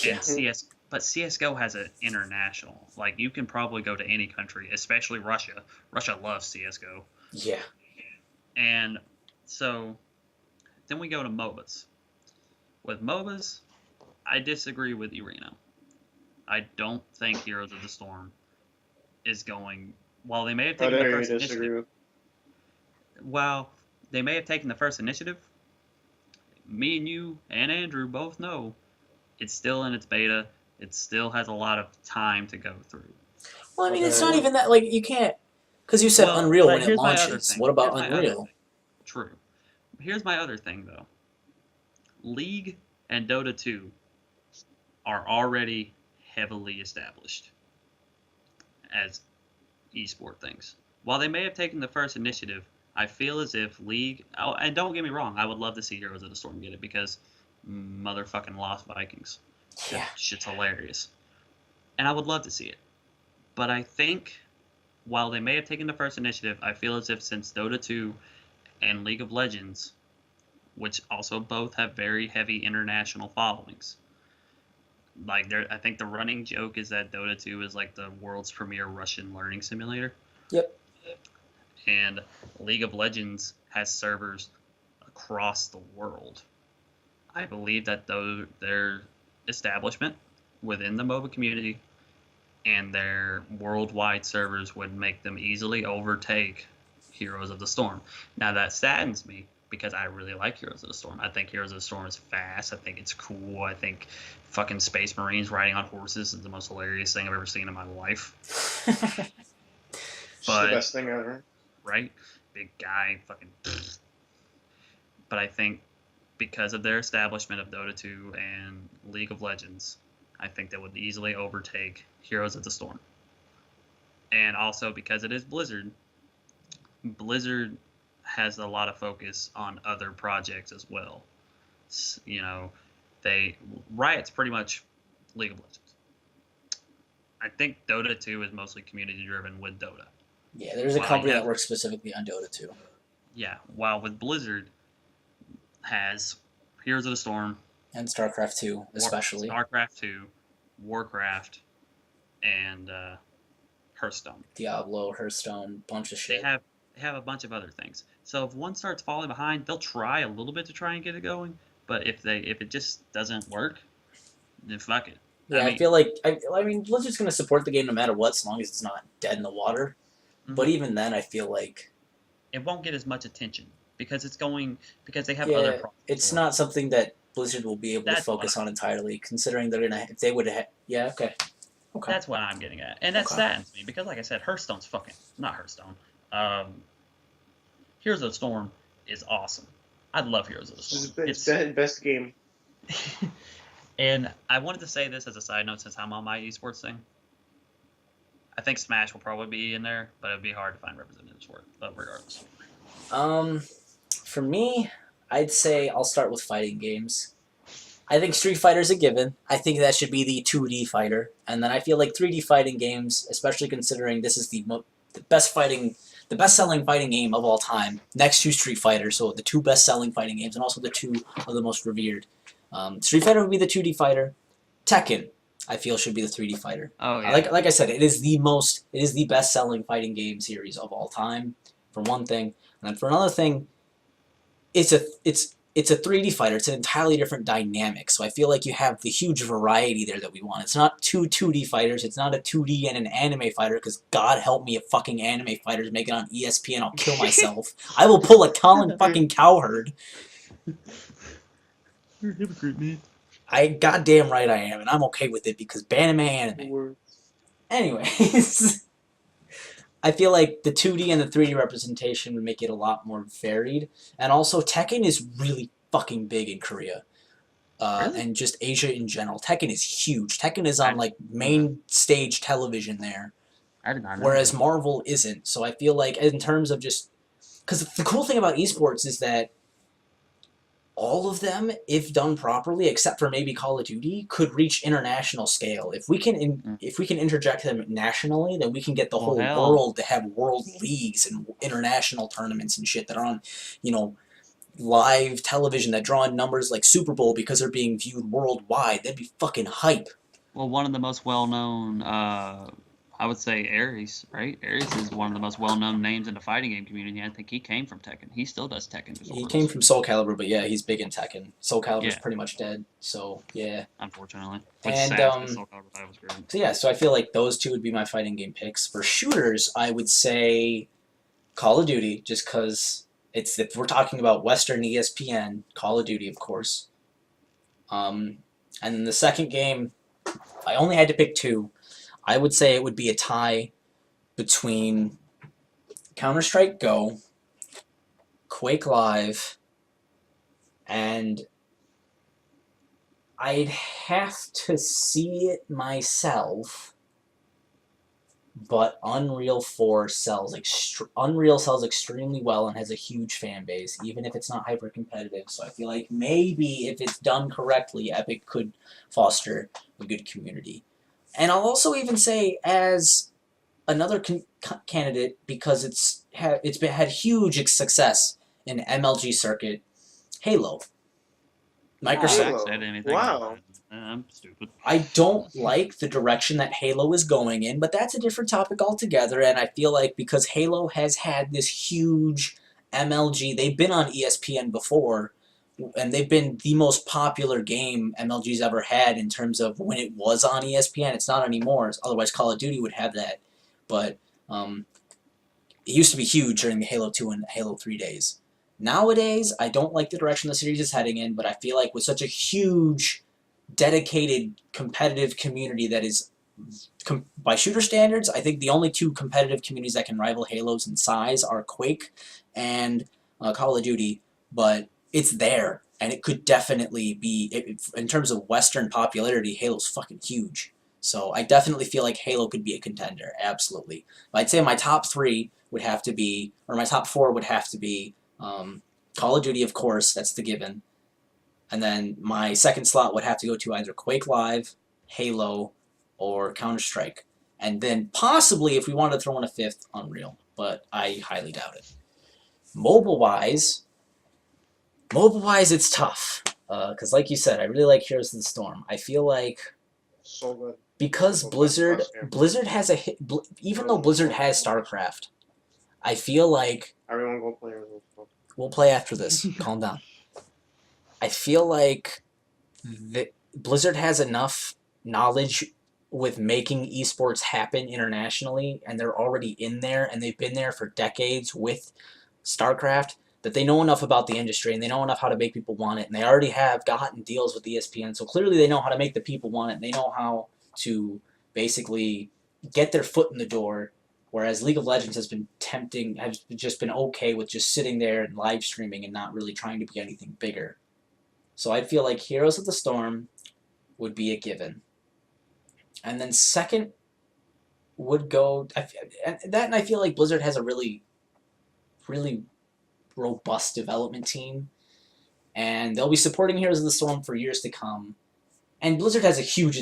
Yeah. And but CS:GO has an international. Like, you can probably go to any country, especially Russia. Russia loves CS:GO. Yeah. And so then we go to MOBAs. With MOBAs, I disagree with you, Reno. I don't think Heroes of the Storm is going. While they may have taken the first initiative. While they may have taken the first initiative, me and you and Andrew both know it's still in its beta. It still has a lot of time to go through. Well, I mean, it's not even that, like, you can't, because you said Unreal when it launches. What about Unreal? True. Here's my other thing, though. League and Dota 2 are already heavily established as esport things. While they may have taken the first initiative, I feel as if League, and don't get me wrong, I would love to see Heroes of the Storm get it because motherfucking Lost Vikings. Yeah. Shit's hilarious. And I would love to see it. But I think while they may have taken the first initiative, I feel as if since Dota 2 and League of Legends, which also both have very heavy international followings, like, I think the running joke is that Dota 2 is like the world's premier Russian learning simulator. Yep. And League of Legends has servers across the world. I believe that their establishment within the MOBA community and their worldwide servers would make them easily overtake Heroes of the Storm. Now, that saddens me because I really like Heroes of the Storm. I think Heroes of the Storm is fast. I think it's cool. I think fucking Space Marines riding on horses is the most hilarious thing I've ever seen in my life. It's the best thing ever. Right? Big guy, fucking. But I think because of their establishment of Dota 2 and League of Legends, I think they would easily overtake Heroes of the Storm. And also because it is Blizzard, Blizzard has a lot of focus on other projects as well. You know, Riot's pretty much League of Legends. I think Dota 2 is mostly community driven with Dota. Yeah, there's a company that works specifically on Dota 2. Yeah, while with Blizzard has Heroes of the Storm and StarCraft 2 especially. StarCraft 2, Warcraft, and Hearthstone. Diablo, Hearthstone, bunch of shit. They have a bunch of other things. So if one starts falling behind, they'll try a little bit to try and get it going. But if it just doesn't work, then fuck it. Yeah, I feel like Blizzard's gonna support the game no matter what, as long as it's not dead in the water. Mm-hmm. But even then, I feel like it won't get as much attention because they have other problems. It's not something that Blizzard will be able to focus on entirely, considering they're gonna. If they would have, okay. That's what I'm getting at, and that saddens me because, like I said, Hearthstone's not Hearthstone. Heroes of the Storm is awesome. I love Heroes of the Storm. It's the best game. And I wanted to say this as a side note since I'm on my esports thing. I think Smash will probably be in there, but it'd be hard to find representatives for it. But regardless. For me, I'd say I'll start with fighting games. I think Street Fighter's a given. I think that should be the 2D fighter. And then I feel like 3D fighting games, especially considering this is the best-selling fighting game of all time, next to Street Fighter. So the two best-selling fighting games, and also the two of the most revered. Street Fighter would be the 2D fighter. Tekken, I feel, should be the 3D fighter. Oh yeah. Like I said, it is the best-selling fighting game series of all time, for one thing. And then for another thing, it's a 3D fighter. It's an entirely different dynamic. So I feel like you have the huge variety there that we want. It's not two 2D fighters. It's not a 2D and an anime fighter, because God help me if fucking anime fighters make it on ESPN, I'll kill myself. I will pull a Colin fucking Cowherd. You're a hypocrite, man. Goddamn right I am, and I'm okay with it because anime. Anyways, I feel like the 2D and the 3D representation would make it a lot more varied. And also, Tekken is really fucking big in Korea. Really? And just Asia in general. Tekken is huge. Tekken is on, like, main stage television there. I did not know. Whereas Marvel isn't. So I feel like, in terms of just... Because the cool thing about esports is that all of them, if done properly, except for maybe Call of Duty, could reach international scale. If we can interject them nationally, then we can get the whole world to have world leagues and international tournaments and shit that are on, live television that draw in numbers like Super Bowl because they're being viewed worldwide. That'd be fucking hype. Well, one of the most well-known, I would say Ares, right? Ares is one of the most well-known names in the fighting game community. I think he came from Tekken. He still does Tekken He disorders. came from Soul Calibur, but yeah, he's big in Tekken. Soul Calibur's Yeah. pretty much dead, so yeah. Unfortunately. Which And, sad, 'cause Soul Calibur 5 was great. So yeah, so I feel like those two would be my fighting game picks. For shooters, I would say Call of Duty, just because if we're talking about Western ESPN, Call of Duty, of course. And then the second game, if I only had to pick two, I would say it would be a tie between Counter-Strike Go, Quake Live, and I'd have to see it myself, but Unreal sells extremely well and has a huge fan base, even if it's not hyper competitive. So I feel like maybe if it's done correctly, Epic could foster a good community. And I'll also even say as another candidate, because it's had huge success in MLG circuit, Halo. Microsoft. Halo. Said anything Wow. about it. I'm stupid. I don't like the direction that Halo is going in, but that's a different topic altogether, and I feel like because Halo has had this huge MLG, they've been on ESPN before, and they've been the most popular game MLG's ever had in terms of when it was on ESPN. It's not anymore, otherwise Call of Duty would have that, but it used to be huge during the Halo 2 and Halo 3 days. Nowadays, I don't like the direction the series is heading in, but I feel like with such a huge, dedicated, competitive community that is, by shooter standards, I think the only two competitive communities that can rival Halo's in size are Quake and Call of Duty, but it's there, and it could definitely be, in terms of Western popularity, Halo's fucking huge. So I definitely feel like Halo could be a contender, absolutely. But I'd say my top three would have to be, or my top four would have to be, Call of Duty, of course, that's the given. And then my second slot would have to go to either Quake Live, Halo, or Counter-Strike. And then possibly, if we wanted to throw in a fifth, Unreal. But I highly doubt it. Mobile-wise, it's tough. Because like you said, I really like Heroes of the Storm. I feel like So good. because Blizzard has even though Blizzard has StarCraft, I feel like Everyone go play Heroes of the Storm. we'll play after this. Calm down. I feel like Blizzard has enough knowledge with making esports happen internationally, and they're already in there, and they've been there for decades with StarCraft, that they know enough about the industry, and they know enough how to make people want it, and they already have gotten deals with ESPN, so clearly they know how to make the people want it, and they know how to basically get their foot in the door, whereas League of Legends has just been okay with just sitting there and live streaming and not really trying to be anything bigger. So I feel like Heroes of the Storm would be a given. And then second would go... and I feel like Blizzard has a really, really robust development team. And they'll be supporting Heroes of the Storm for years to come. And Blizzard has a huge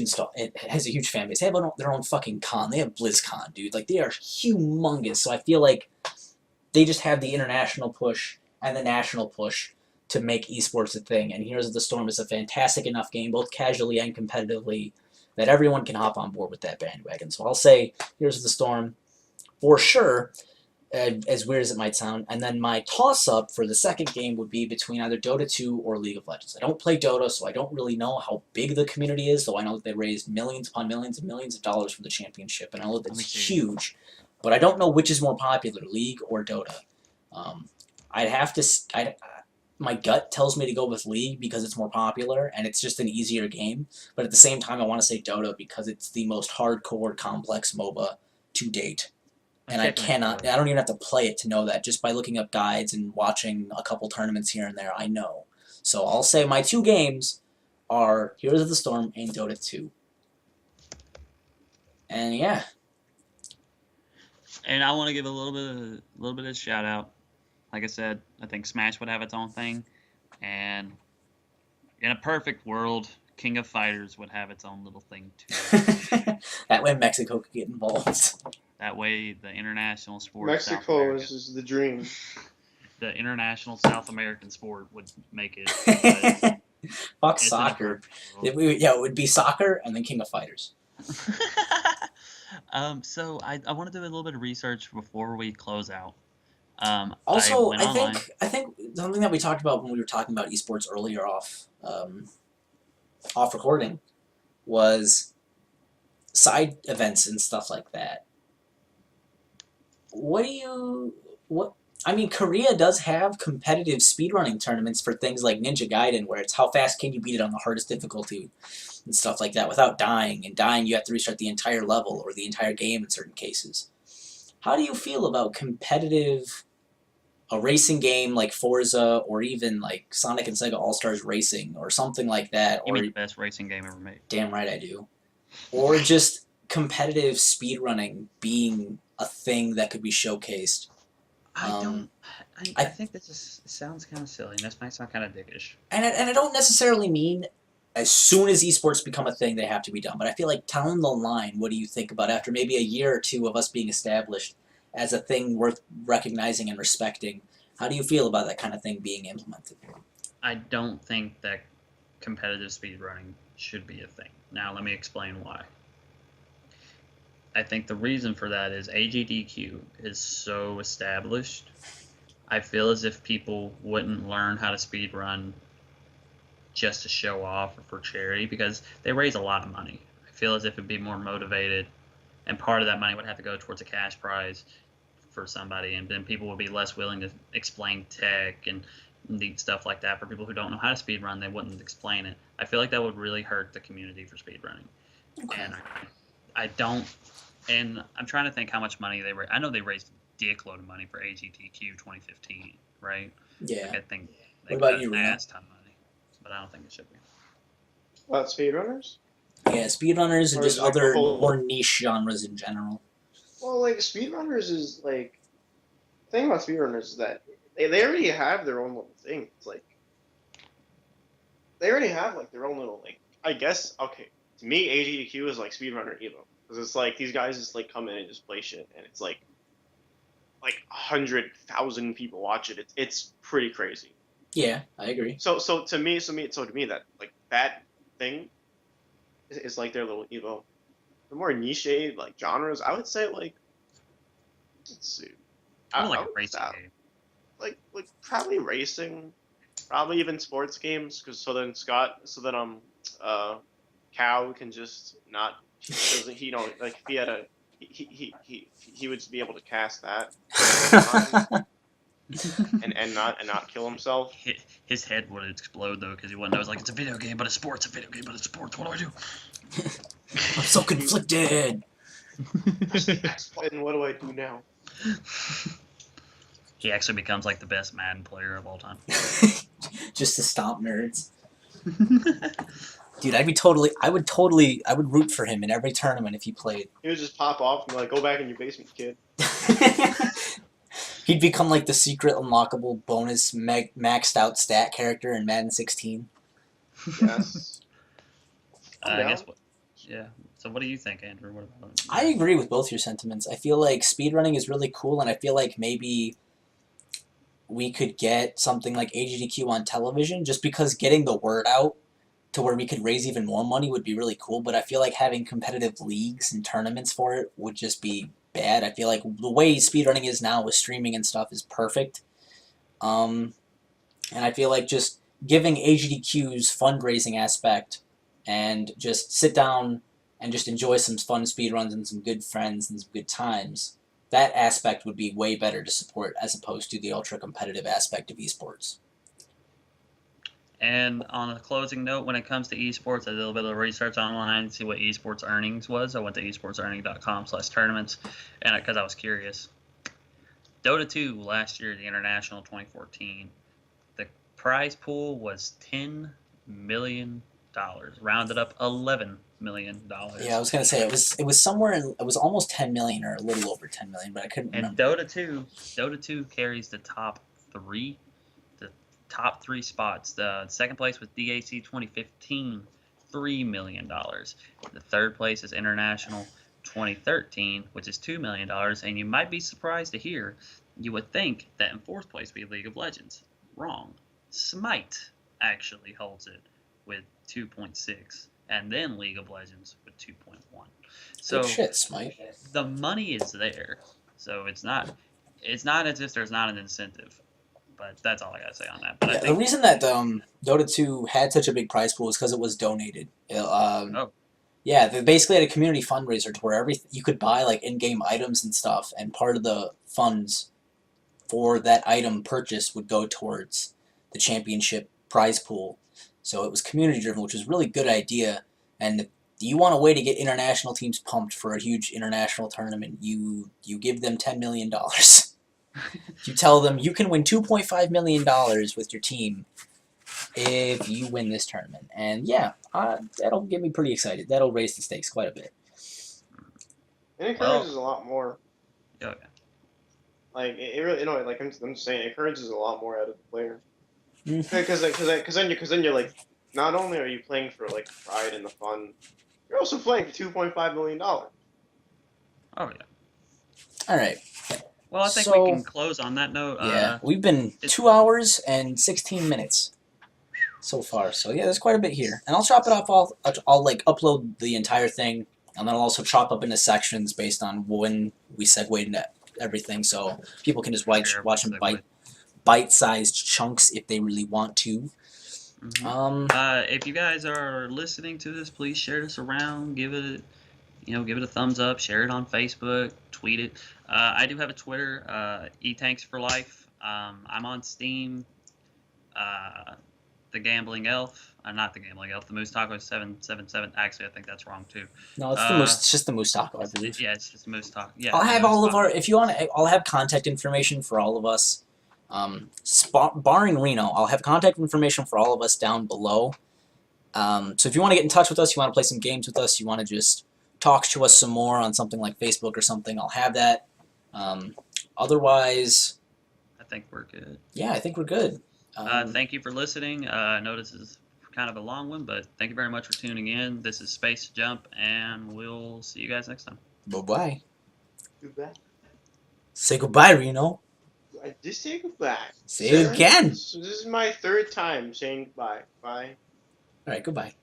fan base. They have their own fucking con. They have BlizzCon, dude. Like, they are humongous. So I feel like they just have the international push and the national push to make esports a thing, and Heroes of the Storm is a fantastic enough game, both casually and competitively, that everyone can hop on board with that bandwagon. So I'll say Heroes of the Storm for sure, as weird as it might sound. And then my toss-up for the second game would be between either Dota 2 or League of Legends. I don't play Dota, so I don't really know how big the community is, though I know that they raised millions upon millions and millions of dollars for the championship, and I know that it's huge. But I don't know which is more popular, League or Dota. My gut tells me to go with League because it's more popular and it's just an easier game. But at the same time, I want to say Dota because it's the most hardcore, complex MOBA to date. And I don't even have to play it to know that. Just by looking up guides and watching a couple tournaments here and there, I know. So I'll say my two games are Heroes of the Storm and Dota 2. And yeah. And I want to give a little bit of shout out. Like I said, I think Smash would have its own thing, and in a perfect world, King of Fighters would have its own little thing too. That way Mexico could get involved. That way the international sports. Mexico is the dream. the international South American sport would make it. But Fuck it's soccer. inappropriate. It would be soccer and then King of Fighters. So I want to do a little bit of research before we close out. Also, went online. I think something that we talked about when we were talking about esports earlier off recording was side events and stuff like that. I mean, Korea does have competitive speedrunning tournaments for things like Ninja Gaiden, where it's how fast can you beat it on the hardest difficulty and stuff like that without dying. And dying, you have to restart the entire level or the entire game in certain cases. How do you feel about a racing game like Forza or even like Sonic and Sega All-Stars Racing or something like that? You or mean the best racing game ever made? Damn right I do. Or just competitive speedrunning being a thing that could be showcased. I think this sounds kind of silly, and this might sound kind of dickish. And I don't necessarily mean as soon as esports become a thing, they have to be done. But I feel like down the line, what do you think about after maybe a year or two of us being established as a thing worth recognizing and respecting? How do you feel about that kind of thing being implemented? I don't think that competitive speedrunning should be a thing. Now, let me explain why. I think the reason for that is AGDQ is so established. I feel as if people wouldn't learn how to speedrun just to show off or for charity because they raise a lot of money. I feel as if it'd be more motivated, and part of that money would have to go towards a cash prize for somebody, and then people would be less willing to explain tech and neat stuff like that for people who don't know how to speedrun. They wouldn't explain it. I feel like that would really hurt the community for speedrunning. Okay. And I don't. And I'm trying to think how much money they raised. I know they raised a dickload of money for AGDQ 2015, right? Yeah. Like I think they What about got you, an Rant? ass ton of money, but I don't think it should be. What, speedrunners? Yeah, speedrunners and Or just is it like other the whole- more niche genres in general. Well, like speedrunners is like the thing about speedrunners is that they already have their own little thing. It's like they already have like their own little like I guess okay. To me, AGDQ is like speedrunner Evo because it's like these guys just like come in and just play shit, and it's like 100,000 people watch it. It's pretty crazy. Yeah, I agree. So to me that like that thing is like their little Evo. The more niche like genres, I would say like let's see. I don't like I a would racing say, game. like probably racing, probably even sports games, because so then Cow can just not he don't like if he had a he would be able to cast that and not kill himself. His head would explode though because he wouldn't know. It's like it's a video game, but it's sports. A video game, but it's sports. What do I do? I'm so conflicted. And what do I do now? He actually becomes like the best Madden player of all time. Just to stomp nerds. Dude, I would root for him in every tournament if he played. He would just pop off and be like, go back in your basement, kid. He'd become like the secret unlockable bonus maxed out stat character in Madden 16. Yes. I guess what? Yeah. So what do you think, Andrew? What about? I agree with both your sentiments. I feel like speedrunning is really cool, and I feel like maybe we could get something like AGDQ on television, just because getting the word out to where we could raise even more money would be really cool. But I feel like having competitive leagues and tournaments for it would just be bad. I feel like the way speedrunning is now with streaming and stuff is perfect. And I feel like just giving AGDQ's fundraising aspect and just sit down and just enjoy some fun speedruns and some good friends and some good times, that aspect would be way better to support as opposed to the ultra-competitive aspect of esports. And on a closing note, when it comes to esports, I did a little bit of research online to see what esports earnings was. I went to esportsearning.com/tournaments, and because I was curious. Dota 2 last year, the International 2014, the prize pool was $10 million, rounded up $11 million. Yeah, I was gonna say it was somewhere it was almost 10 million or a little over 10 million, but I couldn't remember. And Dota 2 carries the top three spots. The second place was DAC 2015, $3 million. The third place is International 2013, which is $2 million. And you might be surprised to hear you would think that in fourth place would be League of Legends. Wrong. Smite actually holds it with 2.6, and then League of Legends with 2.1. So Good shit, Smite. the money is there. So it's not as if there's not an incentive. But that's all I gotta say on that. But Yeah, I think the reason that Dota 2 had such a big prize pool is because it was donated. oh, Yeah, they basically had a community fundraiser to where you could buy like in-game items and stuff, and part of the funds for that item purchase would go towards the championship prize pool. So it was community driven, which was a really good idea. And if you want a way to get international teams pumped for a huge international tournament, you give them $10 million. You tell them you can win $2.5 million with your team if you win this tournament. And yeah, that'll get me pretty excited. That'll raise the stakes quite a bit. It encourages a lot more. yeah. Like it really, like I'm just saying, it encourages a lot more out of the player. Mhm. Because then you're like, not only are you playing for like pride and the fun, you're also playing for $2.5 million. Oh yeah. All right. Well, I think So- we can close on that note. Yeah, we've been 2 hours and 16 minutes so far. So yeah, there's quite a bit here, and I'll chop it off. I'll like upload the entire thing, and then I'll also chop up into sections based on when we segue into everything, so people can just watch them bite-sized chunks if they really want to. Mhm. If you guys are listening to this, please share this around. Give it a thumbs up. Share it on Facebook. Tweet it. I do have a Twitter, eTanks for Life. I'm on Steam. The Gambling Elf. Not the Gambling Elf. The Moose Taco 777. Actually, I think that's wrong too. No, it's the moose. It's just the Moose Taco, I believe. Yeah, it's just Moose Taco. Yeah. I'll have Moose all of Taco. our. If you want, I'll have contact information for all of us. Barring Reno, I'll have contact information for all of us down below. So if you want to get in touch with us, you want to play some games with us, you want to just talk to us some more on something like Facebook or something, I'll have that. Otherwise, I think we're good. yeah, I think we're good. Thank you for listening. I know this is kind of a long one, but thank you very much for tuning in. This is SpacetoJump, and we'll see you guys next time. Bye-bye. Goodbye. Say goodbye, Reno. I just say goodbye. Say it again. This is my third time saying goodbye. Bye. All right, goodbye.